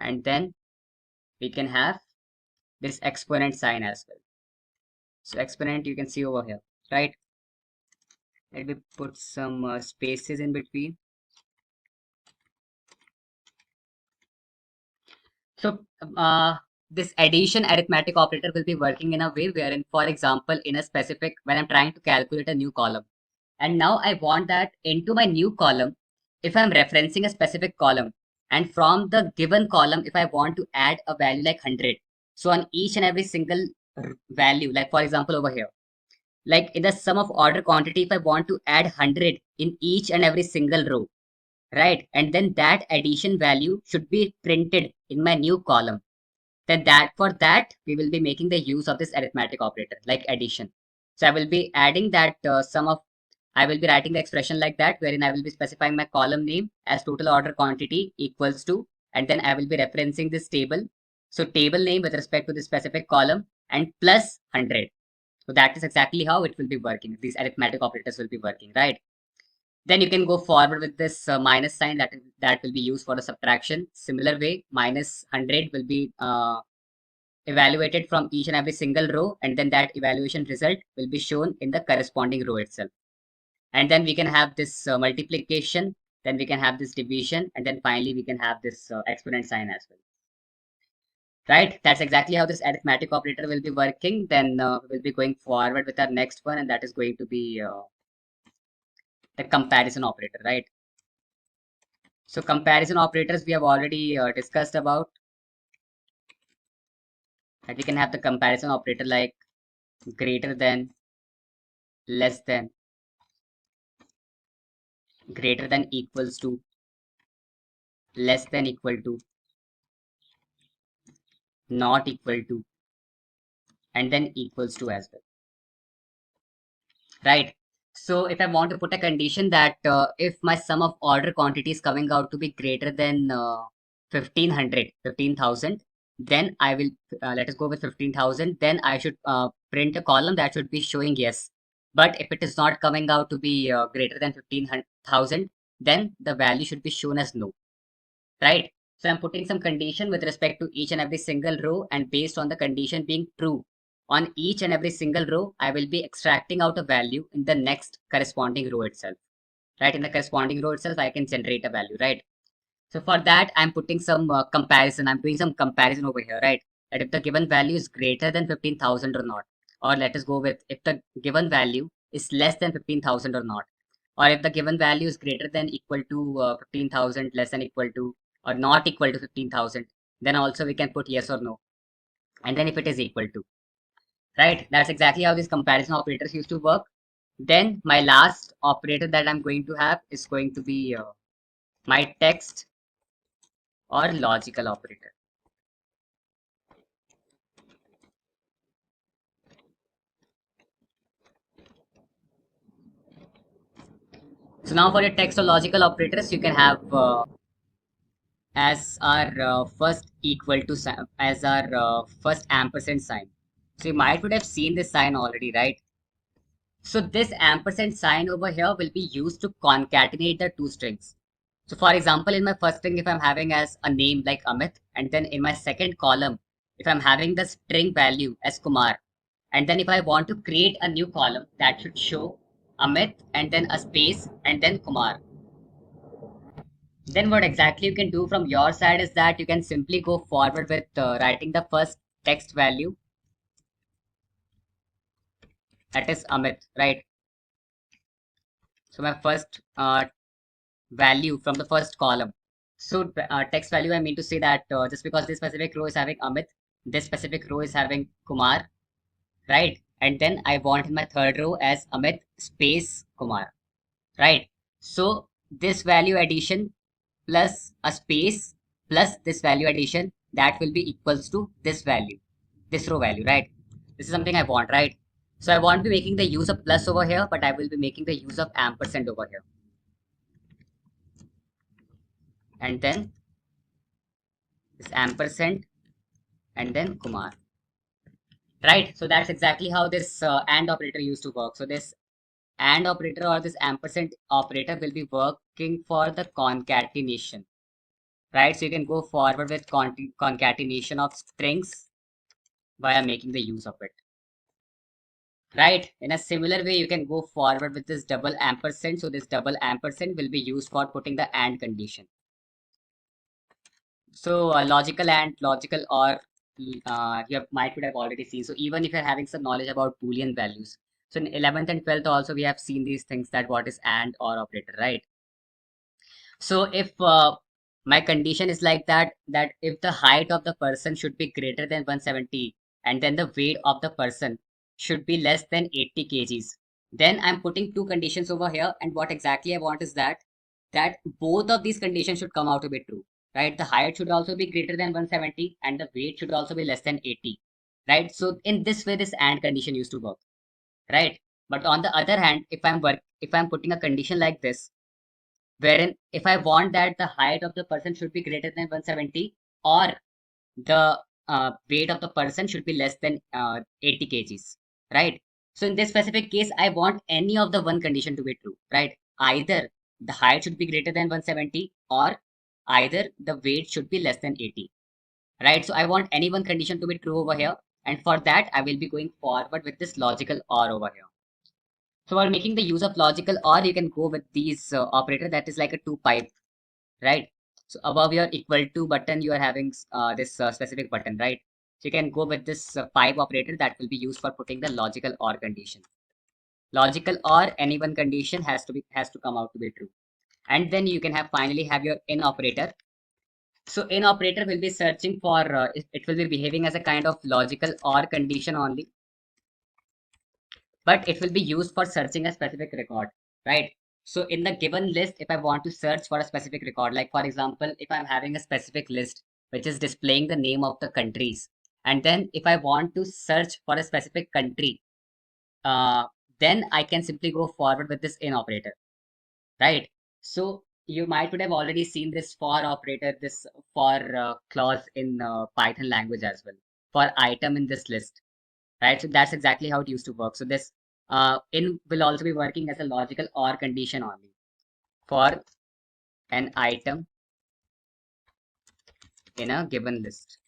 and then we can have this exponent sign as well. So exponent you can see over here, right? Let me put some spaces in between. So this addition arithmetic operator will be working in a way wherein, for example, in a specific, when I'm trying to calculate a new column, and now I want that into my new column, if I'm referencing a specific column, and from the given column, if I want to add a value like 100, so on each and every single value, like for example over here, like in the sum of order quantity, if I want to add 100 in each and every single row, right? And then that addition value should be printed in my new column. Then that for that, we will be making the use of this arithmetic operator like addition. So I will be adding that sum of, I will be writing the expression like that, wherein I will be specifying my column name as total order quantity equals to, and then I will be referencing this table. So table name with respect to the specific column and plus 100. So that is exactly how it will be working. These arithmetic operators will be working, right? Then you can go forward with this minus sign that will be used for the subtraction. Similar way, minus 100 will be evaluated from each and every single row, and then that evaluation result will be shown in the corresponding row itself. And then we can have this multiplication, then we can have this division, and then finally we can have this exponent sign as well. Right, that's exactly how this arithmetic operator will be working. Then we'll be going forward with our next one, and that is going to be the comparison operator, right? So comparison operators we have already discussed about. And we can have the comparison operator like greater than, less than, greater than equals to, less than equal to, not equal to, and then equals to as well, right? So if I want to put a condition that if my sum of order quantity is coming out to be greater than 15,000, then I will, let us go with 15,000, then I should print a column that should be showing yes. But if it is not coming out to be greater than 15,000, then the value should be shown as no, right? So I'm putting some condition with respect to each and every single row, and based on the condition being true on each and every single row, I will be extracting out a value in the next corresponding row itself, right? In the corresponding row itself, I can generate a value, right? So for that, I'm putting some comparison. I'm doing some comparison over here, right? That if the given value is greater than 15,000 or not, or let us go with if the given value is less than 15,000 or not, or if the given value is greater than equal to 15,000, less than equal to, or not equal to 15,000, then also we can put yes or no. And then if it is equal to, right? That's exactly how these comparison operators used to work. Then my last operator that I'm going to have is going to be my text or logical operator. So now for your text or logical operators, you can have as our first equal to sign, as our first ampersand sign. So you might would have seen this sign already, right? So this ampersand sign over here will be used to concatenate the two strings. So for example, in my first string, if I'm having as a name like Amit, and then in my second column, if I'm having the string value as Kumar, and then if I want to create a new column that should show Amit and then a space and then Kumar, then what exactly you can do from your side is that you can simply go forward with writing the first text value, that is Amit, right? So my first value from the first column. So text value, I mean to say that just because this specific row is having Amit, this specific row is having Kumar, right? and then I want in my third row as Amit space Kumar, right? So this value addition plus a space plus this value addition, that will be equals to this value, this row value, right? This is something I want, right? So I won't be making the use of plus over here, but I will be making the use of ampersand over here. And then this ampersand and then Kumar, right? So that's exactly how this AND operator used to work. So this AND operator or this ampersand operator will be working for the concatenation, right? So you can go forward with concatenation of strings via making the use of it, right? In a similar way, you can go forward with this double ampersand. So this double ampersand will be used for putting the AND condition. So logical and logical or might would have already seen. So even if you're having some knowledge about Boolean values, so in 11th and 12th also we have seen these things, that what is AND or operator, right? So if my condition is like that, that if the height of the person should be greater than 170 and then the weight of the person should be less than 80 kgs, then I'm putting two conditions over here. And what exactly I want is that both of these conditions should come out to be true, right? The height should also be greater than 170 and the weight should also be less than 80, right? So in this way, this AND condition used to work, right? But on the other hand, if I'm putting a condition like this, wherein if I want that the height of the person should be greater than 170 or the weight of the person should be less than 80 kgs, right? So in this specific case, I want any of the one condition to be true, right? Either the height should be greater than 170 or either the weight should be less than 80, right? So I want any one condition to be true over here. And for that, I will be going forward with this logical OR over here. So while making the use of logical OR, you can go with these operator that is like a two pipe, right? So above your equal to button, you are having this specific button, right? So you can go with this pipe operator that will be used for putting the logical OR condition. Logical OR, any one condition has to come out to be true. And then you can finally have your in operator. So in operator will be searching for, it will be behaving as a kind of logical OR condition only, but it will be used for searching a specific record, right? So in the given list, if I want to search for a specific record, like for example, if I'm having a specific list which is displaying the name of the countries, and then if I want to search for a specific country, uh, then I can simply go forward with this in operator, right? So you might would have already seen this for operator, this for clause in Python language as well, for item in this list, right? So that's exactly how it used to work. So this in will also be working as a logical OR condition only for an item in a given list.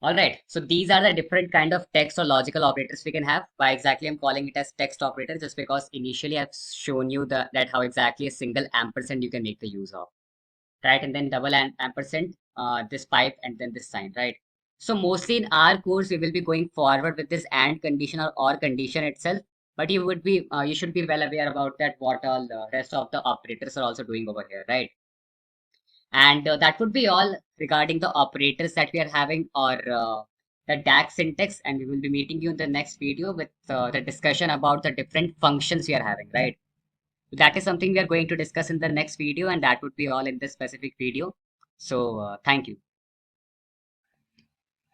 All right, so these are the different kind of text or logical operators we can have. Why exactly I'm calling it as text operator, just because initially I've shown you that how exactly a single ampersand you can make the use of, right? And then double ampersand, this pipe, and then this sign, right? So mostly in our course, we will be going forward with this AND condition or condition itself. But you should be well aware about that what all the rest of the operators are also doing over here, right? And that would be all regarding the operators that we are having, or the DAX syntax. And we will be meeting you in the next video with the discussion about the different functions we are having, right? That is something we are going to discuss in the next video, and that would be all in this specific video. So thank you.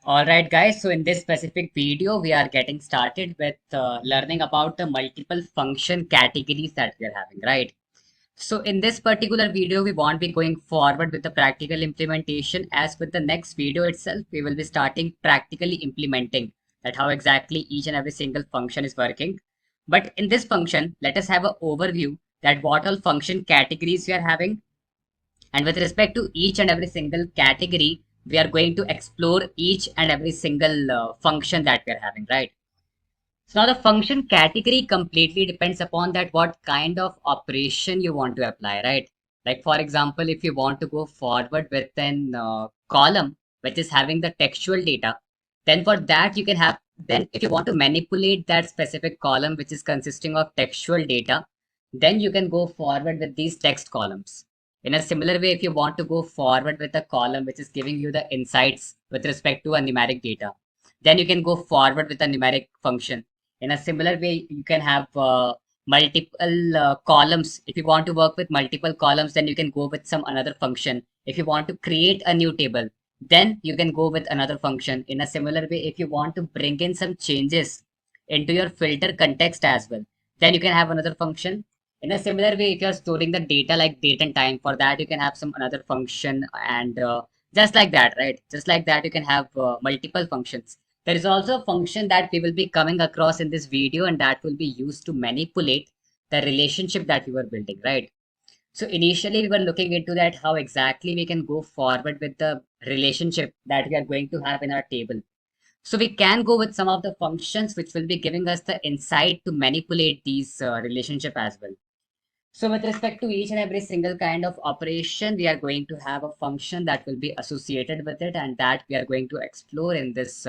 All right, guys. So in this specific video, we are getting started with learning about the multiple function categories that we are having, right? So in this particular video, we won't be going forward with the practical implementation. As with the next video itself, we will be starting practically implementing that how exactly each and every single function is working. But in this function, let us have an overview that what all function categories we are having. And with respect to each and every single category, we are going to explore each and every single function that we are having, right? So now the function category completely depends upon that what kind of operation you want to apply, right? Like for example, if you want to go forward with an column which is having the textual data, then for that you can have, then if you want to manipulate that specific column which is consisting of textual data, then you can go forward with these text columns. In a similar way, if you want to go forward with a column which is giving you the insights with respect to a numeric data, then you can go forward with a numeric function. In a similar way, you can have multiple columns. If you want to work with multiple columns, then you can go with some another function. If you want to create a new table, then you can go with another function. In a similar way, if you want to bring in some changes into your filter context as well, then you can have another function. In a similar way, if you're storing the data like date and time, for that you can have some another function, and just like that, right? Just like that, you can have multiple functions. There is also a function that we will be coming across in this video, and that will be used to manipulate the relationship that we were building, right? So initially we were looking into that how exactly we can go forward with the relationship that we are going to have in our table. So we can go with some of the functions which will be giving us the insight to manipulate these relationship as well. So with respect to each and every single kind of operation, we are going to have a function that will be associated with it, and that we are going to explore in this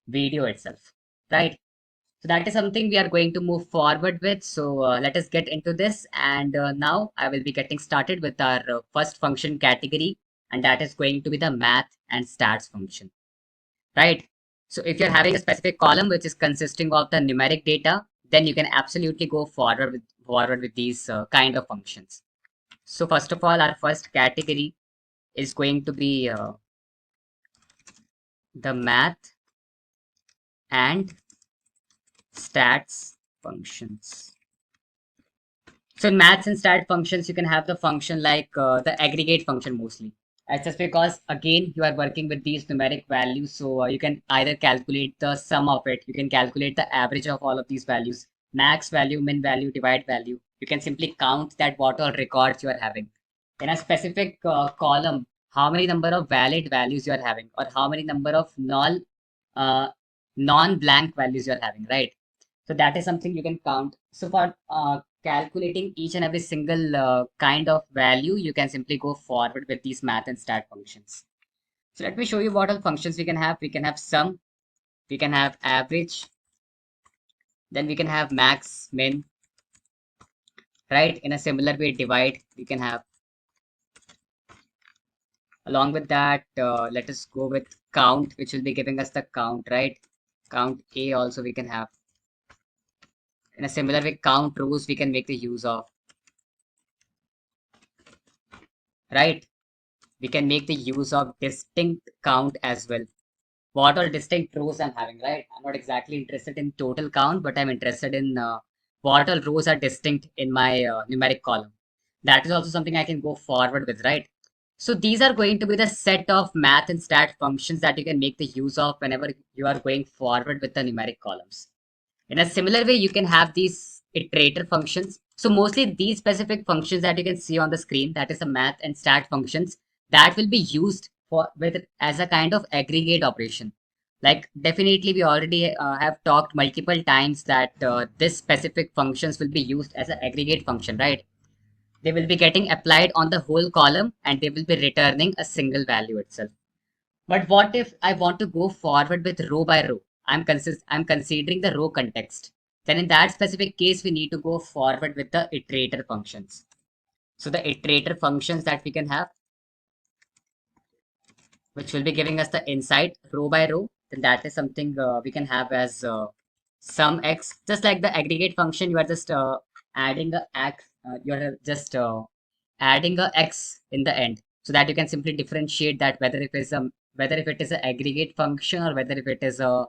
video itself, right? So that is something we are going to move forward with. So let us get into this. And now I will be getting started with our first function category, and that is going to be the math and stats function, right? So if you're having a specific column which is consisting of the numeric data, then you can absolutely go forward with these kind of functions. So first of all, our first category is going to be the math and stats functions. So in maths and stat functions, you can have the function like the aggregate function mostly. It's just because again you are working with these numeric values, so you can either calculate the sum of it, you can calculate the average of all of these values, max value, min value, divide value. You can simply count that what all records you are having in a specific column, how many number of valid values you are having, or how many number of uh, non-blank values you are having, right? So that is something you can count. So for calculating each and every single kind of value, you can simply go forward with these math and stat functions. So let me show you what all functions we can have. We can have sum, we can have average, then we can have max, min, right? In a similar way, divide, we can have. Along with that, let us go with count, which will be giving us the count, right? Count A also we can have. In a similar way, count rows we can make the use of, right? We can make the use of distinct count as well. What all distinct rows I'm having, right? I'm not exactly interested in total count, but I'm interested in what all rows are distinct in my numeric column. That is also something I can go forward with, right? So these are going to be the set of math and stat functions that you can make the use of whenever you are going forward with the numeric columns. In a similar way, you can have these iterator functions. So mostly these specific functions that you can see on the screen, that is the math and stat functions, that will be used for with as a kind of aggregate operation. Like definitely we already have talked multiple times that this specific functions will be used as an aggregate function, right? They will be getting applied on the whole column and they will be returning a single value itself. But what if I want to go forward with row by row? I'm considering the row context. Then in that specific case, we need to go forward with the iterator functions. So the iterator functions that we can have, which will be giving us the insight row by row, then that is something we can have as sum x. Just like the aggregate function, you are just adding a x, you are just adding a x in the end, so that you can simply differentiate that whether if it is an aggregate function or whether if it is a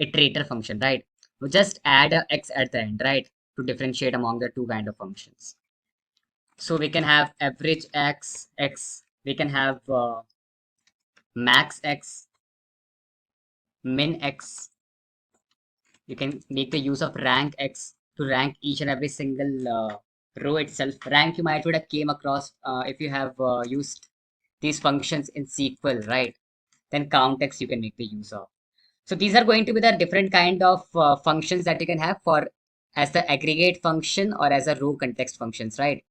iterator function, right? We just add a x at the end, right, to differentiate among the two kind of functions. So we can have average x, we can have max x, min x. You can make the use of rank x to rank each and every single row itself. Rank you might would have came across if you have used these functions in SQL, right? Then count x you can make the use of. So these are going to be the different kind of functions that you can have for as the aggregate function or as a row context functions, right?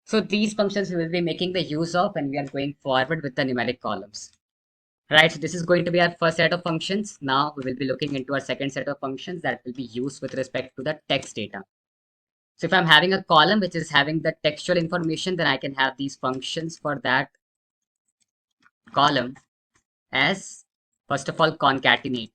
So these functions we will be making the use of when we are going forward with the numeric columns. Right, so this is going to be our first set of functions. Now we will be looking into our second set of functions that will be used with respect to the text data. So if I'm having a column which is having the textual information, then I can have these functions for that column as, first of all, concatenate.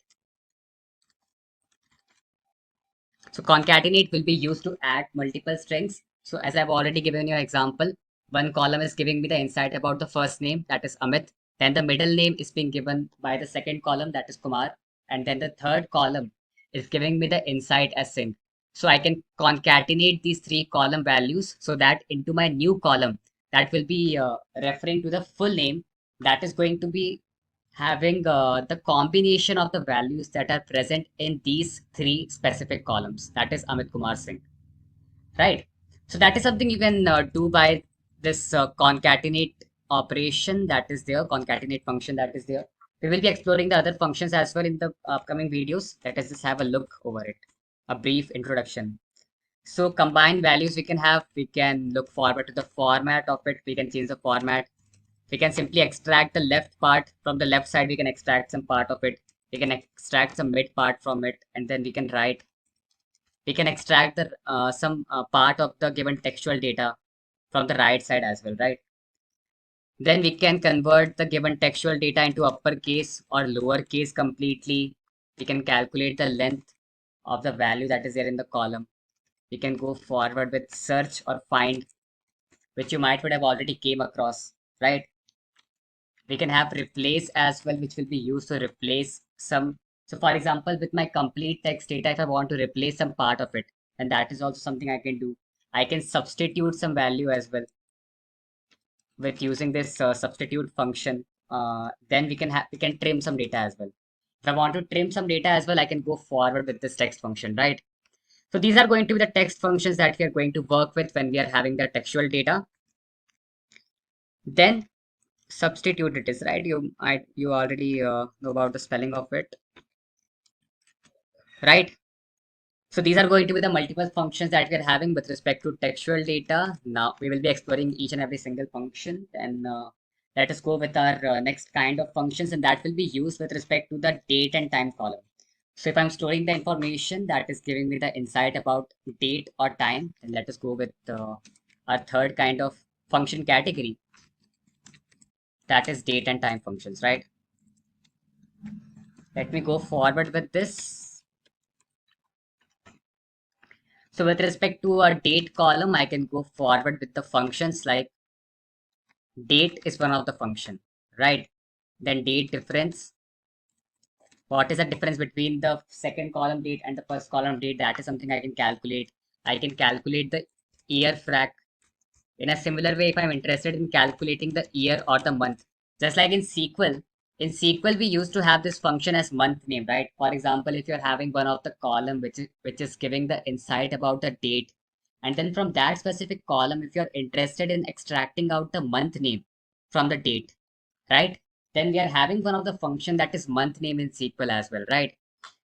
So concatenate will be used to add multiple strings. So as I've already given you an example, one column is giving me the insight about the first name, that is Amit. Then the middle name is being given by the second column, that is Kumar. And then the third column is giving me the insight as Singh. So I can concatenate these three column values so that into my new column that will be referring to the full name, that is going to be having the combination of the values that are present in these three specific columns. That is Amit Kumar Singh, right? So that is something you can do by this concatenate operation that is there, concatenate function that is there. We will be exploring the other functions as well in the upcoming videos. Let us just have a look over it, a brief introduction. So combined values we can look forward to the format of it. We can change the format. We can simply extract the left part from the left side. We can extract some part of it. We can extract some mid part from it, and then we can write. We can extract the some part of the given textual data from the right side as well, right? Then we can convert the given textual data into uppercase or lowercase completely. We can calculate the length of the value that is there in the column. We can go forward with search or find, which you might would have already came across, right? We can have replace as well, which will be used to replace some. So for example, with my complete text data, if I want to replace some part of it, and that is also something I can do. I can substitute some value as well with using this substitute function. Then we can trim some data as well. If I want to trim some data as well, I can go forward with this text function, right? So these are going to be the text functions that we are going to work with when we are having the textual data. Then substitute it is, right? You already know about the spelling of it, right? So these are going to be the multiple functions that we are having with respect to textual data. Now we will be exploring each and every single function, and let us go with our next kind of functions, and that will be used with respect to the date and time column. So if I'm storing the information that is giving me the insight about date or time, then let us go with our third kind of function category, that is date and time functions, right? Let me go forward with this. So with respect to our date column, I can go forward with the functions like date is one of the function, right? Then date difference. What is the difference between the second column date and the first column date? That is something I can calculate. I can calculate the year frac. In a similar way, if I'm interested in calculating the year or the month, just like in SQL we used to have this function as month name, right? For example, if you're having one of the column which is giving the insight about the date, and then from that specific column, if you're interested in extracting out the month name from the date, right? Then we are having one of the function that is month name in SQL as well, right?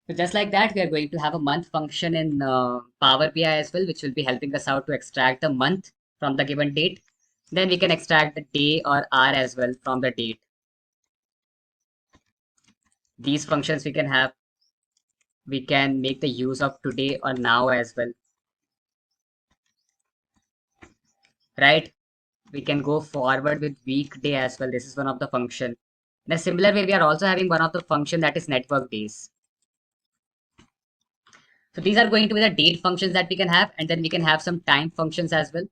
So just like that, we are going to have a month function in Power BI as well, which will be helping us out to extract the month from the given date. Then we can extract the day or hour as well from the date. These functions we can have, we can make the use of today or now as well, right? We can go forward with weekday as well. This is one of the function. In a similar way, we are also having one of the function that is network days. So these are going to be the date functions that we can have, and then we can have some time functions as well.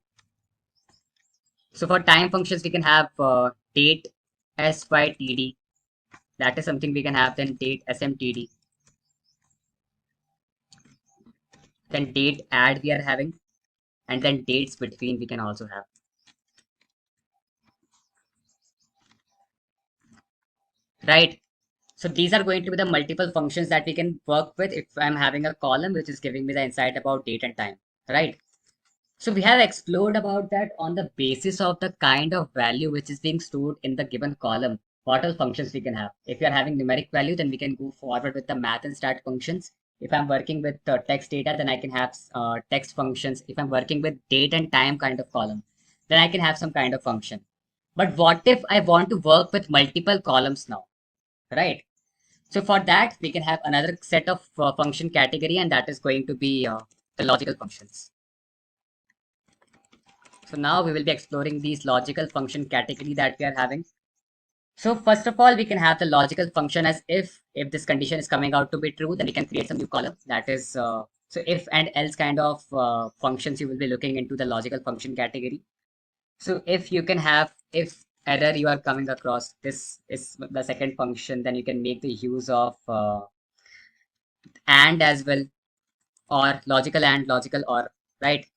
So for time functions, we can have date SYTD. That is something we can have. Then date SMTD. Then date add we are having, and then dates between we can also have. Right. So these are going to be the multiple functions that we can work with if I'm having a column which is giving me the insight about date and time. Right. So we have explored about that on the basis of the kind of value which is being stored in the given column. What all functions we can have. If you are having numeric value, then we can go forward with the math and stat functions. If I'm working with text data, then I can have text functions. If I'm working with date and time kind of column, then I can have some kind of function. But what if I want to work with multiple columns now, right? So for that, we can have another set of function category, and that is going to be the logical functions. So now we will be exploring these logical function category that we are having. So first of all, we can have the logical function as if this condition is coming out to be true, then we can create some new column that is so if and else kind of functions you will be looking into the logical function category. So if you can have if error you are coming across, this is the second function, then you can make the use of and as well, or logical and logical or, right?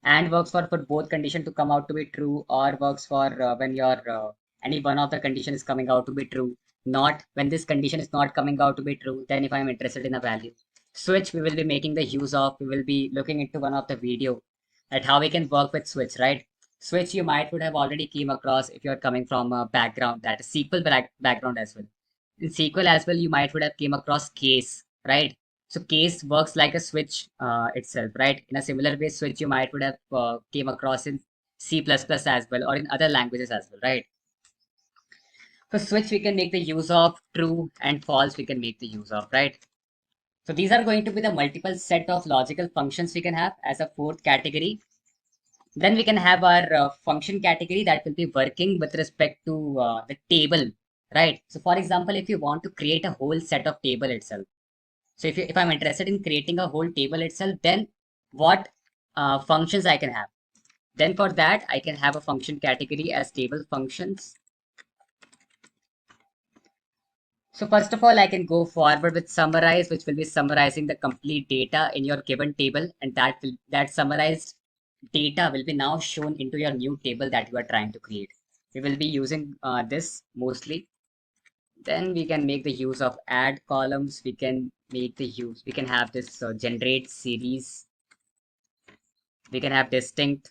And works for both condition to come out to be true, or works for when your any one of the condition is coming out to be true. Not when this condition is not coming out to be true, then if I'm interested in a value. Switch we will be making the use of, we will be looking into one of the video at how we can work with switch, right? Switch you might would have already came across if you're coming from a background that is SQL background as well. In SQL as well, you might would have came across case, right? So case works like a switch itself, right? In a similar way, switch you might would have came across in C++ as well, or in other languages as well, right? For switch, we can make the use of true and false. We can make the use of, right? So these are going to be the multiple set of logical functions we can have as a fourth category. Then we can have our function category that will be working with respect to the table, right? So for example, if you want to create a whole set of table itself. So if I'm interested in creating a whole table itself, then what functions I can have? Then for that, I can have a function category as table functions. So first of all, I can go forward with summarize, which will be summarizing the complete data in your given table, and that summarized data will be now shown into your new table that you are trying to create. We will be using this mostly. Then we can make the use of add columns. We can have this generate series. We can have distinct.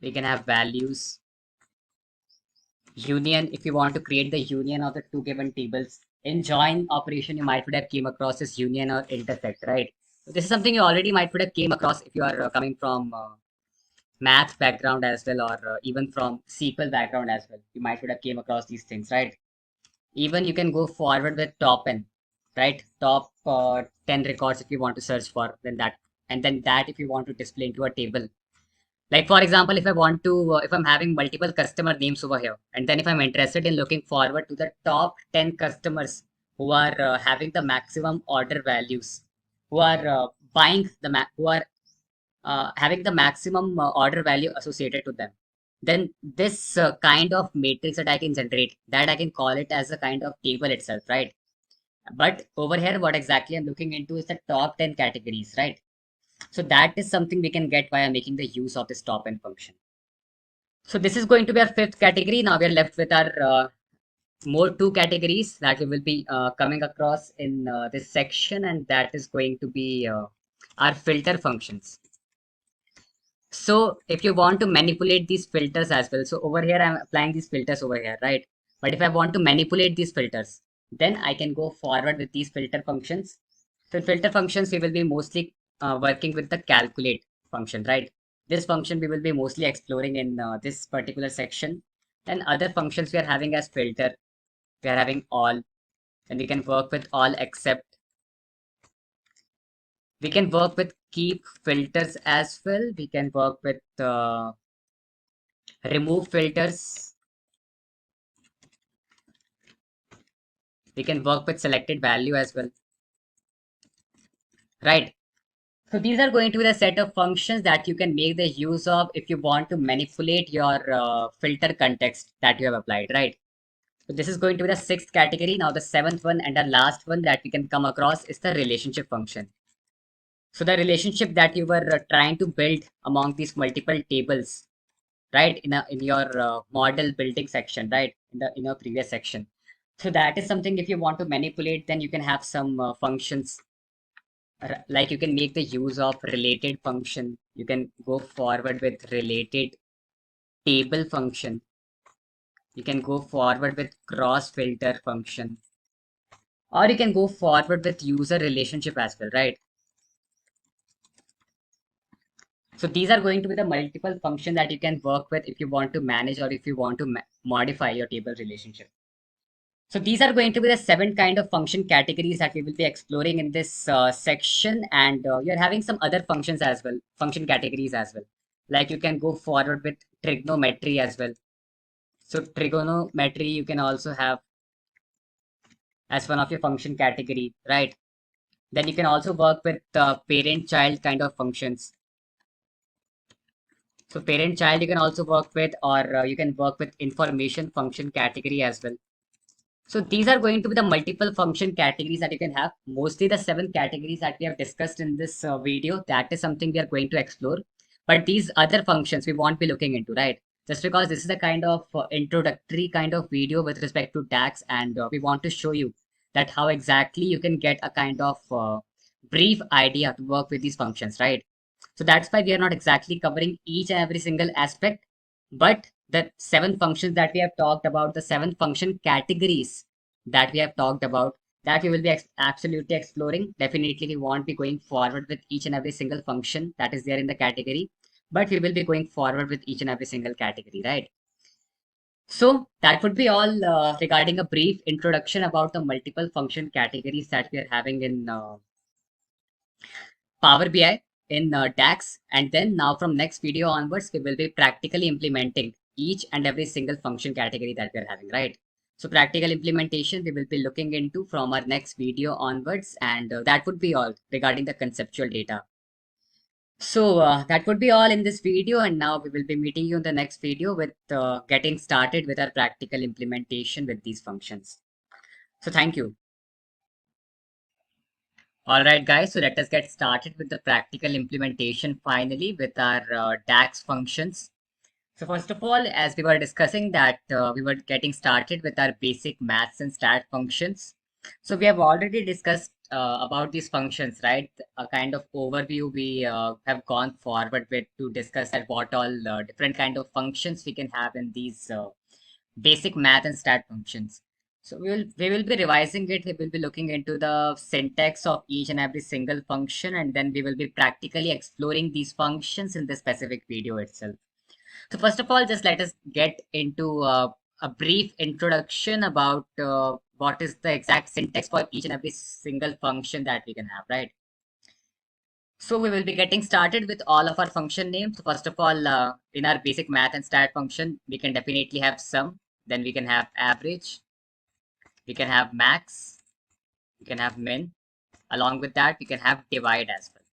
We can have values. Union, if you want to create the union of the two given tables. In join operation, you might would have came across this union or intersect, right? So this is something you already might would have came across if you are coming from math background as well, or even from SQL background as well. You might would have came across these things, right? Even you can go forward with top n, right? Top 10 records if you want to search for, then that, and then that if you want to display into a table. Like for example, if I want to, if I'm having multiple customer names over here, and then if I'm interested in looking forward to the top 10 customers who are having the maximum order values, who are buying who are having the maximum order value associated to them, then this kind of matrix that I can generate, that I can call it as a kind of table itself, right? But over here, what exactly I'm looking into is the top 10 categories, right? So that is something we can get via making the use of this top n function. So this is going to be our fifth category. Now we are left with our more two categories that we will be coming across in this section, and that is going to be our filter functions. So if you want to manipulate these filters as well, so over here I'm applying these filters over here, right? But if I want to manipulate these filters, then I can go forward with these filter functions. So filter functions, we will be mostly working with the calculate function, right? This function we will be mostly exploring in this particular section. And other functions we are having as filter, we are having all, and we can work with all except. We can work with keep filters as well. We can work with remove filters. We can work with selected value as well, right? So these are going to be the set of functions that you can make the use of if you want to manipulate your filter context that you have applied, right? So this is going to be the sixth category. Now the seventh one and the last one that we can come across is the relationship function. So the relationship that you were trying to build among these multiple tables, right, in your model building section, right, in your previous section. So that is something if you want to manipulate, then you can have some functions like you can make the use of related function. You can go forward with related table function. You can go forward with cross filter function, or you can go forward with user relationship as well, right? So these are going to be the multiple function that you can work with if you want to manage or if you want to modify your table relationship. So these are going to be the 7 kind of function categories that we will be exploring in this section, and you're having some other functions as well, function categories as well. Like you can go forward with trigonometry as well. So trigonometry you can also have as one of your function category, right? Then you can also work with parent-child kind of functions. So parent-child you can also work with, or you can work with information function category as well. So these are going to be the multiple function categories that you can have. Mostly the 7 categories that we have discussed in this video, that is something we are going to explore. But these other functions we won't be looking into, right? Just because this is a kind of introductory kind of video with respect to DAX, and we want to show you that how exactly you can get a kind of brief idea to work with these functions, right? So that's why we are not exactly covering each and every single aspect, but the 7 functions that we have talked about, the 7 function categories that we have talked about, that we will be absolutely exploring. Definitely, we won't be going forward with each and every single function that is there in the category, but we will be going forward with each and every single category, right? So that would be all regarding a brief introduction about the multiple function categories that we are having in Power BI in DAX. And then now from next video onwards, we will be practically implementing each and every single function category that we are having, right? So practical implementation, we will be looking into from our next video onwards. And that would be all regarding the conceptual data. So that would be all in this video. And now we will be meeting you in the next video with getting started with our practical implementation with these functions. So thank you. All right, guys, so let us get started with the practical implementation finally with our DAX functions. So first of all, as we were discussing that we were getting started with our basic maths and stat functions. So we have already discussed about these functions, right? A kind of overview we have gone forward with to discuss that what all different kind of functions we can have in these basic math and stat functions. So we will be revising it. We will be looking into the syntax of each and every single function, and then we will be practically exploring these functions in the specific video itself. So first of all, just let us get into a brief introduction about what is the exact syntax for each and every single function that we can have, right? So we will be getting started with all of our function names. So first of all, in our basic math and stat function, we can definitely have sum. Then we can have average. We can have max. We can have min. Along with that, we can have divide as well.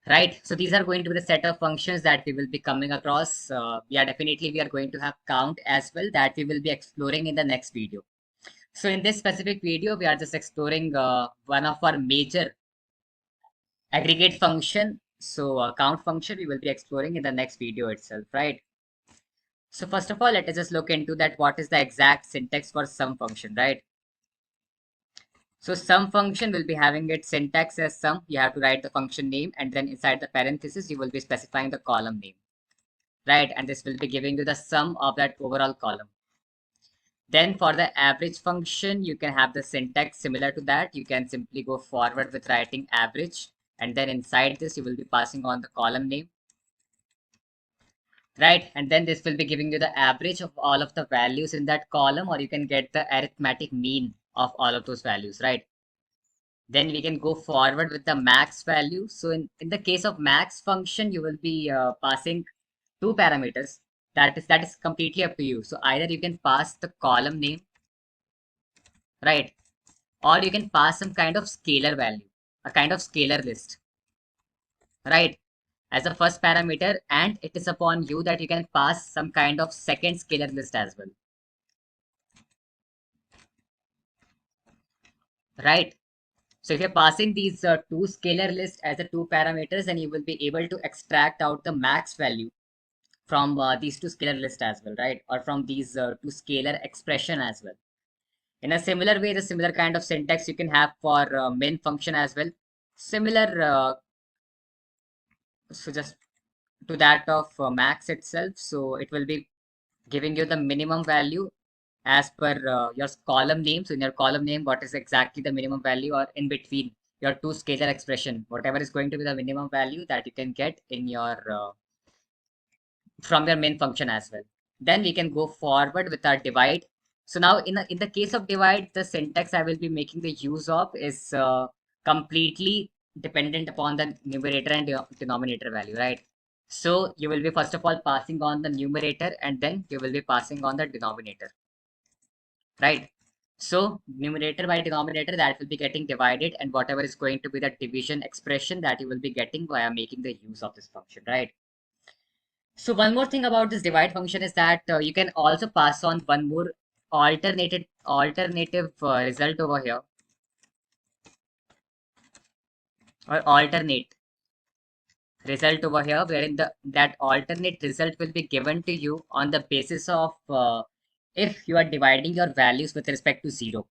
Right. So these are going to be the set of functions that we will be coming across. Yeah, definitely we are going to have count as well that we will be exploring in the next video. So in this specific video, we are just exploring one of our major aggregate function. So count function we will be exploring in the next video itself, right? So first of all, let us just look into that what is the exact syntax for sum function, right? So sum function will be having its syntax as sum. You have to write the function name, and then inside the parenthesis, you will be specifying the column name, right? And this will be giving you the sum of that overall column. Then for the average function, you can have the syntax similar to that. You can simply go forward with writing average, and then inside this, you will be passing on the column name, right? And then this will be giving you the average of all of the values in that column, or you can get the arithmetic mean of all of those values, right? Then we can go forward with the max value. So in the case of max function, you will be passing 2 parameters. That is completely up to you. So either you can pass the column name, right? Or you can pass some kind of scalar value, a kind of scalar list, right? As the first parameter, and it is upon you that you can pass some kind of second scalar list as well, right? So if you're passing these 2 scalar lists as the 2 parameters, then you will be able to extract out the max value from these 2 scalar list as well, right? Or from these 2 scalar expression as well. In a similar way, the similar kind of syntax you can have for min function as well. Similar, so just to that of max itself. So it will be giving you the minimum value as per your column name. So in your column name, what is exactly the minimum value, or in between your 2 scalar expression, whatever is going to be the minimum value that you can get in your from your main function as well. Then we can go forward with our divide. So now in the case of divide, the syntax I will be making the use of is completely dependent upon the numerator and denominator value, right? So you will be first of all passing on the numerator and then you will be passing on the denominator, right? So numerator by denominator, that will be getting divided, and whatever is going to be the division expression, that you will be getting via making the use of this function, right? So one more thing about this divide function is that you can also pass on one more alternative result over here, or alternate result over here, wherein that alternate result will be given to you on the basis of if you are dividing your values with respect to 0,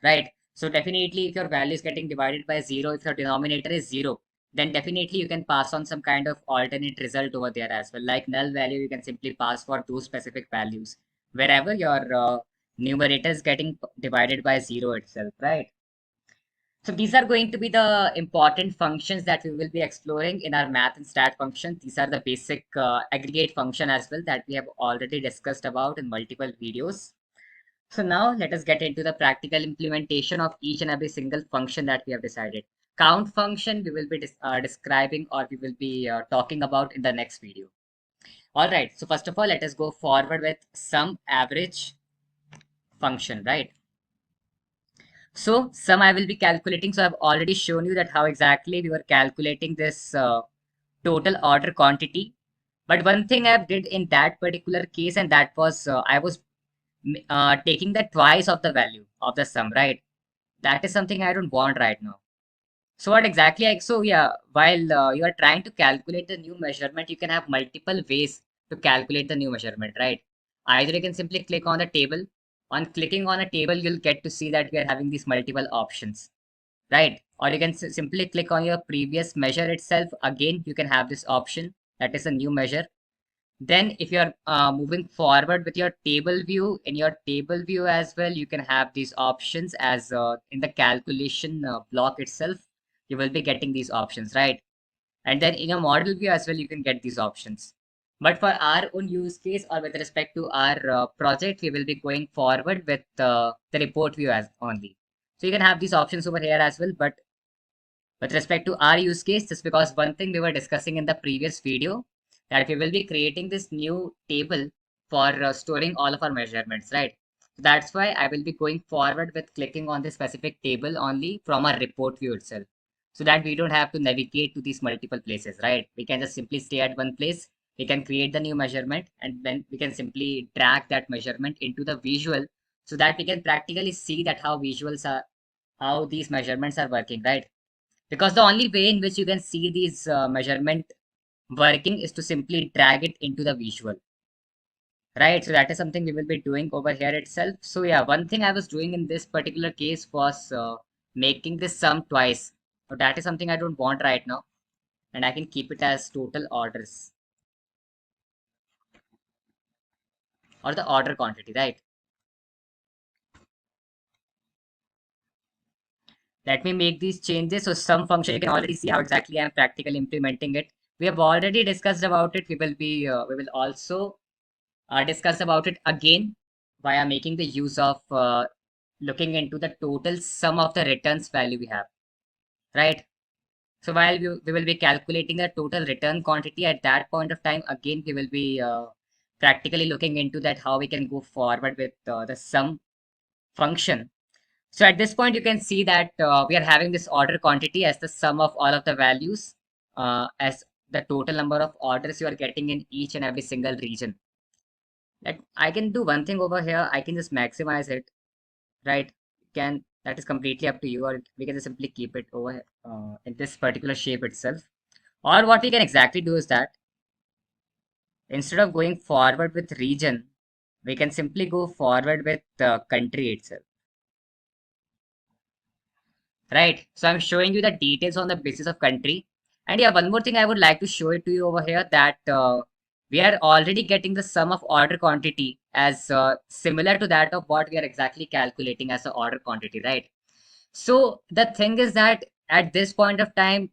right? So definitely if your value is getting divided by 0, if your denominator is 0, then definitely you can pass on some kind of alternate result over there as well. Like null value, you can simply pass for those specific values wherever your numerator is getting divided by 0 itself, right? So these are going to be the important functions that we will be exploring in our math and stat function. These are the basic aggregate function as well that we have already discussed about in multiple videos. So now let us get into the practical implementation of each and every single function that we have decided. Count function we will be describing, or we will be talking about in the next video. All right. So first of all, let us go forward with sum average function, right? So sum I will be calculating. So I've already shown you that how exactly we were calculating this total order quantity. But one thing I did in that particular case, and that was I was taking the twice of the value of the sum, right? That is something I don't want right now. So what exactly so yeah, while you are trying to calculate the new measurement, you can have multiple ways to calculate the new measurement, right? Either you can simply click on the table. On clicking on a table, you'll get to see that we are having these multiple options, right? Or you can simply click on your previous measure itself. Again, you can have this option that is a new measure. Then if you're moving forward with your table view, in your table view as well, you can have these options as in the calculation block itself, you will be getting these options, right? And then in your model view as well, you can get these options. But for our own use case or with respect to our project, we will be going forward with the report view as only. So you can have these options over here as well, but with respect to our use case, just because one thing we were discussing in the previous video, that we will be creating this new table for storing all of our measurements, right? So that's why I will be going forward with clicking on this specific table only from our report view itself, so that we don't have to navigate to these multiple places, right? We can just simply stay at one place. We can create the new measurement and then we can simply drag that measurement into the visual, so that we can practically see that how these measurements are working, right? Because the only way in which you can see these measurement working is to simply drag it into the visual, right? So that is something we will be doing over here itself. So yeah, one thing I was doing in this particular case was making this sum twice. So that is something I don't want right now, and I can keep it as total orders or the order quantity, right? Let me make these changes. So some function, you can already see how exactly I'm practically implementing it. We have already discussed about it. We will also discuss about it again via making the use of looking into the total sum of the returns value we have, right? So while we will be calculating the total return quantity at that point of time, again, we will be practically looking into that how we can go forward with the sum function. So at this point, you can see that we are having this order quantity as the sum of all of the values as the total number of orders you are getting in each and every single region. Like I can do one thing over here. I can just maximize it, right? Can That is completely up to you, or we can just simply keep it over in this particular shape itself. Or what we can exactly do is that instead of going forward with region, we can simply go forward with the country itself, right? So I'm showing you the details on the basis of country. And yeah, one more thing I would like to show it to you over here, that we are already getting the sum of order quantity as similar to that of what we are exactly calculating as the order quantity, right? So the thing is that at this point of time,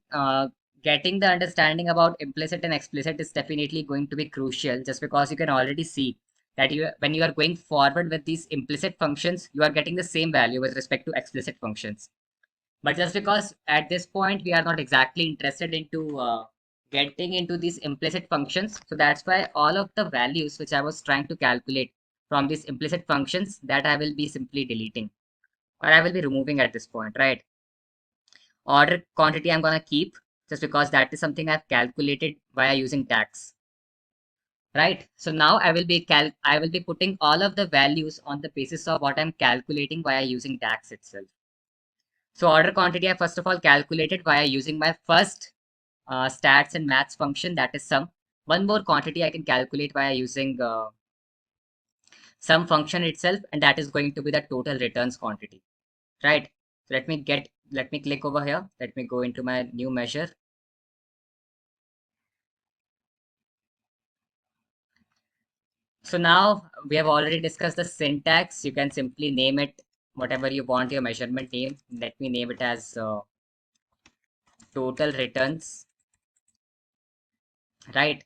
getting the understanding about implicit and explicit is definitely going to be crucial, just because you can already see that when you are going forward with these implicit functions, you are getting the same value with respect to explicit functions. But just because at this point we are not exactly interested into getting into these implicit functions, so that's why all of the values which I was trying to calculate from these implicit functions, that I will be simply deleting, or I will be removing at this point, right? Order quantity I'm gonna keep, just because that is something I've calculated via using DAX, right? So now I will be putting all of the values on the basis of what I'm calculating via using DAX itself. So order quantity I first of all calculated via using my first stats and maths function, that is sum. One more quantity I can calculate via using sum function itself, and that is going to be the total returns quantity, right? So let me click over here. Let me go into my new measure. So now we have already discussed the syntax. You can simply name it whatever you want your measurement name. Let me name it as total returns, right?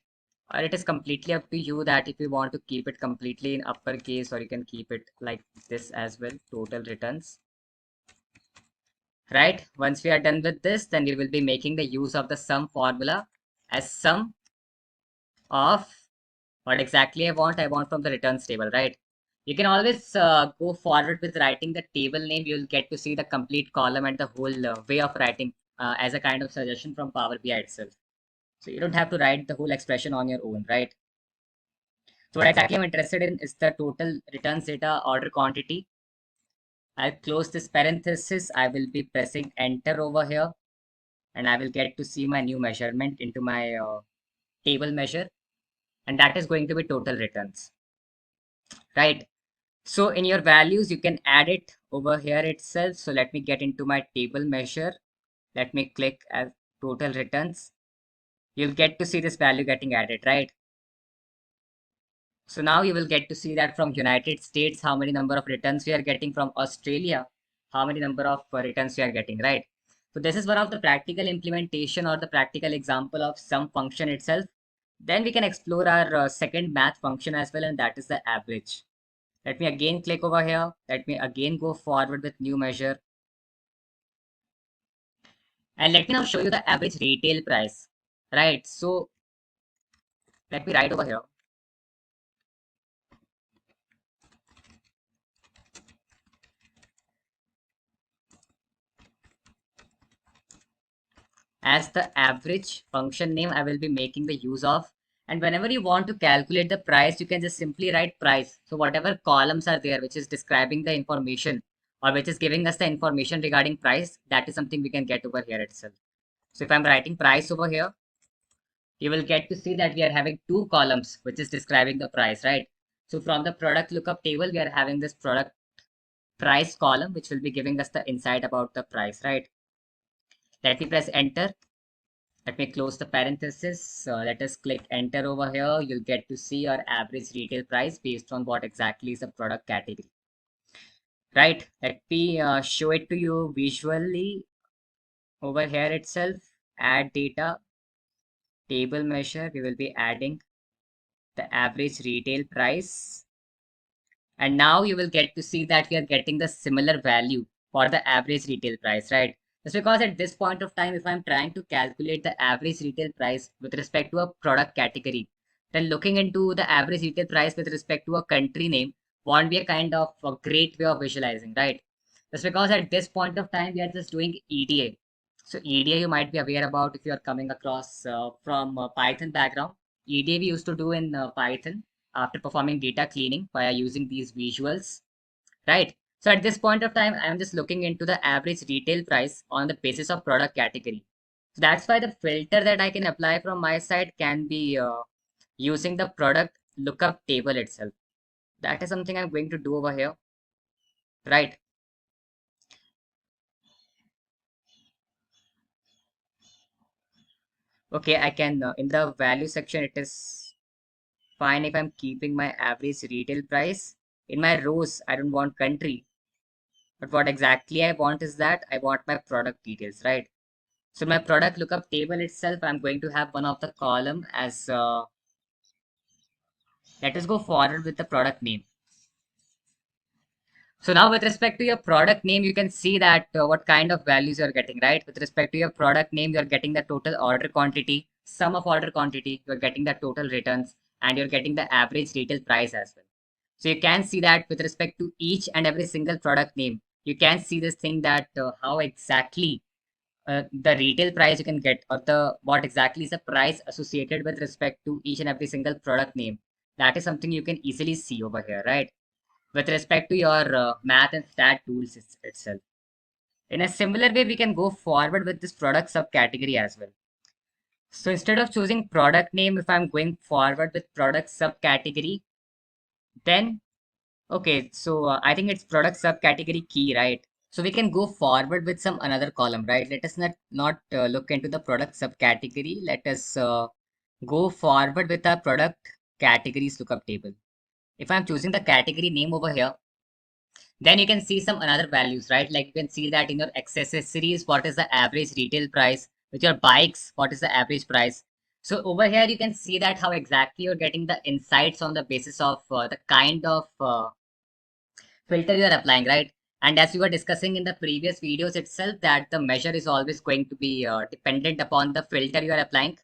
Or it is completely up to you that if you want to keep it completely in uppercase, or you can keep it like this as well, total returns, right? Once we are done with this, then we will be making the use of the sum formula as sum of what exactly I want from the returns table, right? You can always go forward with writing the table name. You'll get to see the complete column and the whole way of writing as a kind of suggestion from Power BI itself. So you don't have to write the whole expression on your own, right? So what exactly I'm interested in is the total returns data order quantity. I'll close this parenthesis. I will be pressing enter over here, and I will get to see my new measurement into my table measure, and that is going to be total returns, right? So in your values, you can add it over here itself. So let me get into my table measure. Let me click as total returns. You'll get to see this value getting added, right? So now you will get to see that from United States, how many number of returns we are getting, from Australia, how many number of returns we are getting, right? So this is one of the practical implementation or the practical example of some function itself. Then we can explore our second math function as well, and that is the average. Let me again click over here. Let me again go forward with new measure. And let me now show you the average retail price, right? So let me write over here. As the average function name I will be making the use of. And whenever you want to calculate the price, you can just simply write price. So whatever columns are there, which is describing the information or which is giving us the information regarding price, that is something we can get over here itself. So if I'm writing price over here, you will get to see that we are having two columns, which is describing the price, right? So from the product lookup table, we are having this product price column, which will be giving us the insight about the price, right? Let me press enter. Let me close the parenthesis. Let us click enter over here. You'll get to see our average retail price based on what exactly is the product category. Right. Let me show it to you visually over here itself. Add data, table measure. We will be adding the average retail price. And now you will get to see that we are getting the similar value for the average retail price, right? Just because at this point of time, if I'm trying to calculate the average retail price with respect to a product category, then looking into the average retail price with respect to a country name won't be a kind of a great way of visualizing, right? Just because at this point of time, we are just doing EDA. So EDA, you might be aware about if you are coming across from Python background. EDA we used to do in Python after performing data cleaning by using these visuals, right? So at this point of time, I'm just looking into the average retail price on the basis of product category. So that's why the filter that I can apply from my side can be using the product lookup table itself. That is something I'm going to do over here, right? Okay, I can, in the value section, it is fine if I'm keeping my average retail price. In my rows, I don't want country. But what exactly I want is that I want my product details, right? So my product lookup table itself, I'm going to have one of the column as Let us go forward with the product name. So now with respect to your product name, you can see that what kind of values you're getting, right? With respect to your product name, you're getting the total order quantity, sum of order quantity, you're getting the total returns, and you're getting the average retail price as well. So you can see that with respect to each and every single product name, you can see this thing that how exactly the retail price you can get, or the what exactly is the price associated with respect to each and every single product name. That is something you can easily see over here, right? With respect to your math and stat tools itself. In a similar way, we can go forward with this product subcategory as well. So instead of choosing product name, if I'm going forward with product subcategory, then okay, so I think it's product subcategory key, right? So we can go forward with some another column, right? Let us not look into the product subcategory. Let us go forward with our product categories lookup table. If I'm choosing the category name over here, then you can see some another values, right? Like you can see that in your accessories, what is the average retail price? With your bikes, what is the average price? So over here, you can see that how exactly you're getting the insights on the basis of the kind of filter you are applying, right? And as we were discussing in the previous videos itself, that the measure is always going to be dependent upon the filter you are applying.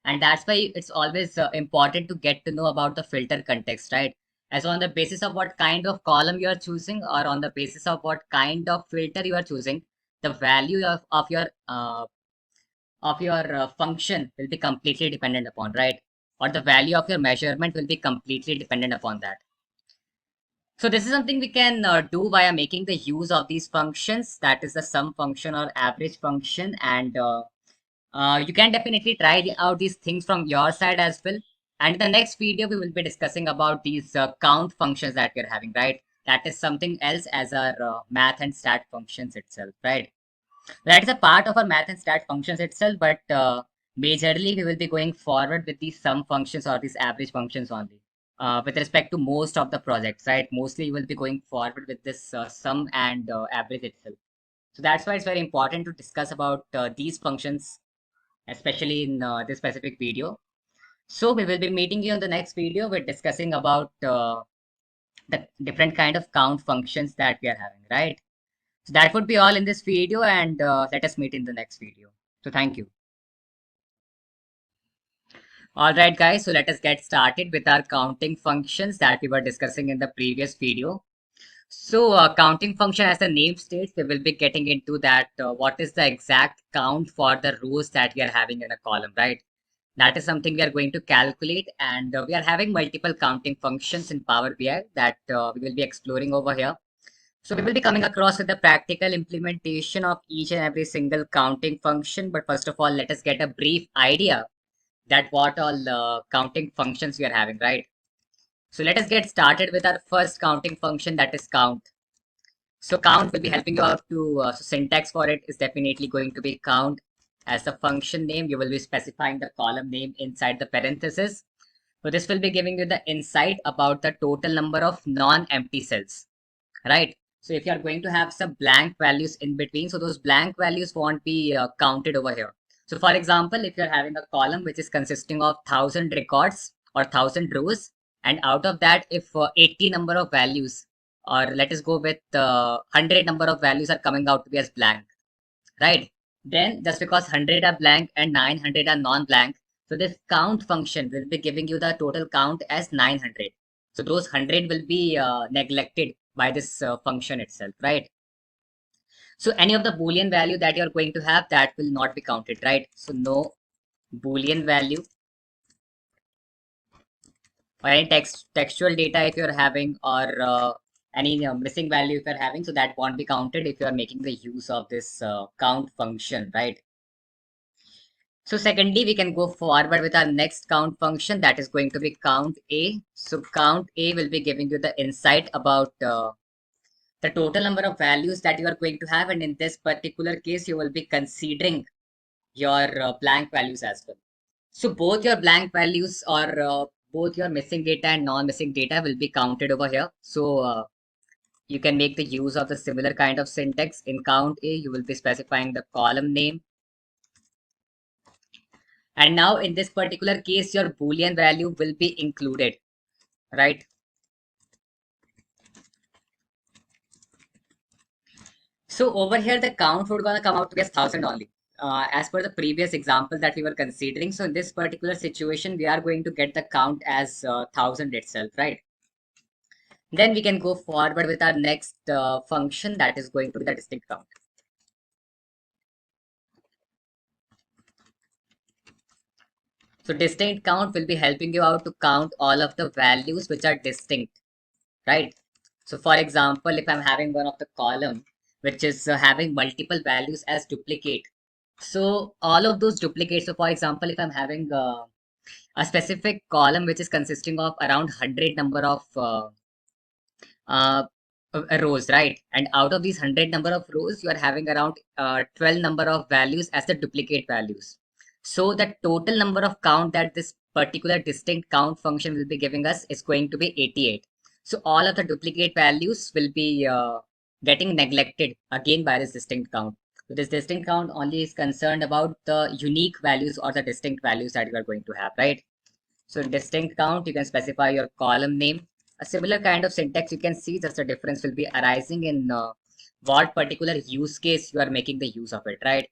And that's why it's always important to get to know about the filter context, right? As on the basis of what kind of column you are choosing, or on the basis of what kind of filter you are choosing, the value of your function will be completely dependent upon, right? Or the value of your measurement will be completely dependent upon that. So this is something we can do via making the use of these functions, that is the sum function or average function. And you can definitely try out these things from your side as well. And in the next video, we will be discussing about these count functions that we're having, right? That is something else as our math and stat functions itself, right? That is a part of our math and stat functions itself, but majorly we will be going forward with these sum functions or these average functions only. With respect to most of the projects, right? Mostly you will be going forward with this sum and average itself. So that's why it's very important to discuss about these functions, especially in this specific video. So we will be meeting you in the next video with discussing about the different kind of count functions that we are having, right? So that would be all in this video, and let us meet in the next video. So thank you. All right, guys. So let us get started with our counting functions that we were discussing in the previous video. So counting function, as the name states, we will be getting into that what is the exact count for the rows that we are having in a column, right? That is something we are going to calculate, and we are having multiple counting functions in Power BI that we will be exploring over here. So we will be coming across with the practical implementation of each and every single counting function. But first of all, let us get a brief idea that what all counting functions we are having, right? So let us get started with our first counting function, that is count. So count will be helping you out to, so syntax for it is definitely going to be count. As the function name, you will be specifying the column name inside the parenthesis. So this will be giving you the insight about the total number of non-empty cells, right? So if you are going to have some blank values in between, so those blank values won't be counted over here. So for example, if you're having a column which is consisting of 1,000 records or 1,000 rows, and out of that, if 80 number of values, or let us go with 100 number of values are coming out to be as blank, right? Then just because 100 are blank and 900 are non-blank, so this count function will be giving you the total count as 900. So those 100 will be neglected by this function itself, right? So any of the Boolean value that you're going to have, that will not be counted, right? So no Boolean value or any textual data if you're having, or any missing value if you're having, so that won't be counted if you're making the use of this count function, right? So secondly, we can go forward with our next count function, that is going to be count A. So count A will be giving you the insight about the total number of values that you are going to have, and in this particular case, you will be considering your blank values as well. So both your blank values, or both your missing data and non-missing data will be counted over here. So you can make the use of the similar kind of syntax. In count A, you will be specifying the column name. And now in this particular case, your Boolean value will be included. right? So over here, the count would gonna come out to be as 1,000 only. As per the previous example that we were considering. So in this particular situation, we are going to get the count as 1,000 itself, right? Then we can go forward with our next function that is going to be the distinct count. So distinct count will be helping you out to count all of the values which are distinct, right? So for example, if I'm having one of the column which is having multiple values as duplicate, so all of those duplicates. So for example, if I'm having a specific column which is consisting of around 100 number of uh, rows, right? And out of these 100 number of rows, you are having around 12 number of values as the duplicate values. So the total number of count that this particular distinct count function will be giving us is going to be 88. So all of the duplicate values will be getting neglected again by this distinct count. So this distinct count only is concerned about the unique values or the distinct values that you are going to have, right? So in distinct count, you can specify your column name. A similar kind of syntax you can see, just the difference will be arising in what particular use case you are making the use of it, right?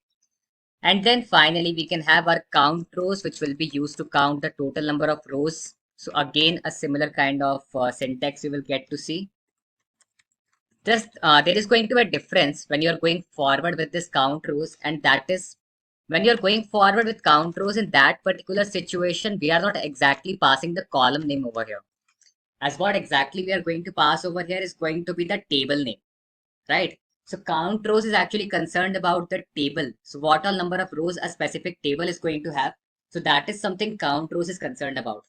And then finally, we can have our count rows, which will be used to count the total number of rows. So again, a similar kind of syntax you will get to see. Just there is going to be a difference when you are going forward with this count rows, and that is when you're going forward with count rows in that particular situation, we are not exactly passing the column name over here. As what exactly we are going to pass over here is going to be the table name, right? So count rows is actually concerned about the table. So what all number of rows a specific table is going to have. So that is something count rows is concerned about.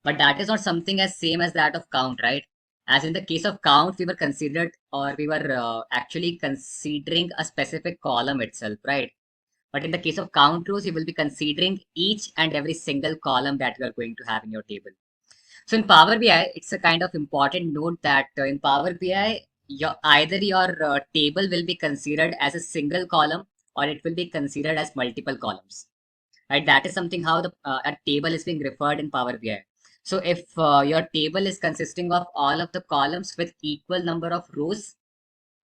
But that is not something as same as that of count, right? As in the case of count, we were considered or we were actually considering a specific column itself, right? But in the case of count rows, you will be considering each and every single column that you are going to have in your table. So in Power BI, it's a kind of important note that in Power BI, either your table will be considered as a single column or it will be considered as multiple columns. Right? That is something how the a table is being referred in Power BI. So if your table is consisting of all of the columns with equal number of rows,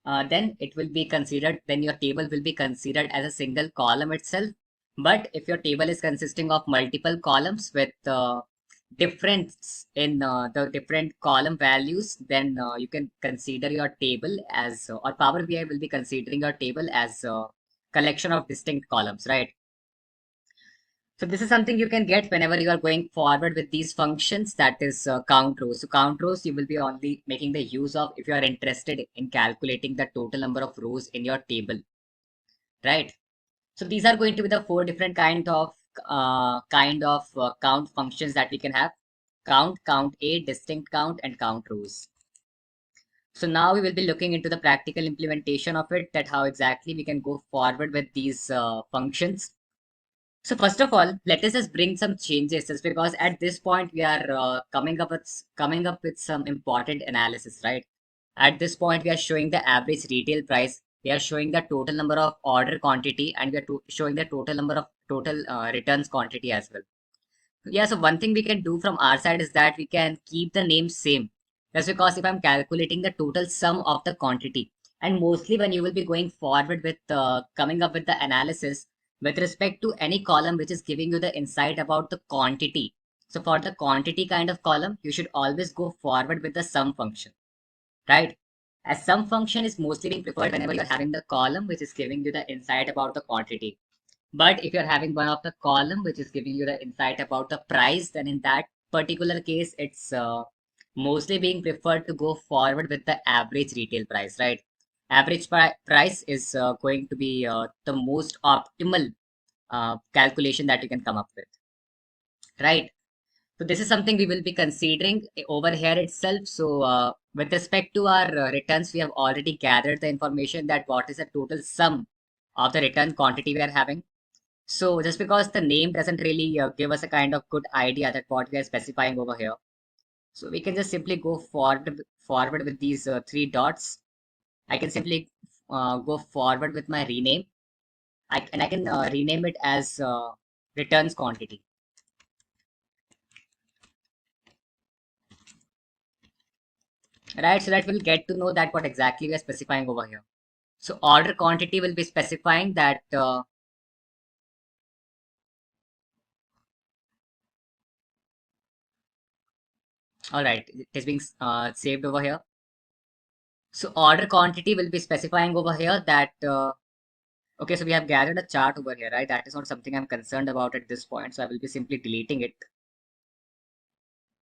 then it will be considered, then your table will be considered as a single column itself. But if your table is consisting of multiple columns with difference in the different column values, then you can consider your table as, or Power BI will be considering your table as a collection of distinct columns, right? So this is something you can get whenever you are going forward with these functions, that is count rows. So count rows you will be only making the use of if you are interested in calculating the total number of rows in your table, right? So these are going to be the four different kind of count functions that we can have: count, count A, distinct count, and count rows. So now we will be looking into the practical implementation of it, that how exactly we can go forward with these functions. So first of all, let us just bring some changes, just because at this point we are coming up with some important analysis, right? At this point, we are showing the average retail price. We are showing the total number of order quantity, and we are showing the total number of total returns quantity as well. Yeah, so one thing we can do from our side is that we can keep the name same. That's because if I'm calculating the total sum of the quantity, and mostly when you will be going forward with coming up with the analysis with respect to any column which is giving you the insight about the quantity. So for the quantity kind of column, you should always go forward with the sum function, right? As sum function is mostly being preferred whenever you're having the column which is giving you the insight about the quantity. But if you're having one of the column which is giving you the insight about the price, then in that particular case, it's mostly being preferred to go forward with the average retail price, right? Average price is going to be the most optimal calculation that you can come up with, right? So this is something we will be considering over here itself. So with respect to our returns, we have already gathered the information that what is the total sum of the return quantity we are having. So just because the name doesn't really give us a kind of good idea that what we are specifying over here. So we can just simply go forward with these three dots. I can simply go forward with my rename. And I can rename it as returns quantity. right? So that we'll get to know that what exactly we are specifying over here. So order quantity will be specifying that, all right, it is being saved over here. So order quantity will be specifying over here that, okay, so we have gathered a chart over here, right? That is not something I'm concerned about at this point. So I will be simply deleting it.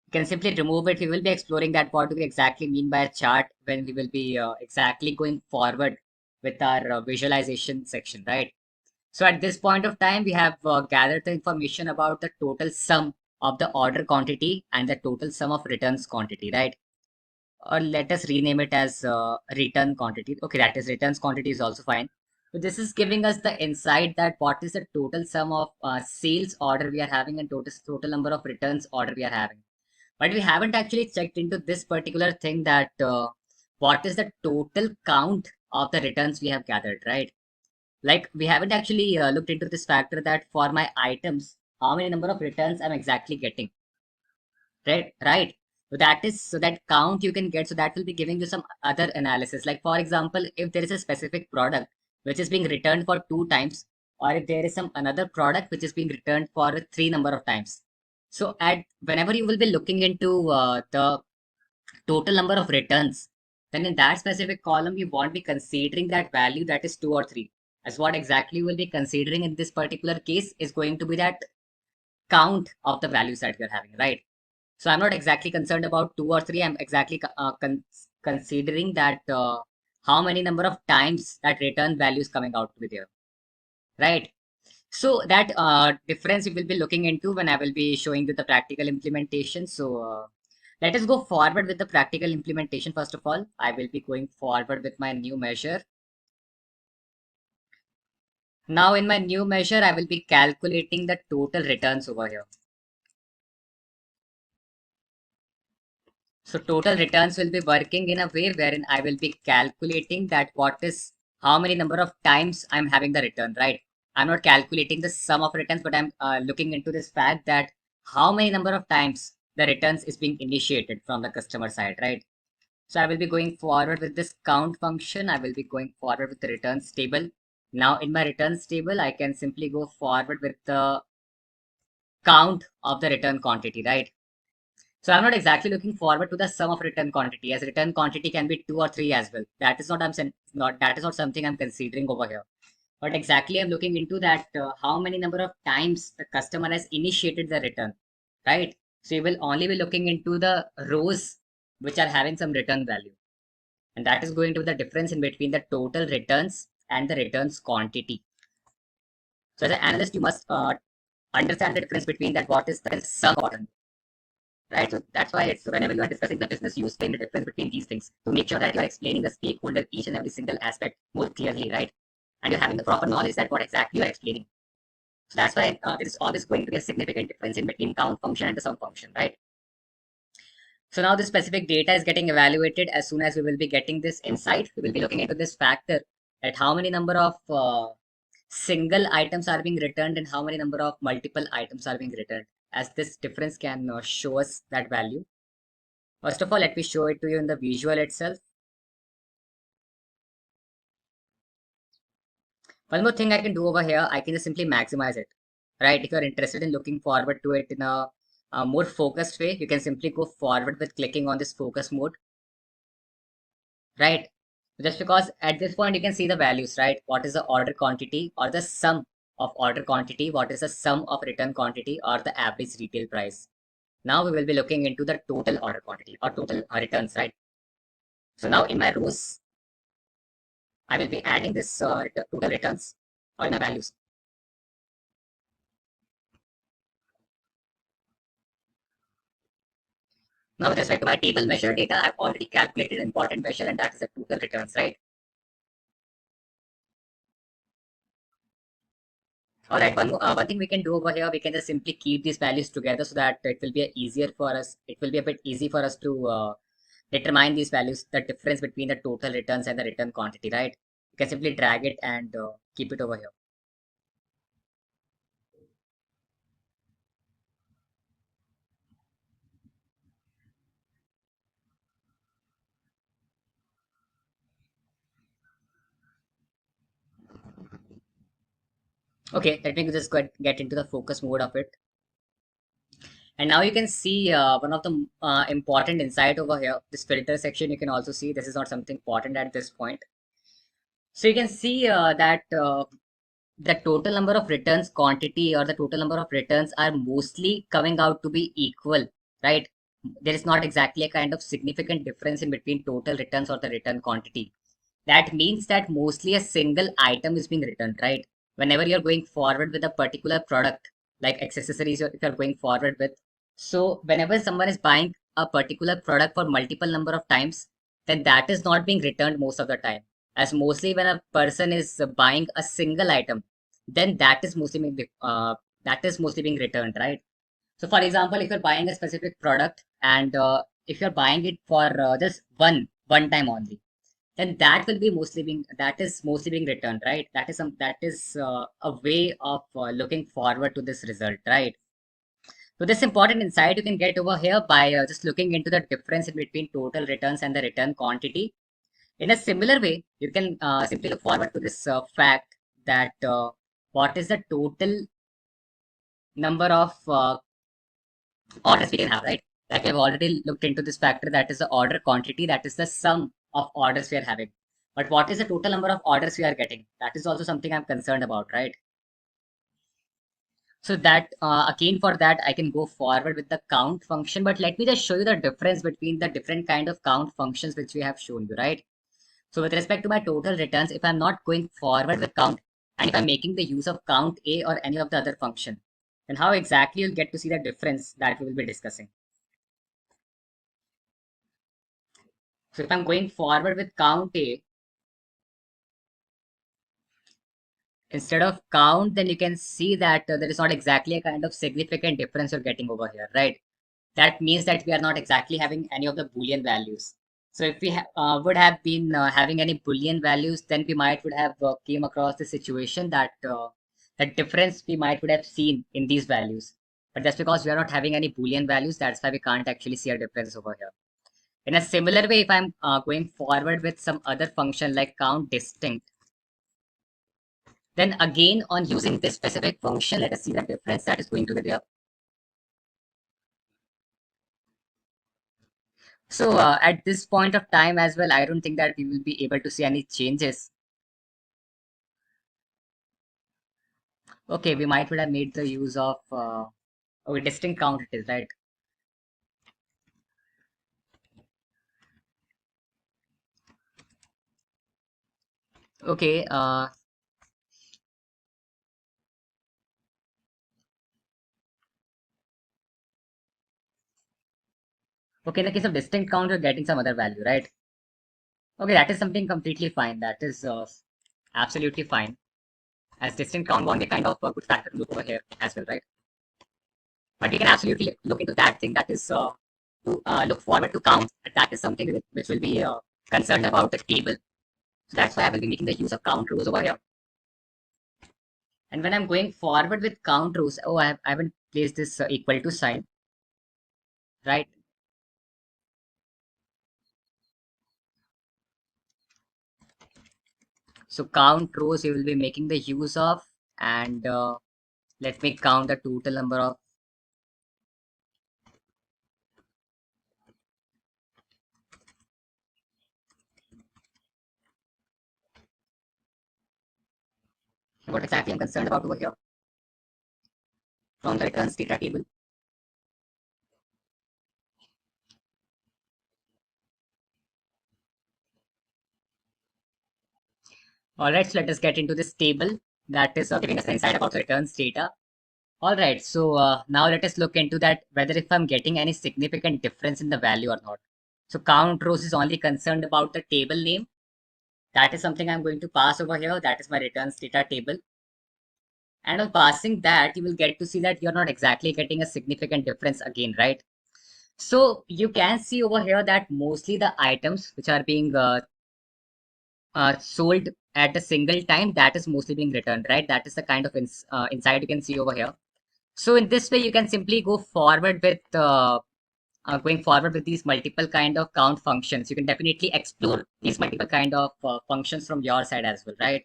You can simply remove it. We will be exploring that what do we exactly mean by a chart when we will be exactly going forward with our visualization section, right? So at this point of time, we have gathered the information about the total sum of the order quantity and the total sum of returns quantity, right? Or let us rename it as return quantity. Okay, that is returns quantity is also fine. So this is giving us the insight that what is the total sum of sales order we are having and total number of returns order we are having. But we haven't actually checked into this particular thing that what is the total count of the returns we have gathered, right? Like we haven't actually looked into this factor that for my items, how many number of returns I'm exactly getting, right? So that is so that count you can get. So that will be giving you some other analysis. Like for example, if there is a specific product which is being returned for 2 times, or if there is some another product which is being returned for 3 number of times. So at whenever you will be looking into the total number of returns, then in that specific column, you won't be considering that value that is 2 or 3. As what exactly you will be considering in this particular case is going to be that count of the values that you're having, right? So I'm not exactly concerned about 2 or 3. I'm exactly considering that how many number of times that return value is coming out with here, right? So that difference we will be looking into when I will be showing you the practical implementation. So let us go forward with the practical implementation. First of all, I will be going forward with my new measure. Now in my new measure, I will be calculating the total returns over here. So total returns will be working in a way wherein I will be calculating that what is how many number of times I'm having the return, right? I'm not calculating the sum of returns, but I'm looking into this fact that how many number of times the returns is being initiated from the customer side, right? So I will be going forward with this count function. I will be going forward with the returns table. Now in my returns table, I can simply go forward with the count of the return quantity, right? So I'm not exactly looking forward to the sum of return quantity, as return quantity can be 2 or 3 as well. That is not not that is not something I'm considering over here. But exactly I'm looking into that how many number of times the customer has initiated the return, right? So you will only be looking into the rows which are having some return value, and that is going to be the difference in between the total returns and the returns quantity. So as an analyst, you must understand the difference between that what is the sum order, right? So that's why it's whenever you are discussing the business, you explain the difference between these things to make sure that you are explaining the stakeholder each and every single aspect more clearly, right? And you're having the proper knowledge that what exactly you are explaining. So that's why there is always going to be a significant difference in between count function and the sum function, right? So now the specific data is getting evaluated. As soon as we will be getting this insight, we will be looking into this factor at how many number of single items are being returned and how many number of multiple items are being returned, as this difference can show us that value. First of all, let me show it to you in the visual itself. One more thing I can do over here, I can just simply maximize it, right? If you're interested in looking forward to it in a more focused way, you can simply go forward with clicking on this focus mode, right? Just because at this point you can see the values, right? What is the order quantity or the sum of order quantity? What is the sum of return quantity or the average retail price? Now we will be looking into the total order quantity or total returns, right? So now in my rows, I will be adding this total returns or my values. Now with respect to my table measure data, I've already calculated important measure and that is the total returns, right? All right, one thing we can do over here, we can just simply keep these values together so that it will be easier for us. It will be a bit easy for us to determine these values, the difference between the total returns and the return quantity, right? You can simply drag it and keep it over here. Okay, let me just get into the focus mode of it. And now you can see one of the important insight over here, this filter section. You can also see this is not something important at this point. So you can see that the total number of returns quantity or the total number of returns are mostly coming out to be equal, right? There is not exactly a kind of significant difference in between total returns or the return quantity. That means that mostly a single item is being returned, right? Whenever you're going forward with a particular product, like accessories, if you're going forward with, so whenever someone is buying a particular product for multiple number of times, then that is not being returned most of the time. As mostly when a person is buying a single item, then that is mostly being returned, right? So, for example, if you're buying a specific product and if you're buying it for just one time only, then that is mostly being returned, right? That is a way of looking forward to this result, right? So this important insight you can get over here by just looking into the difference in between total returns and the return quantity. In a similar way, you can simply look forward to this fact that what is the total number of orders we can have, right? Like we have already looked into this factor, that is the order quantity, that is the sum of orders we are having. But what is the total number of orders we are getting? That is also something I'm concerned about, right? So that again for that I can go forward with the count function, but let me just show you the difference between the different kind of count functions which we have shown you, right? So with respect to my total returns, if I'm not going forward with count and if I'm making the use of count A or any of the other function, then how exactly you'll get to see the difference that we will be discussing. So if I'm going forward with count A, instead of count, then you can see that there is not exactly a kind of significant difference you're getting over here, right? That means that we are not exactly having any of the Boolean values. So if we would have been having any Boolean values, then we might would have came across the situation that that difference we might would have seen in these values. But that's because we are not having any Boolean values. That's why we can't actually see a difference over here. In a similar way, if I'm going forward with some other function like count distinct, then again on using this specific function, let us see the difference that is going to be there. So at this point of time as well, I don't think that we will be able to see any changes. Okay, we might would have made the use of distinct count it is, right? Okay, okay, in the case of distinct count, you're getting some other value, right? Okay, that is something completely fine. That is absolutely fine. As distinct count won't be kind of a good factor to look over here as well, right? But we can absolutely look into that thing, that is to look forward to count. That is something which will be concerned about the table. So that's why I will be making the use of count rows over here. And when I'm going forward with count rows, oh, I haven't placed this equal to sign, right? So count rows you will be making the use of, and let me count the total number of. What exactly I'm concerned about over here from the returns data table. All right, so let us get into this table that is giving us insight about the returns data. All right, so now let us look into that whether if I'm getting any significant difference in the value or not. So count rows is only concerned about the table name. That is something I'm going to pass over here. That is my returns data table. And on passing that, you will get to see that you're not exactly getting a significant difference again, right? So you can see over here that mostly the items which are being sold at a single time, that is mostly being returned, right? That is the kind of insight you can see over here. So in this way, you can simply go forward with going forward with these multiple kind of count functions. You can definitely explore these multiple kind of functions from your side as well, right?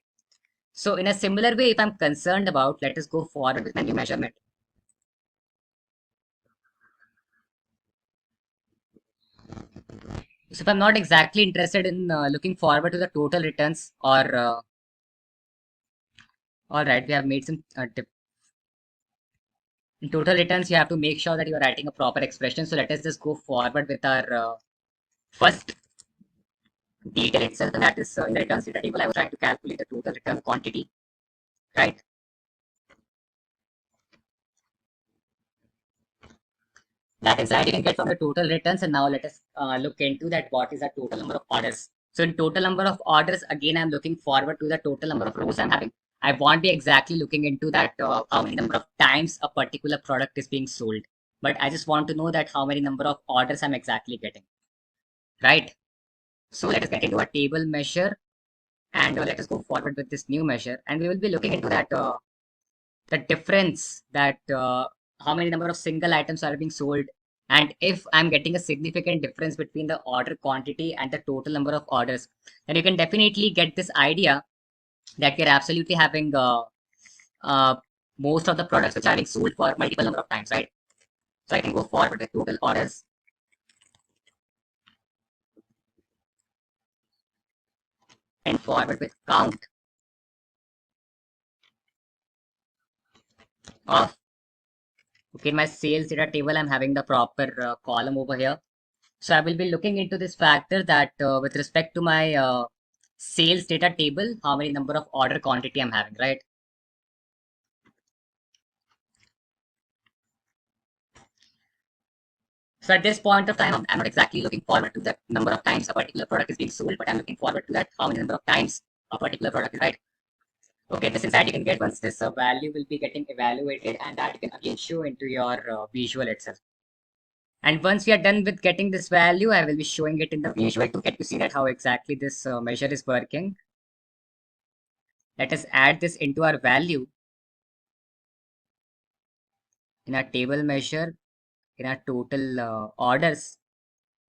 So in a similar way, if I'm concerned about, let us go forward with my new measurement. So if I'm not exactly interested in looking forward to the total returns, or all right, we have made some in total returns. You have to make sure that you are writing a proper expression. So let us just go forward with our first detail itself, and that is in the returns data table. I was trying to calculate the total return quantity, right? That is that you can get from the total returns. And now let us look into that. What is the total number of orders? So in total number of orders, again, I'm looking forward to the total number of rows I'm having. I won't be exactly looking into that how many number of times a particular product is being sold, but I just want to know that how many number of orders I'm exactly getting, right? So let us get into a table measure, and let us go forward with this new measure, and we will be looking into that the difference that how many number of single items are being sold, and if I'm getting a significant difference between the order quantity and the total number of orders, then you can definitely get this idea that we're absolutely having uh, most of the products which are being sold for multiple number of times, right? So I can go forward with total orders and forward with count of, okay, in my sales data table, I'm having the proper column over here. So I will be looking into this factor that with respect to my sales data table, how many number of order quantity I'm having, right? So at this point of time, I'm not exactly looking forward to the number of times a particular product is being sold, but I'm looking forward to that how many number of times a particular product is, right? Okay, this insight you can get once this value will be getting evaluated, and that you can again show into your visual itself. And once we are done with getting this value, I will be showing it in the visual to get to see that how exactly this measure is working. Let us add this into our value in our table measure, in our total orders,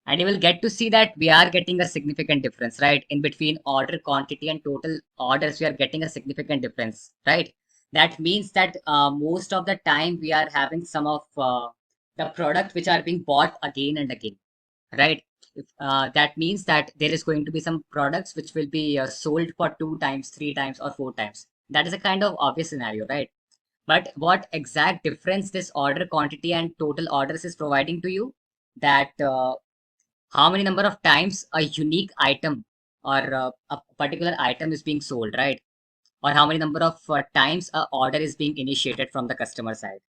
and you will get to see that we are getting a significant difference, right? In between order quantity and total orders, we are getting a significant difference, right? That means that most of the time we are having some of the products which are being bought again and again, right? That means that there is going to be some products which will be sold for 2 times, 3 times, or 4 times. That is a kind of obvious scenario, right? But what exact difference this order quantity and total orders is providing to you, that how many number of times a unique item or a particular item is being sold, right? Or how many number of times a order is being initiated from the customer side.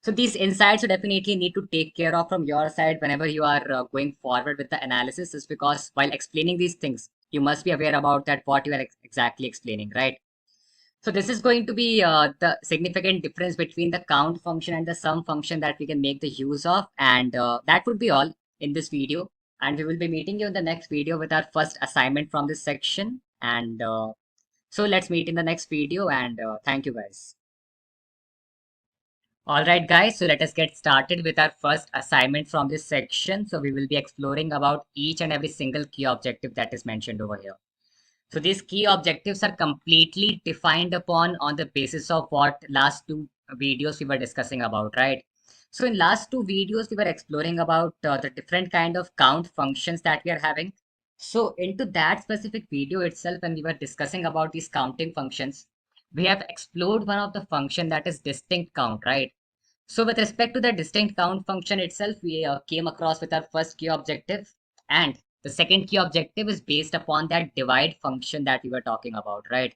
So these insights you definitely need to take care of from your side whenever you are going forward with the analysis, is because while explaining these things, you must be aware about that what you are exactly explaining, right? So this is going to be the significant difference between the count function and the sum function that we can make the use of. And that would be all in this video. And we will be meeting you in the next video with our first assignment from this section. And so let's meet in the next video, and thank you guys. All right, guys, so let us get started with our first assignment from this section. So we will be exploring about each and every single key objective that is mentioned over here. So these key objectives are completely defined upon on the basis of what last two videos we were discussing about, right? So in last two videos, we were exploring about the different kind of count functions that we are having. So into that specific video itself, when we were discussing about these counting functions, we have explored one of the function that is distinct count, right? So with respect to the distinct count function itself, we came across with our first key objective, and the second key objective is based upon that divide function that we were talking about, right?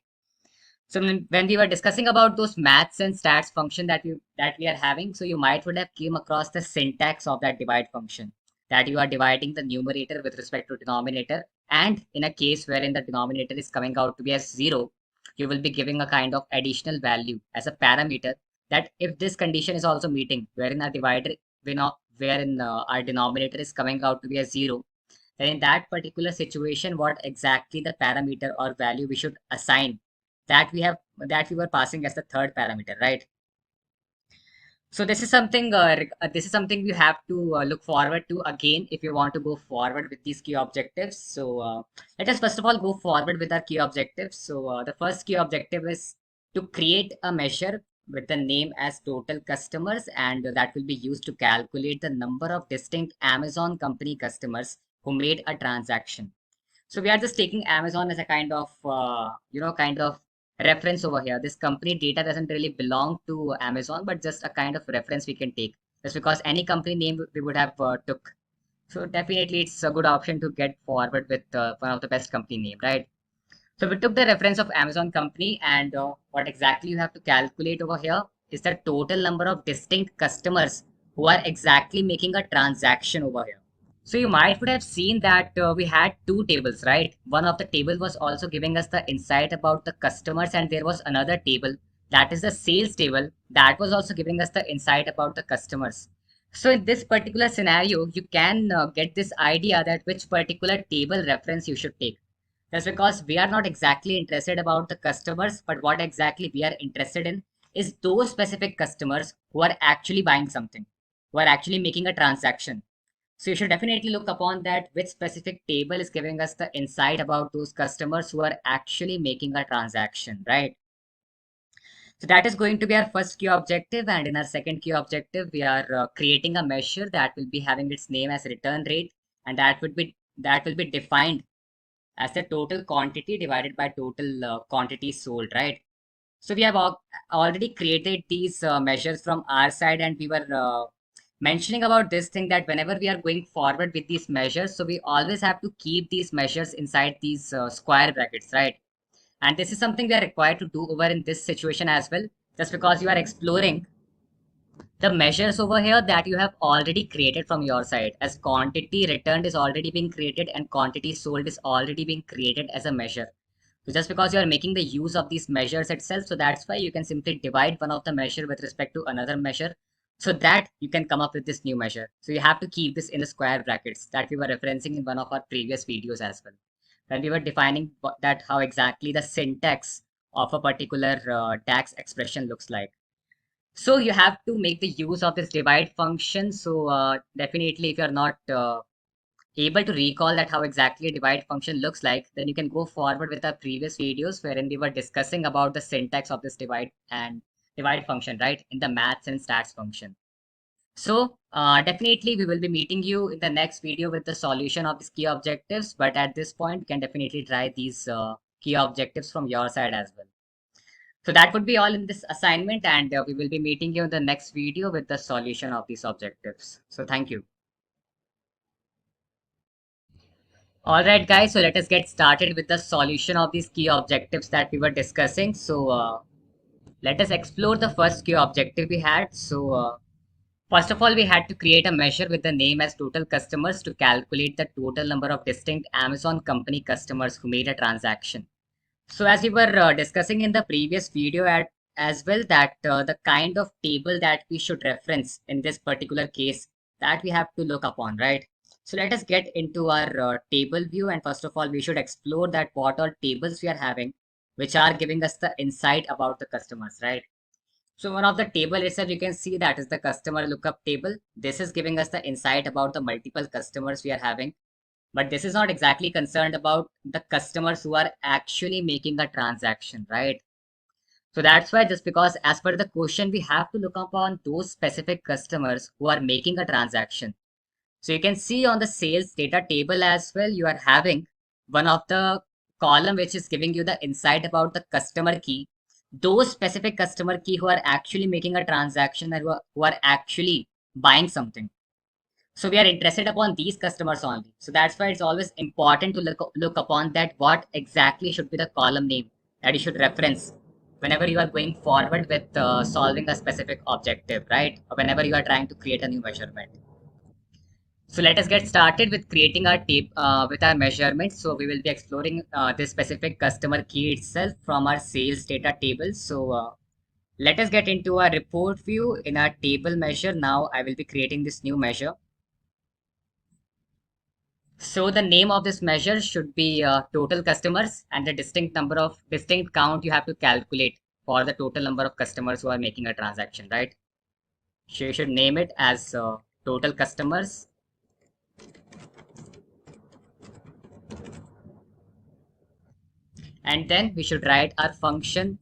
So when we were discussing about those maths and stats function that we are having, so you might would have came across the syntax of that divide function, that you are dividing the numerator with respect to denominator, and in a case wherein the denominator is coming out to be as 0, you will be giving a kind of additional value as a parameter, that if this condition is also meeting, wherein our divider wherein our denominator is coming out to be as 0, then in that particular situation, what exactly the parameter or value we should assign, that we were passing as the third parameter, right? So this is something you have to look forward to again if you want to go forward with these key objectives. So let us first of all go forward with our key objectives. So the first key objective is to create a measure with the name as total customers, and that will be used to calculate the number of distinct Amazon company customers who made a transaction. So we are just taking Amazon as a kind of, kind of reference over here. This company data doesn't really belong to Amazon, but just a kind of reference we can take. Just because any company name we would have took. So definitely it's a good option to get forward with one of the best company name, right? So we took the reference of Amazon company, and what exactly you have to calculate over here is the total number of distinct customers who are exactly making a transaction over here. So you might would have seen that we had two tables, right? One of the table was also giving us the insight about the customers, and there was another table that is the sales table that was also giving us the insight about the customers. So in this particular scenario, you can get this idea that which particular table reference you should take. That's because we are not exactly interested about the customers, but what exactly we are interested in is those specific customers who are actually buying something, who are actually making a transaction. So you should definitely look upon that which specific table is giving us the insight about those customers who are actually making a transaction, right? So that is going to be our first key objective. And in our second key objective, we are creating a measure that will be having its name as return rate. And that will be defined as the total quantity divided by total quantity sold, right? So we have already created these measures from our side, and we were mentioning about this thing that whenever we are going forward with these measures, so we always have to keep these measures inside these square brackets, right? And this is something we are required to do over in this situation as well, just because you are exploring the measures over here that you have already created from your side, as quantity returned is already being created and quantity sold is already being created as a measure. So just because you are making the use of these measures itself, so that's why you can simply divide one of the measure with respect to another measure, so that you can come up with this new measure. So you have to keep this in the square brackets that we were referencing in one of our previous videos as well, when we were defining that how exactly the syntax of a particular DAX expression looks like. So you have to make the use of this divide function. So definitely, if you're not able to recall that how exactly a divide function looks like, then you can go forward with our previous videos wherein we were discussing about the syntax of this divide function, right, in the maths and stats function. So definitely we will be meeting you in the next video with the solution of these key objectives. But at this point, you can definitely try these key objectives from your side as well. So that would be all in this assignment, and we will be meeting you in the next video with the solution of these objectives. So thank you. All right, guys. So let us get started with the solution of these key objectives that we were discussing. So let us explore the first key objective we had. So first of all, we had to create a measure with the name as total customers to calculate the total number of distinct Amazon company customers who made a transaction. So as we were discussing in the previous video as well, that the kind of table that we should reference in this particular case, that we have to look upon, right? So let us get into our table view, and first of all, we should explore that what all tables we are having, which are giving us the insight about the customers, right? So one of the table itself, you can see that is the customer lookup table. This is giving us the insight about the multiple customers we are having, but this is not exactly concerned about the customers who are actually making a transaction, right? So that's why, just because as per the question, we have to look upon those specific customers who are making a transaction. So you can see on the sales data table as well, you are having one of the column which is giving you the insight about the customer key, those specific customer key who are actually making a transaction and who are actually buying something. So we are interested upon these customers only. So that's why it's always important to look upon that what exactly should be the column name that you should reference whenever you are going forward with solving a specific objective, right? Or whenever you are trying to create a new measurement. So let us get started with creating our tape with our measurements. So we will be exploring this specific customer key itself from our sales data table. So let us get into our report view in our table measure. Now I will be creating this new measure. So the name of this measure should be total customers, and the distinct count you have to calculate for the total number of customers who are making a transaction, right? So you should name it as total customers. And then we should write our function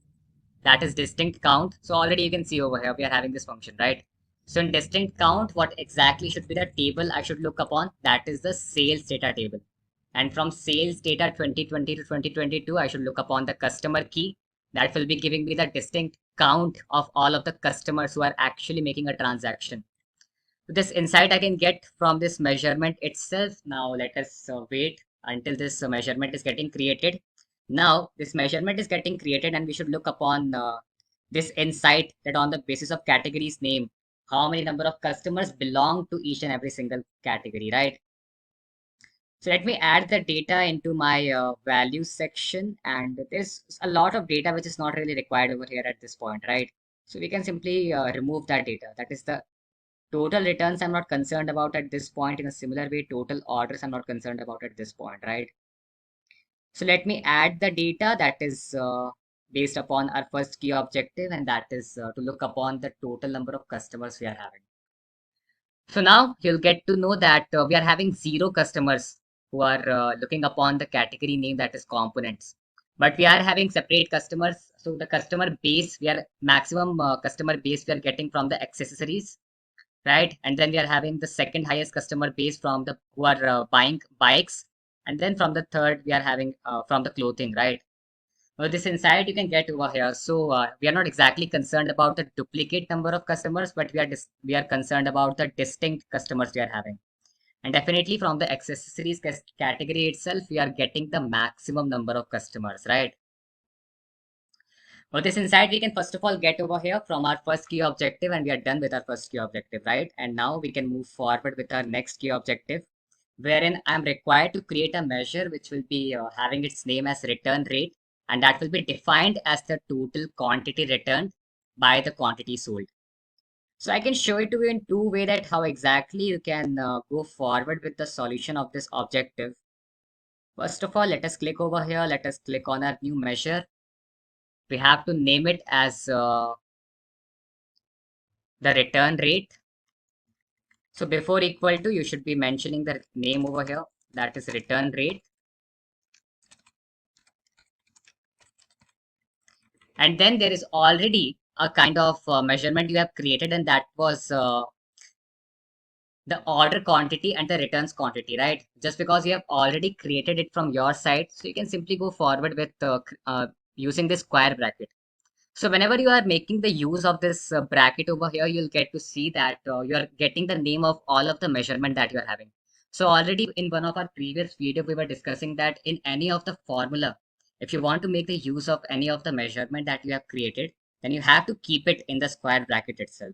that is distinct count. So already you can see over here, we are having this function, right? So in distinct count, what exactly should be the table I should look upon? That is the sales data table. And from sales data 2020 to 2022, I should look upon the customer key. That will be giving me the distinct count of all of the customers who are actually making a transaction. This insight I can get from this measurement itself. Now let us wait until this measurement is getting created. Now this measurement is getting created and we should look upon this insight that on the basis of categories name, how many number of customers belong to each and every single category, right? So let me add the data into my values section, and there's a lot of data which is not really required over here at this point, right? So we can simply remove that data. That is the total returns I'm not concerned about at this point. In a similar way, total orders I'm not concerned about at this point, right? So let me add the data that is based upon our first key objective, and that is to look upon the total number of customers we are having. So now you'll get to know that we are having 0 customers who are looking upon the category name that is components. But we are having separate customers. So the customer base, we are maximum customer base we are getting from the accessories, right? And then we are having the second highest customer base from the who are buying bikes, and then from the third we are having from the clothing, right? Well, this insight you can get over here. So we are not exactly concerned about the duplicate number of customers, but we are concerned about the distinct customers we are having. And definitely from the accessories category itself, we are getting the maximum number of customers, right? Well, this insight we can first of all get over here from our first key objective, and we are done with our first key objective, right? And now we can move forward with our next key objective, wherein I'm required to create a measure which will be having its name as return rate, and that will be defined as the total quantity returned by the quantity sold. So I can show it to you in two ways that how exactly you can go forward with the solution of this objective. First of all, let us click over here. Let us click on our new measure. We have to name it as the return rate. So before equal to, you should be mentioning the name over here. That is return rate. And then there is already a kind of measurement you have created, and that was the order quantity and the returns quantity, right? Just because you have already created it from your side, so you can simply go forward with using this square bracket. So whenever you are making the use of this bracket over here, you'll get to see that you are getting the name of all of the measurement that you are having. So already in one of our previous video, we were discussing that in any of the formula, if you want to make the use of any of the measurement that you have created, then you have to keep it in the square bracket itself,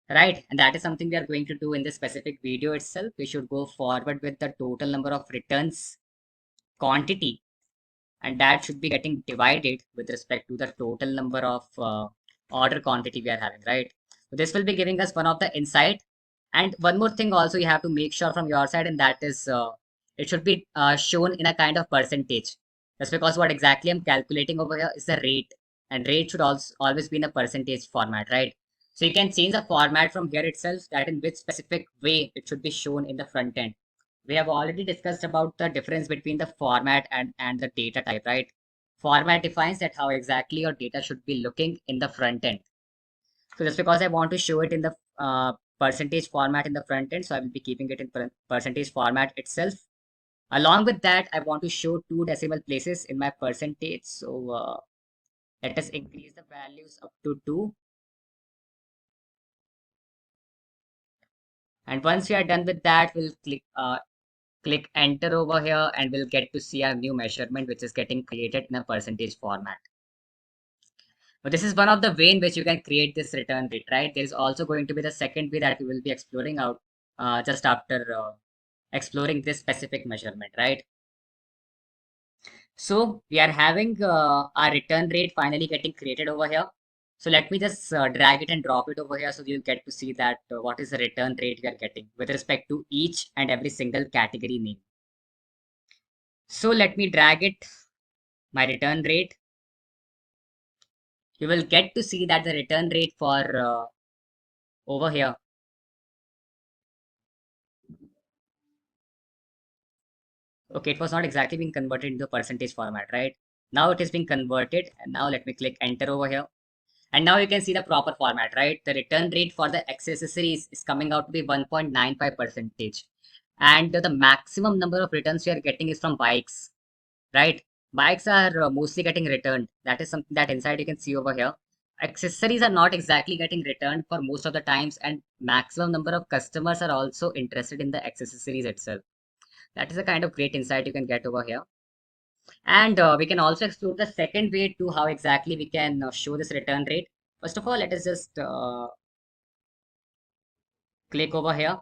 right? And that is something we are going to do in this specific video itself. We should go forward with the total number of returns quantity, and that should be getting divided with respect to the total number of order quantity we are having, right? So this will be giving us one of the insight. And one more thing also you have to make sure from your side, and that is it should be shown in a kind of percentage. That's because what exactly I'm calculating over here is the rate, and rate should also always be in a percentage format, right? So you can change the format from here itself, that in which specific way it should be shown in the front end. We have already discussed about the difference between the format and the data type, right? Format defines that how exactly your data should be looking in the front end. So just because I want to show it in the percentage format in the front end, so I will be keeping it in percentage format itself. Along with that, I want to show two decimal places in my percentage. So let us increase the values up to 2. And once we are done with that, we'll click enter over here, and we'll get to see our new measurement, which is getting created in a percentage format. But this is one of the way in which you can create this return rate, right? There is also going to be the second way that we will be exploring out just after exploring this specific measurement, right? So we are having our return rate finally getting created over here. So let me just drag it and drop it over here, so you'll get to see that what is the return rate we are getting with respect to each and every single category name. So let me drag it, my return rate. You will get to see that the return rate for over here. Okay, it was not exactly being converted into a percentage format, right? Now it is being converted, and now let me click enter over here. And now you can see the proper format, right? The return rate for the accessories is coming out to be 1.95 percentage. And the maximum number of returns we are getting is from bikes, right? Bikes are mostly getting returned. That is something that inside you can see over here. Accessories are not exactly getting returned for most of the times, and maximum number of customers are also interested in the accessories itself. That is a kind of great insight you can get over here. And we can also explore the second way to how exactly we can show this return rate. First of all, let us just click over here.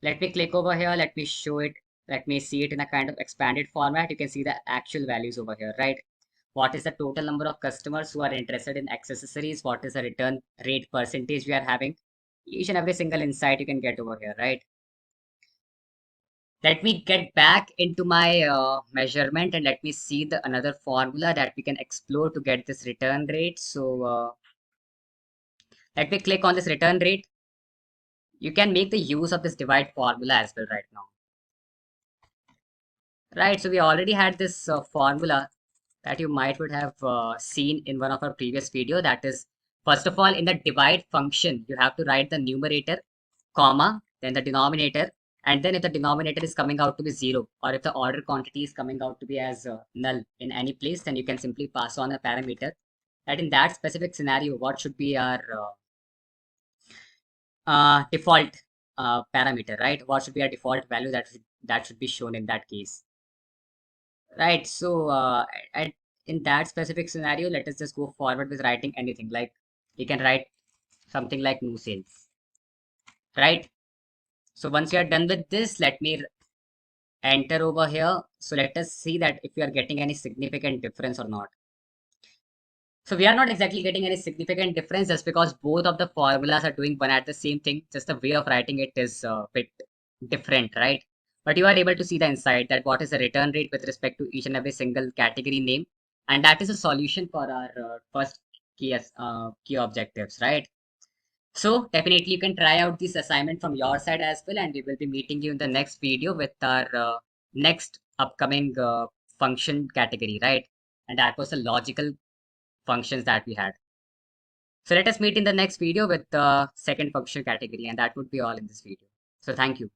Let me click over here. Let me show it. Let me see it in a kind of expanded format. You can see the actual values over here, right? What is the total number of customers who are interested in accessories? What is the return rate percentage we are having? Each and every single insight you can get over here, right? Let me get back into my measurement and let me see the another formula that we can explore to get this return rate. So let me click on this return rate. You can make the use of this divide formula as well right now. Right, so we already had this formula that you might would have seen in one of our previous video. That is, first of all, in the divide function, you have to write the numerator, comma, then the denominator, and then if the denominator is coming out to be 0, or if the order quantity is coming out to be as null in any place, then you can simply pass on a parameter. That in that specific scenario, what should be our default parameter, right? What should be our default value that should be shown in that case? Right. So, in that specific scenario, let us just go forward with writing anything. Like we can write something like new sales, right? So once you are done with this, let me enter over here. So let us see that if we are getting any significant difference or not. So we are not exactly getting any significant difference just because both of the formulas are doing one at the same thing. Just the way of writing it is a bit different, right? But you are able to see the insight that what is the return rate with respect to each and every single category name. And that is a solution for our first key objectives, right? So definitely you can try out this assignment from your side as well. And we will be meeting you in the next video with our next upcoming function category, right? And that was the logical functions that we had. So let us meet in the next video with the second function category, and that would be all in this video. So thank you.